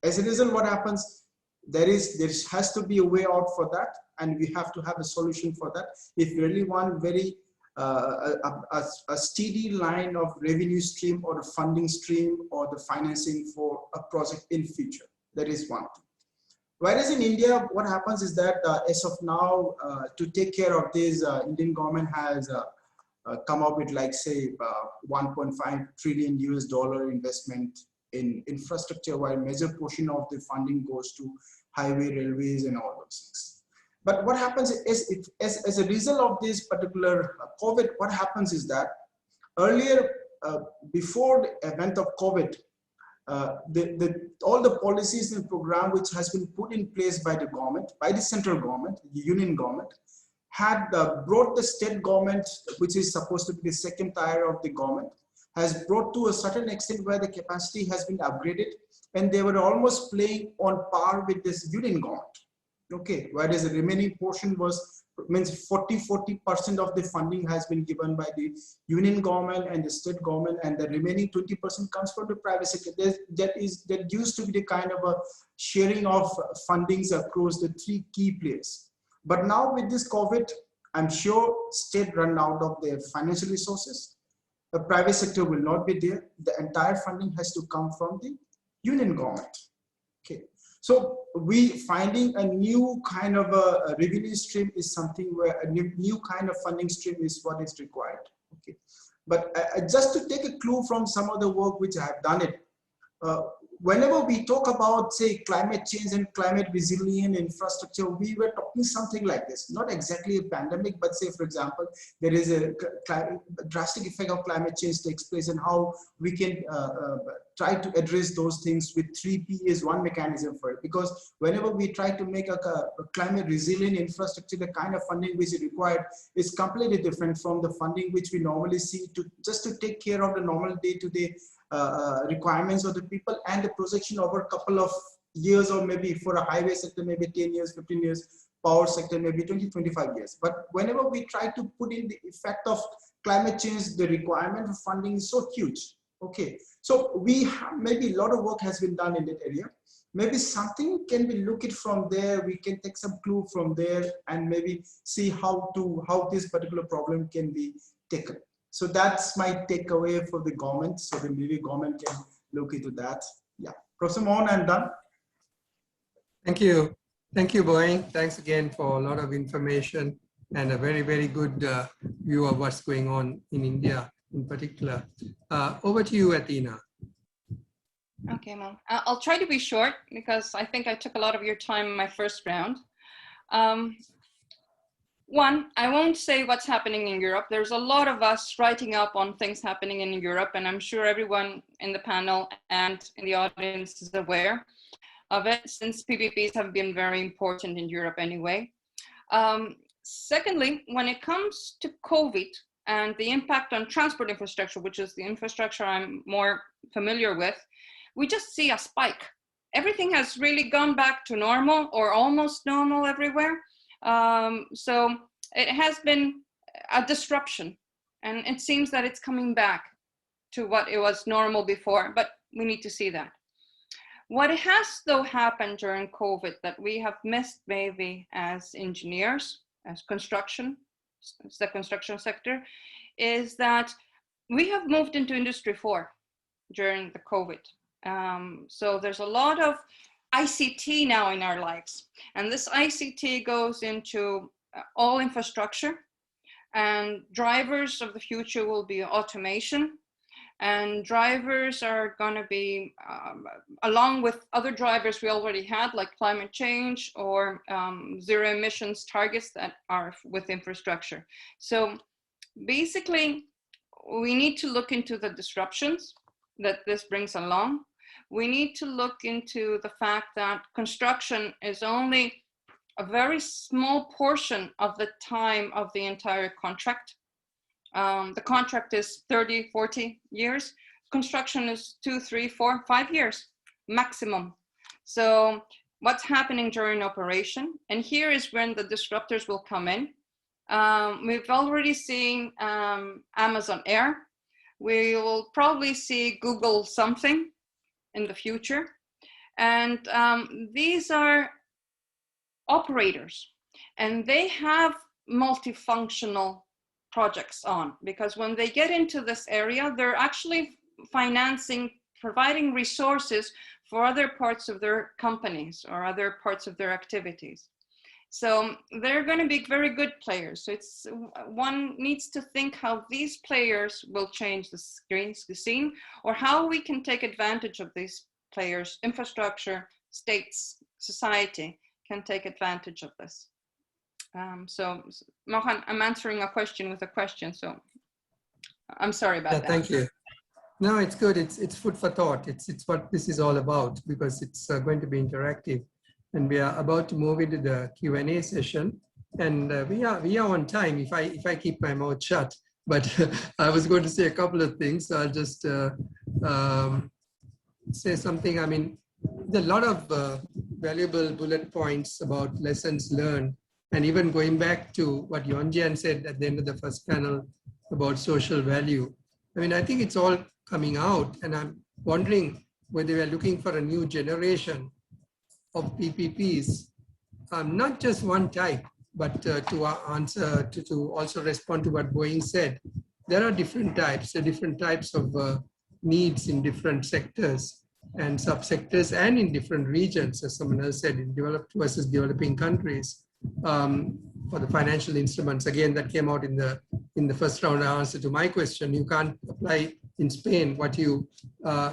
As a result, what happens? There has to be a way out for that, and we have to have a solution for that. If we really want very a steady line of revenue stream or a funding stream or the financing for a project in future, that is one thing. Whereas in India, what happens is that as of now, to take care of this, Indian government has come up with, like, say, 1.5 trillion US dollar investment in infrastructure, while major portion of the funding goes to highway, railways, and all those things. But what happens is, as a result of this particular COVID, what happens is that earlier, before the event of COVID, all the policies and program which has been put in place by the government, by the central government, the union government, had brought the state government, which is supposed to be the second tier of the government, has brought to a certain extent where the capacity has been upgraded, and they were almost playing on par with this union government. Okay, whereas the remaining portion means 40% of the funding has been given by the union government and the state government, and the remaining 20% comes from the private sector. That used to be the kind of a sharing of fundings across the three key players. But now with this COVID, I'm sure state run out of their financial resources. The private sector will not be there. The entire funding has to come from the union government. Okay. So we finding a new kind of a revenue stream is something where a new kind of funding stream is what is required. Okay, but just to take a clue from some of the work which I have done it, whenever we talk about, say, climate change and climate resilient infrastructure, we were talking something like this, not exactly a pandemic, but say, for example, there is a drastic effect of climate change takes place, and how we can try to address those things with 3P is one mechanism for it. Because whenever we try to make a climate resilient infrastructure, the kind of funding which is required is completely different from the funding which we normally see just to take care of the normal day-to-day requirements of the people, and the projection over a couple of years, or maybe for a highway sector, maybe 10 years, 15 years, power sector, maybe 20, 25 years. But whenever we try to put in the effect of climate change, the requirement for funding is so huge. Okay, so we have, maybe a lot of work has been done in that area. Maybe something can be looked at from there. We can take some clue from there and maybe see how this particular problem can be taken. So that's my takeaway for the government. So the maybe government can look into that. Yeah, Professor Mohan, I'm done. Thank you. Thank you, Boeing. Thanks again for a lot of information and a very, very good view of what's going on in India in particular. Over to you, Athena. Okay, Mom. I'll try to be short because I think I took a lot of your time in my first round. One, I won't say what's happening in Europe. There's a lot of us writing up on things happening in Europe, and I'm sure everyone in the panel and in the audience is aware of it, since PPPs have been very important in Europe anyway. Secondly, when it comes to COVID and the impact on transport infrastructure, which is the infrastructure I'm more familiar with, we just see a spike. Everything has really gone back to normal or almost normal everywhere. So it has been a disruption, and it seems that it's coming back to what it was normal before, but we need to see that. What has though happened during COVID that we have missed maybe as engineers, as the construction sector, is that we have moved into Industry 4 during the COVID. So there's a lot of ICT now in our lives. And this ICT goes into all infrastructure, and drivers of the future will be automation. And drivers are going to be, along with other drivers we already had, like climate change or zero emissions targets that are with infrastructure. So basically, we need to look into the disruptions that this brings along. We need to look into the fact that construction is only a very small portion of the time of the entire contract. The contract is 30, 40 years. Construction is 2, 3, 4, 5 years maximum. So what's happening during operation? And here is when the disruptors will come in. We've already seen Amazon Air. We will probably see Google something in the future. And these are operators, and they have multifunctional projects on, because when they get into this area, they're actually financing, providing resources for other parts of their companies or other parts of their activities. So they're going to be very good players. So it's, one needs to think how these players will change the scene, or how we can take advantage of these players, infrastructure, states, society can take advantage of this. So Mohan, I'm answering a question with a question, so I'm sorry about that. Thank you. No, it's good. It's food for thought. It's what this is all about, because it's going to be interactive. And we are about to move into the Q&A session, and we are on time if I keep my mouth shut. But I was going to say a couple of things. So I'll just say something. I mean, there are a lot of valuable bullet points about lessons learned, and even going back to what Yonjian said at the end of the first panel about social value. I mean, I think it's all coming out, and I'm wondering whether we are looking for a new generation of PPPs, not just one type, but to also respond to what Boeing said. There are different types of needs in different sectors and subsectors, and in different regions, as someone else said, in developed versus developing countries. For the financial instruments, again, that came out in the first round answer to my question. You can't apply in Spain what you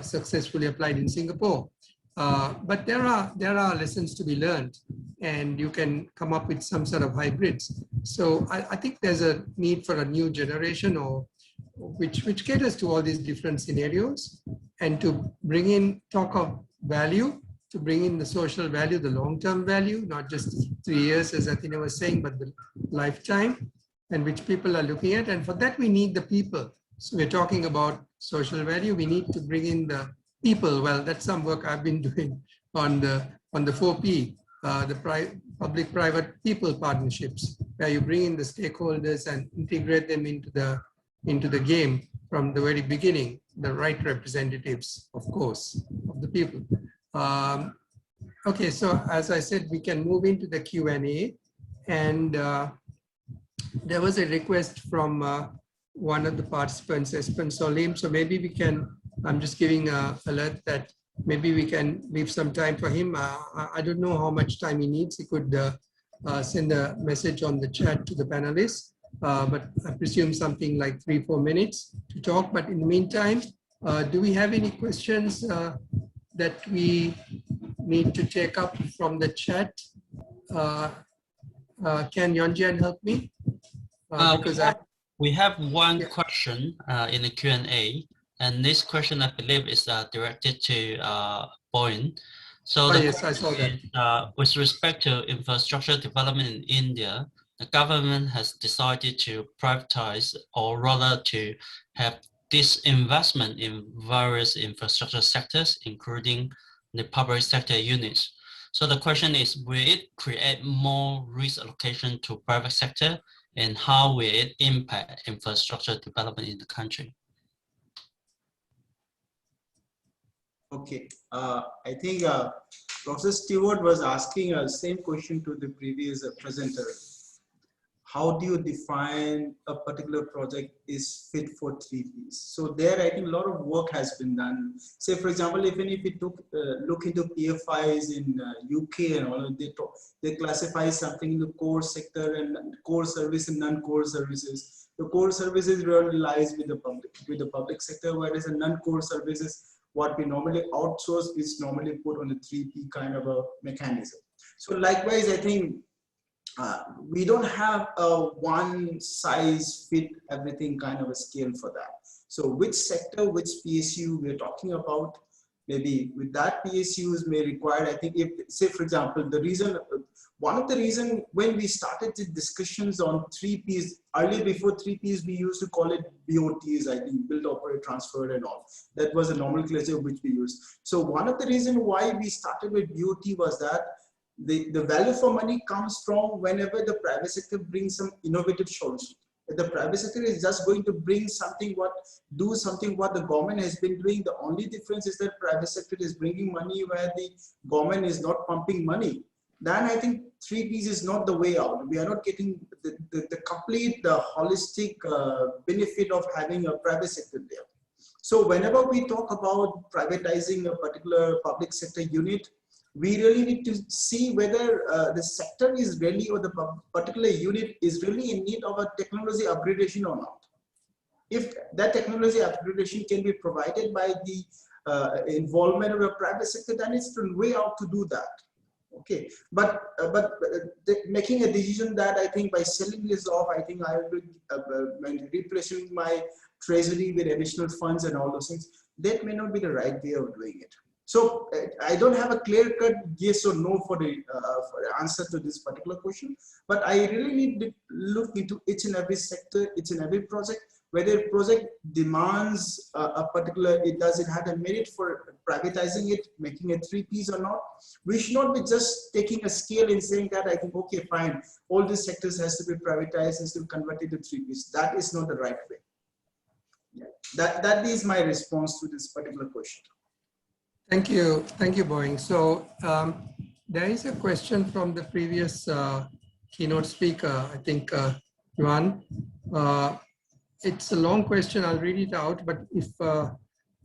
successfully applied in Singapore. But there are lessons to be learned, and you can come up with some sort of hybrids. So I think there's a need for a new generation, or which caters to all these different scenarios, and to bring in talk of value, to bring in the social value, the long-term value, not just 3 years, as Athena was saying, but the lifetime, and which people are looking at. And for that, we need the people. So we're talking about social value. We need to bring in the people. Well, that's some work I've been doing on the 4P, the public-private people partnerships, where you bring in the stakeholders and integrate them into the game from the very beginning, the right representatives, of course, of the people. Okay, so as I said, we can move into the Q&A, and there was a request from one of the participants, Espen Solim. So maybe we can, I'm just giving an alert that maybe we can leave some time for him. I don't know how much time he needs. He could send a message on the chat to the panelists, but I presume something like 3-4 minutes to talk. But in the meantime, do we have any questions that we need to take up from the chat? Can Yonjian help me? We have one question in the Q&A, and this question, I believe, is directed to Boeing. So yes, I saw that. With respect to infrastructure development in India, the government has decided to privatize, or rather to have this investment in various infrastructure sectors, including the public sector units. So the question is, will it create more risk allocation to private sector, and how will it impact infrastructure development in the country? Okay, I think Professor Stewart was asking same question to the previous presenter. How do you define a particular project is fit for 3Ps? So there, I think a lot of work has been done. Say, for example, even if you look into PFIs in UK and all, they classify something in the core sector and core service and non-core services. The core services really lies with the public sector, whereas the non-core services, what we normally outsource, is normally put on a 3P kind of a mechanism. So likewise, I think we don't have a one size fit everything kind of a scale for that. So which sector, which PSU we're talking about, maybe with that PSUs may require, I think, if, say for example, the reason, one of the reason when we started the discussions on 3Ps, earlier before 3Ps, we used to call it BOTs, I think, build, operate, transfer and all. That was a nomenclature which we used. So one of the reasons why we started with BOT was that the value for money comes from whenever the private sector brings some innovative solution. If the private sector is just going to bring something, do something what the government has been doing, the only difference is that private sector is bringing money where the government is not pumping money. Then I think 3Ps is not the way out. We are not getting the complete, the holistic benefit of having a private sector there. So whenever we talk about privatizing a particular public sector unit, we really need to see whether the sector is really, or the particular unit is really in need of a technology upgradation or not. If that technology upgradation can be provided by the involvement of the private sector, then it's the way out to do that. Okay, but making a decision that I think by selling this off, I think I will be replacing my treasury with additional funds and all those things, that may not be the right way of doing it. So I don't have a clear-cut yes or no for the answer to this particular question, but I really need to look into each and every sector, each and every project, whether a project demands a particular, does it have a merit for privatizing it, making it 3Ps or not. We should not be just taking a scale and saying that I think, okay, fine, all these sectors has to be privatized, has to be converted to 3Ps. That is not the right way. Yeah. That is my response to this particular question. Thank you, Boeing. So there is a question from the previous keynote speaker, I think, Yuan. It's a long question, I'll read it out, but if,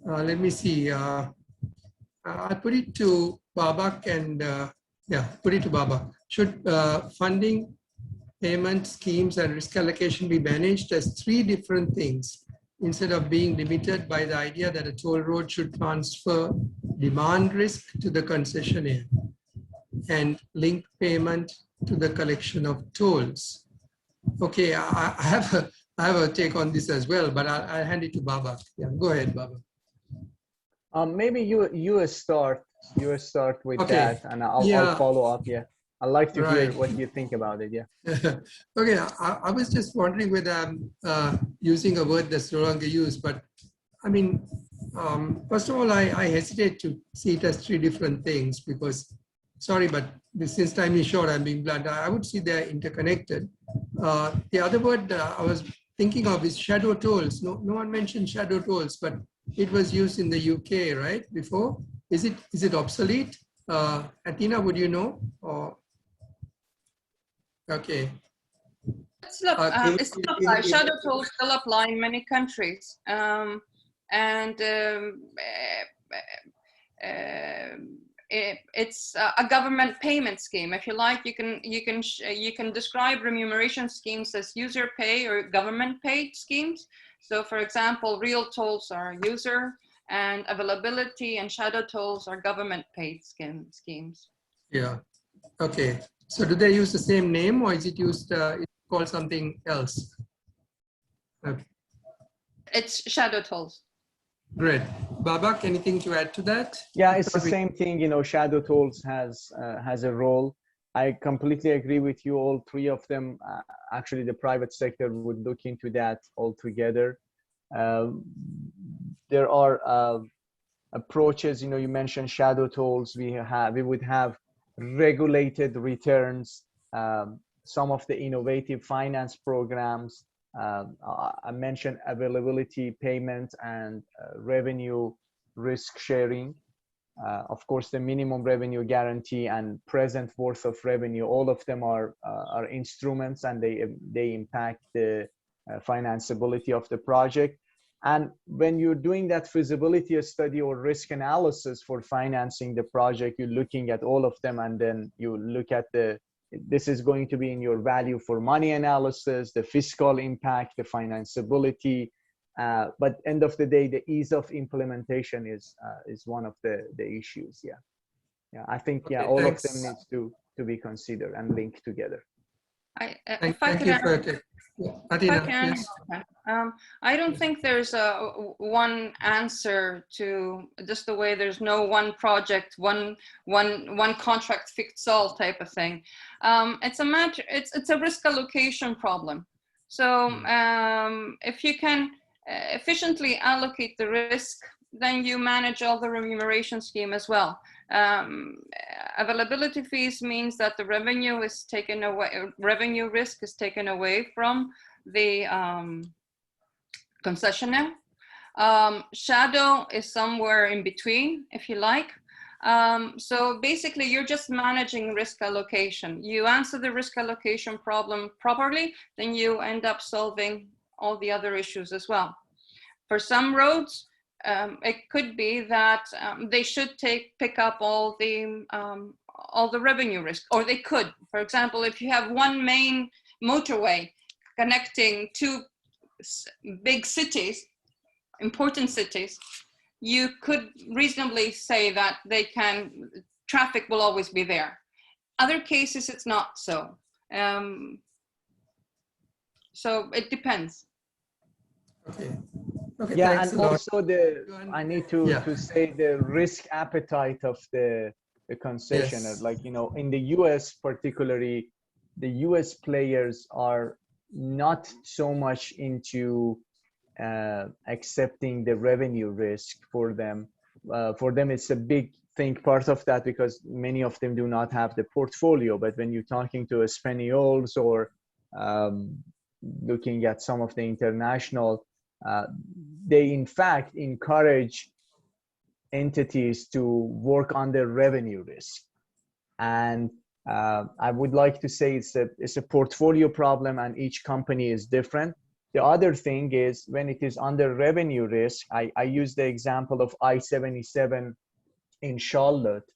let me see, I'll put it to Babak and, yeah, put it to Babak. Should funding, payment schemes and risk allocation be managed as three different things instead of being limited by the idea that a toll road should transfer demand risk to the concessionaire and link payment to the collection of tolls? Okay, I have a take on this as well, but I'll hand it to Babak. Yeah, go ahead, Babak. Maybe you start with okay. that, and I'll follow up. Yeah, I'd like to hear what you think about it. Yeah. Okay, I was just wondering whether I'm using a word that's no longer used, but I mean, first of all, I hesitate to see it as three different things because, sorry, but since time is short, I'm being blunt. I would see they're interconnected. The other word I was thinking of is shadow tolls. No one mentioned shadow tolls, but it was used in the UK, right? Before, is it obsolete? Athena, would you know? Or okay. It still applies. Shadow tolls still apply in many countries, it's a government payment scheme. If you like, you can describe remuneration schemes as user pay or government paid schemes. So, for example, real tolls are user, and availability and shadow tolls are government paid schemes. Yeah. Okay. So, do they use the same name, or is it used? It's called something else? Okay. It's shadow tolls. Great. Babak, anything to add to that? Yeah, it's the same thing. You know, shadow tolls has a role. I completely agree with you. All three of them. Actually, the private sector would look into that altogether. There are approaches. You know, you mentioned shadow tolls. We would have regulated returns. Some of the innovative finance programs. I mentioned availability payment and revenue risk sharing. of course, the minimum revenue guarantee and present worth of revenue, all of them are instruments, and they impact the financeability of the project. And when you're doing that feasibility study or risk analysis for financing the project, you're looking at all of them, and then you look at this is going to be in your value for money analysis, the fiscal impact, the financeability. But end of the day, the ease of implementation is one of the issues. Yeah, I think all of them needs to be considered and linked together. Thank you for it. Adina, yes. I don't think there's one answer to just the way there's no one project, one contract fits all type of thing. It's a matter. It's a risk allocation problem. So if you can efficiently allocate the risk, then you manage all the remuneration scheme as well. Availability fees means that the revenue is taken away, revenue risk is taken away from the concessionaire. Shadow is somewhere in between, if you like. So basically, you're just managing risk allocation. You answer the risk allocation problem properly, then you end up solving all the other issues as well. For some roads, it could be that they should pick up all the revenue risk, or they could. For example, if you have one main motorway connecting two big cities, important cities, you could reasonably say that traffic will always be there. Other cases, it's not so. So it depends. Okay, yeah, and also I need to say the risk appetite of the concessionaire. Yes. Like, you know, in the US particularly, the US players are not so much into accepting the revenue risk for them. For them, it's a big thing, part of that, because many of them do not have the portfolio. But when you're talking to Espanols or looking at some of the international, they in fact encourage entities to work on their revenue risk. And I would like to say it's a portfolio problem, and each company is different. The other thing is, when it is under revenue risk, I use the example of I-77 in Charlotte.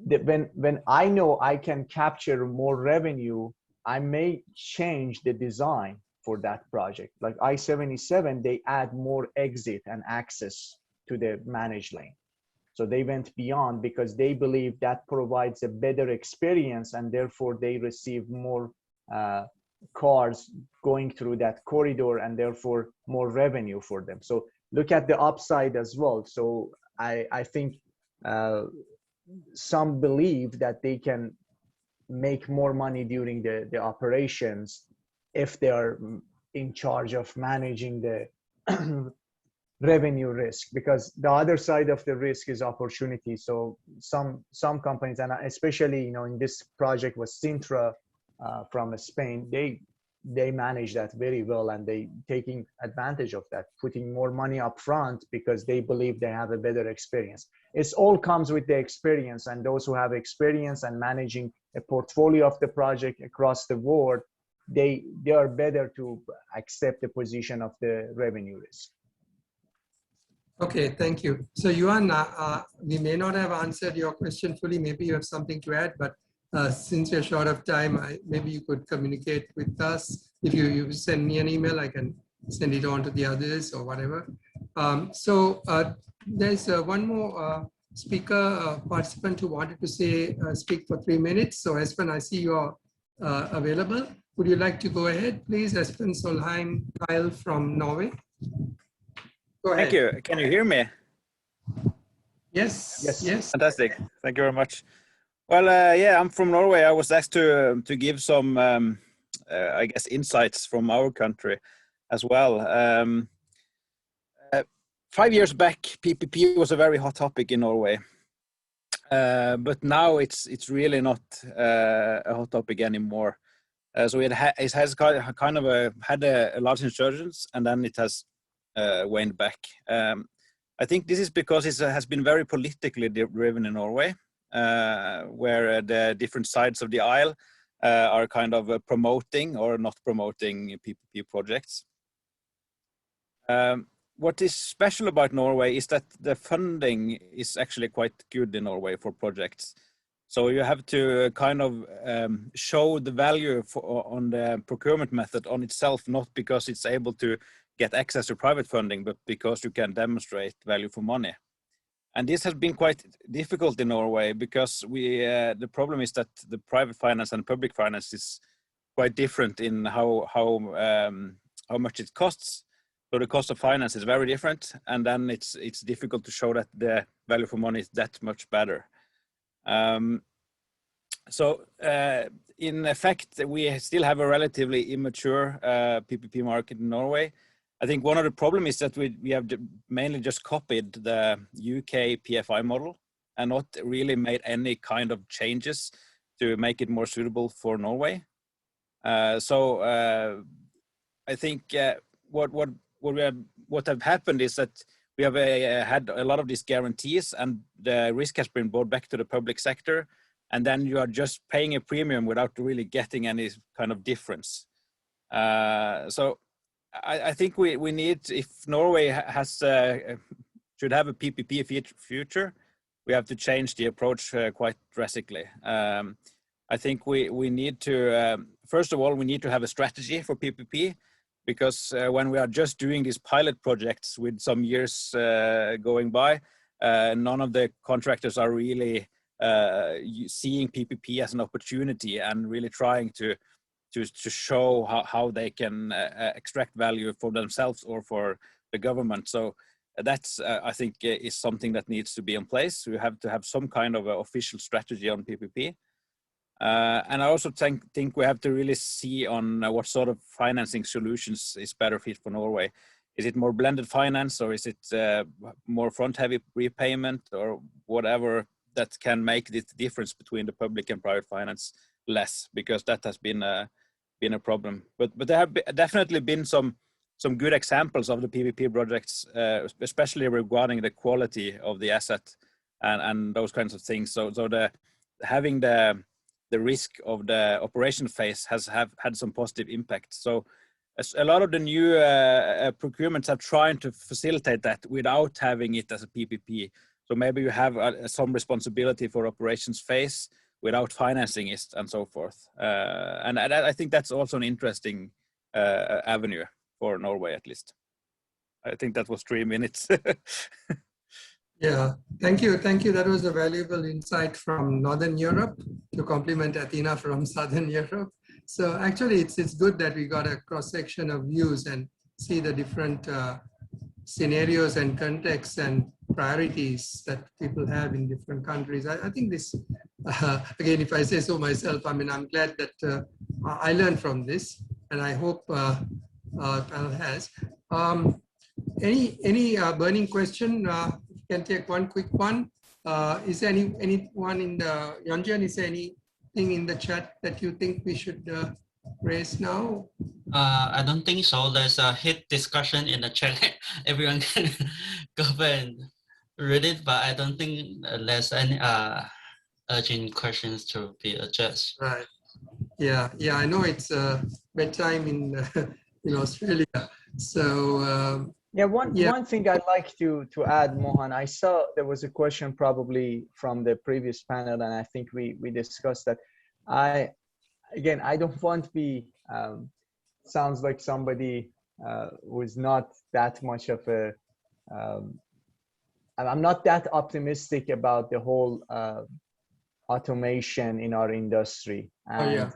When I know I can capture more revenue, I may change the design for that project. Like I-77, they add more exit and access to the managed lane. So they went beyond because they believe that provides a better experience, and therefore they receive more cars going through that corridor, and therefore more revenue for them. So look at the upside as well. So I think some believe that they can make more money during the operations if they are in charge of managing the revenue risk, because the other side of the risk is opportunity. So some companies, and especially, you know, in this project was Sintra from Spain, they manage that very well, and they taking advantage of that, putting more money up front because they believe they have a better experience. It all comes with the experience, and those who have experience and managing a portfolio of the project across the board, they are better to accept the position of the revenue risk. Okay, thank you. So Yuan, we may not have answered your question fully. Maybe you have something to add, but since we're short of time, maybe you could communicate with us. If you send me an email, I can send it on to the others or whatever. So there's one more speaker, participant who wanted to speak for 3 minutes. So Espen, I see you're available. Would you like to go ahead, please? Espen Solheim Kyle from Norway. Go ahead. Thank you. Can you hear me? Yes. Fantastic. Thank you very much. Well, yeah, I'm from Norway. I was asked to give some, I guess, insights from our country as well. 5 years back, PPP was a very hot topic in Norway, but now it's really not a hot topic anymore. So it has kind of had a large insurgence, and then it has waned back. I think this is because it has been very politically driven in Norway, where the different sides of the aisle are kind of promoting or not promoting PPP projects. What is special about Norway is that the funding is actually quite good in Norway for projects. So you have to kind of show the value on the procurement method on itself, not because it's able to get access to private funding, but because you can demonstrate value for money. And this has been quite difficult in Norway because the problem is that the private finance and public finance is quite different in how much it costs. So the cost of finance is very different, and then it's difficult to show that the value for money is that much better. In effect, we still have a relatively immature PPP market in Norway. I think one of the problems is that we have mainly just copied the UK PFI model and not really made any kind of changes to make it more suitable for Norway. I think what have happened is that we have had a lot of these guarantees, and the risk has been brought back to the public sector, and then you are just paying a premium without really getting any kind of difference. I think we need, if Norway should have a PPP future, we have to change the approach quite drastically. I think we need to, first of all, we need to have a strategy for PPP, because when we are just doing these pilot projects with some years going by, none of the contractors are really seeing PPP as an opportunity and really trying to show how they can extract value for themselves or for the government. So that's, I think, is something that needs to be in place. We have to have some kind of official strategy on PPP. And I also think we have to really see on what sort of financing solutions is better fit for Norway. Is it more blended finance, or is it more front-heavy repayment, or whatever that can make the difference between the public and private finance less, because that has been a problem. But there have definitely been some good examples of the PPP projects, especially regarding the quality of the asset and those kinds of things. So having the risk of the operation phase has had some positive impact. So a lot of the new procurements are trying to facilitate that without having it as a PPP. So maybe you have some responsibility for operations phase without financing it and so forth. And I think that's also an interesting avenue for Norway, at least. I think that was 3 minutes. Yeah, thank you. Thank you. That was a valuable insight from Northern Europe to complement Athena from Southern Europe. So actually, it's good that we got a cross-section of views and see the different scenarios and contexts and priorities that people have in different countries. I think this, again, if I say so myself, I mean, I'm glad that I learned from this, and I hope panel has. Any burning question? Can take one quick one. Is there anyone in the, Yonjan, is there anything in the chat that you think we should raise now? I don't think so. There's a hit discussion in the chat. Everyone can go and read it, but I don't think there's any urgent questions to be addressed. Right. Yeah. I know it's bedtime in Australia. So one thing I'd like to add, Mohan, I saw there was a question probably from the previous panel, and I think we discussed that. I don't want to be sounds like somebody who's not that much of a I'm not that optimistic about the whole automation in our industry, and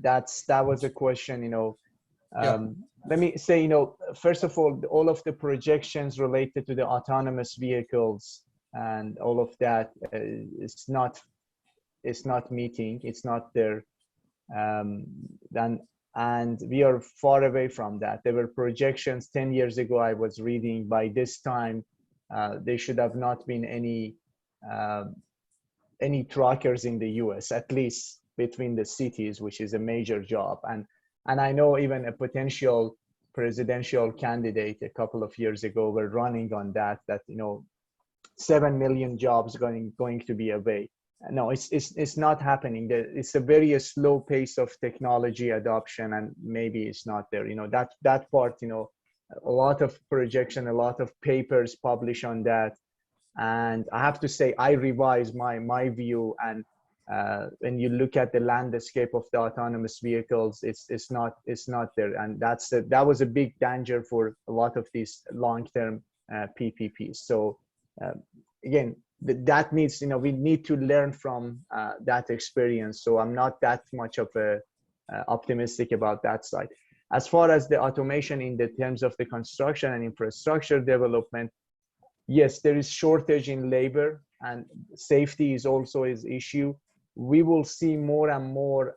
that was a question, Let me say, first of all of the projections related to the autonomous vehicles and all of that is not meeting. It's not there, and we are far away from that. There were projections 10 years ago. I was reading by this time there should have not been any truckers in the U.S., at least between the cities, which is a major job. And I know even a potential presidential candidate a couple of years ago were running on that, 7 million jobs going to be away. No, it's not happening. It's a very slow pace of technology adoption, and maybe it's not there. That part, a lot of projection, a lot of papers published on that. And I have to say, I revised my view. And when you look at the landscape of the autonomous vehicles, it's not there. And that was a big danger for a lot of these long-term PPPs. So again, that needs, we need to learn from that experience. So I'm not that much of a optimistic about that side. As far as the automation in the terms of the construction and infrastructure development, yes, there is shortage in labor, and safety is also an issue. We will see more and more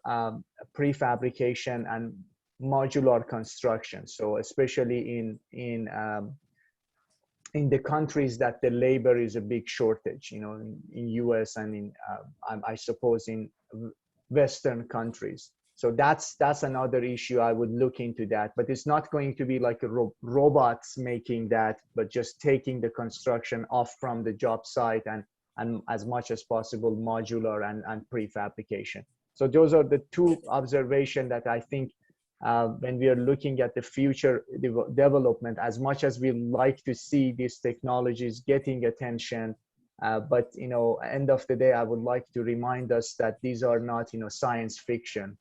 prefabrication and modular construction. So especially in the countries that the labor is a big shortage, in US and in I suppose in Western countries. So that's another issue. I would look into that, but it's not going to be like robots making that, but just taking the construction off from the job site and as much as possible modular and prefabrication. So those are the two observations that I think when we are looking at the future development, as much as we like to see these technologies getting attention, but end of the day, I would like to remind us that these are not science fiction.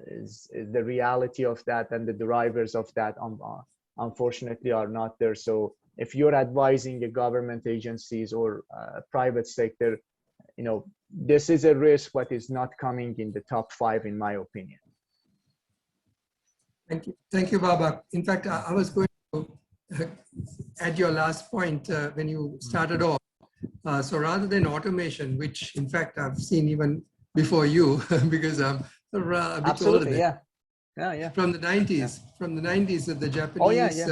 Is the reality of that, and the drivers of that unfortunately are not there. So if you're advising the government agencies or private sector, this is a risk, but it's not coming in the top 5 in my opinion. Thank you, Babak. In fact, I was going to add your last point when you started off. So rather than automation, which in fact I've seen even before you, because I'm a bit Absolutely, older yeah. From the 90s, the Japanese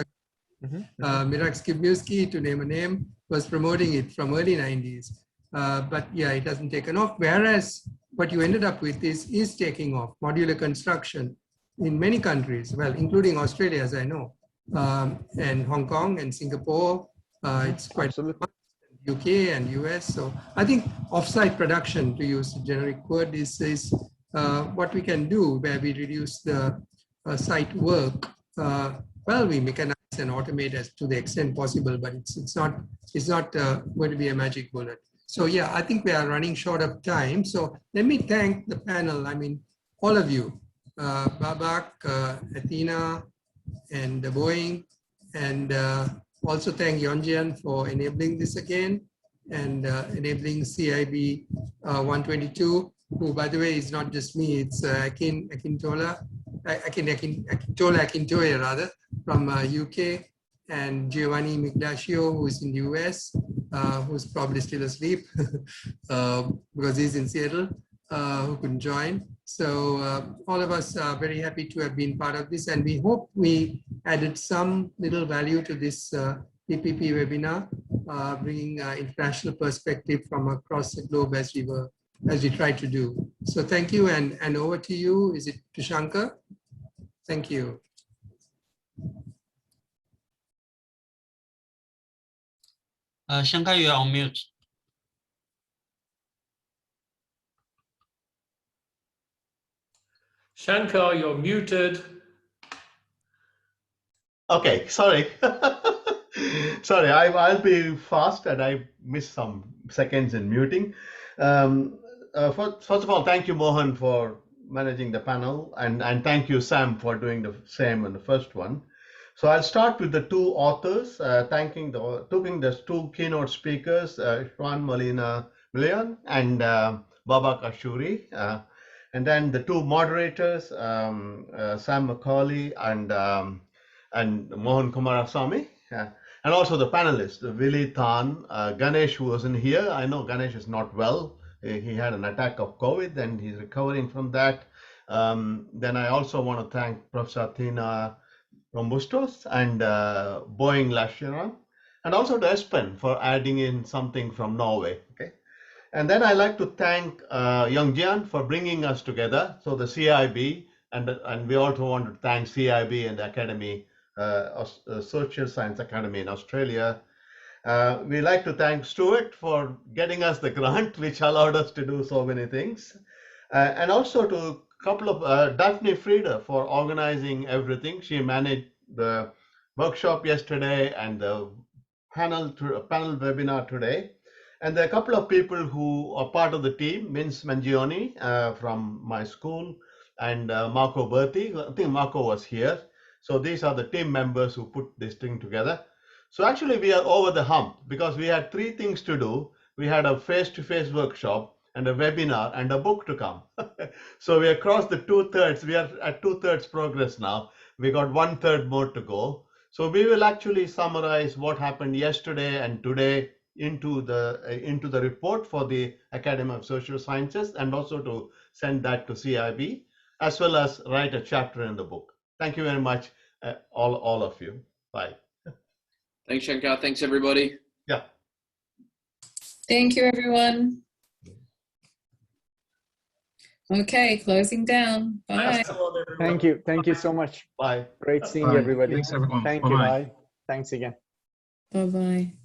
Mirax Kibniewski, to name a name, was promoting it from early 90s. But yeah, it hasn't taken off. Whereas what you ended up with is taking off. Modular construction in many countries, well, including Australia, as I know, and Hong Kong and Singapore. It's quite Absolutely. UK and US. So I think offsite production, to use the generic word, is what we can do, where we reduce the site work. Well, we mechanize and automate as to the extent possible, but it's not going to be a magic bullet. So yeah, I think we are running short of time. So let me thank the panel. I mean, all of you, Babak, Athena, and Boeing, and also thank Yonjian for enabling this again, and enabling CIB 122, who, by the way, is not just me, it's Akintola Akintoye rather, from UK, and Giovanni Migdascio, who is in the US, who's probably still asleep because he's in Seattle, who couldn't join. So all of us are very happy to have been part of this, and we hope we added some little value to this PPP webinar, bringing international perspective from across the globe as we tried to do. So thank you, and over to you. Is it Tushankar? Thank you. Shankar, you are on mute. Shankar, you're muted. Okay, sorry. Sorry, I'll be fast, and I missed some seconds in muting. First of all, thank you, Mohan, for managing the panel, and thank you, Sam, for doing the same on the first one. So I'll start with the two authors, thanking the two keynote speakers, Juan Molina Milian and Babak Ashuri, and then the two moderators, Sam Macaulay and Mohan Kumarasamy, and also the panelists, Willie Tan, Ganesh, who wasn't here. I know Ganesh is not well. He had an attack of COVID and he's recovering from that. Then I also want to thank Professor Athena from Bustos and Boeing Lashiran, and also to Espen for adding in something from Norway. Okay, and then I like to thank Young Jian for bringing us together. So the CIB, and we also want to thank CIB and the Academy Social Science Academy in Australia. We like to thank Stuart for getting us the grant, which allowed us to do so many things. And also to a couple of Daphne Frieda for organizing everything. She managed the workshop yesterday and the panel webinar today. And there are a couple of people who are part of the team, Vince Mangione from my school and Marco Berti. I think Marco was here. So these are the team members who put this thing together. So actually we are over the hump because we had 3 things to do. We had a face-to-face workshop and a webinar and a book to come. So we across the 2/3. We are at 2/3 progress now. We got 1/3 more to go. So we will actually summarize what happened yesterday and today into the report for the Academy of Social Sciences, and also to send that to CIB, as well as write a chapter in the book. Thank you very much, all of you. Bye. Thanks, Shankar. Thanks, everybody. Yeah. Thank you, everyone. Okay, closing down. Bye. Thank you. Thank you so much. Bye. Great seeing Bye. everybody. Thanks, everyone. Thank you. Bye-bye. Thanks again. Bye-bye.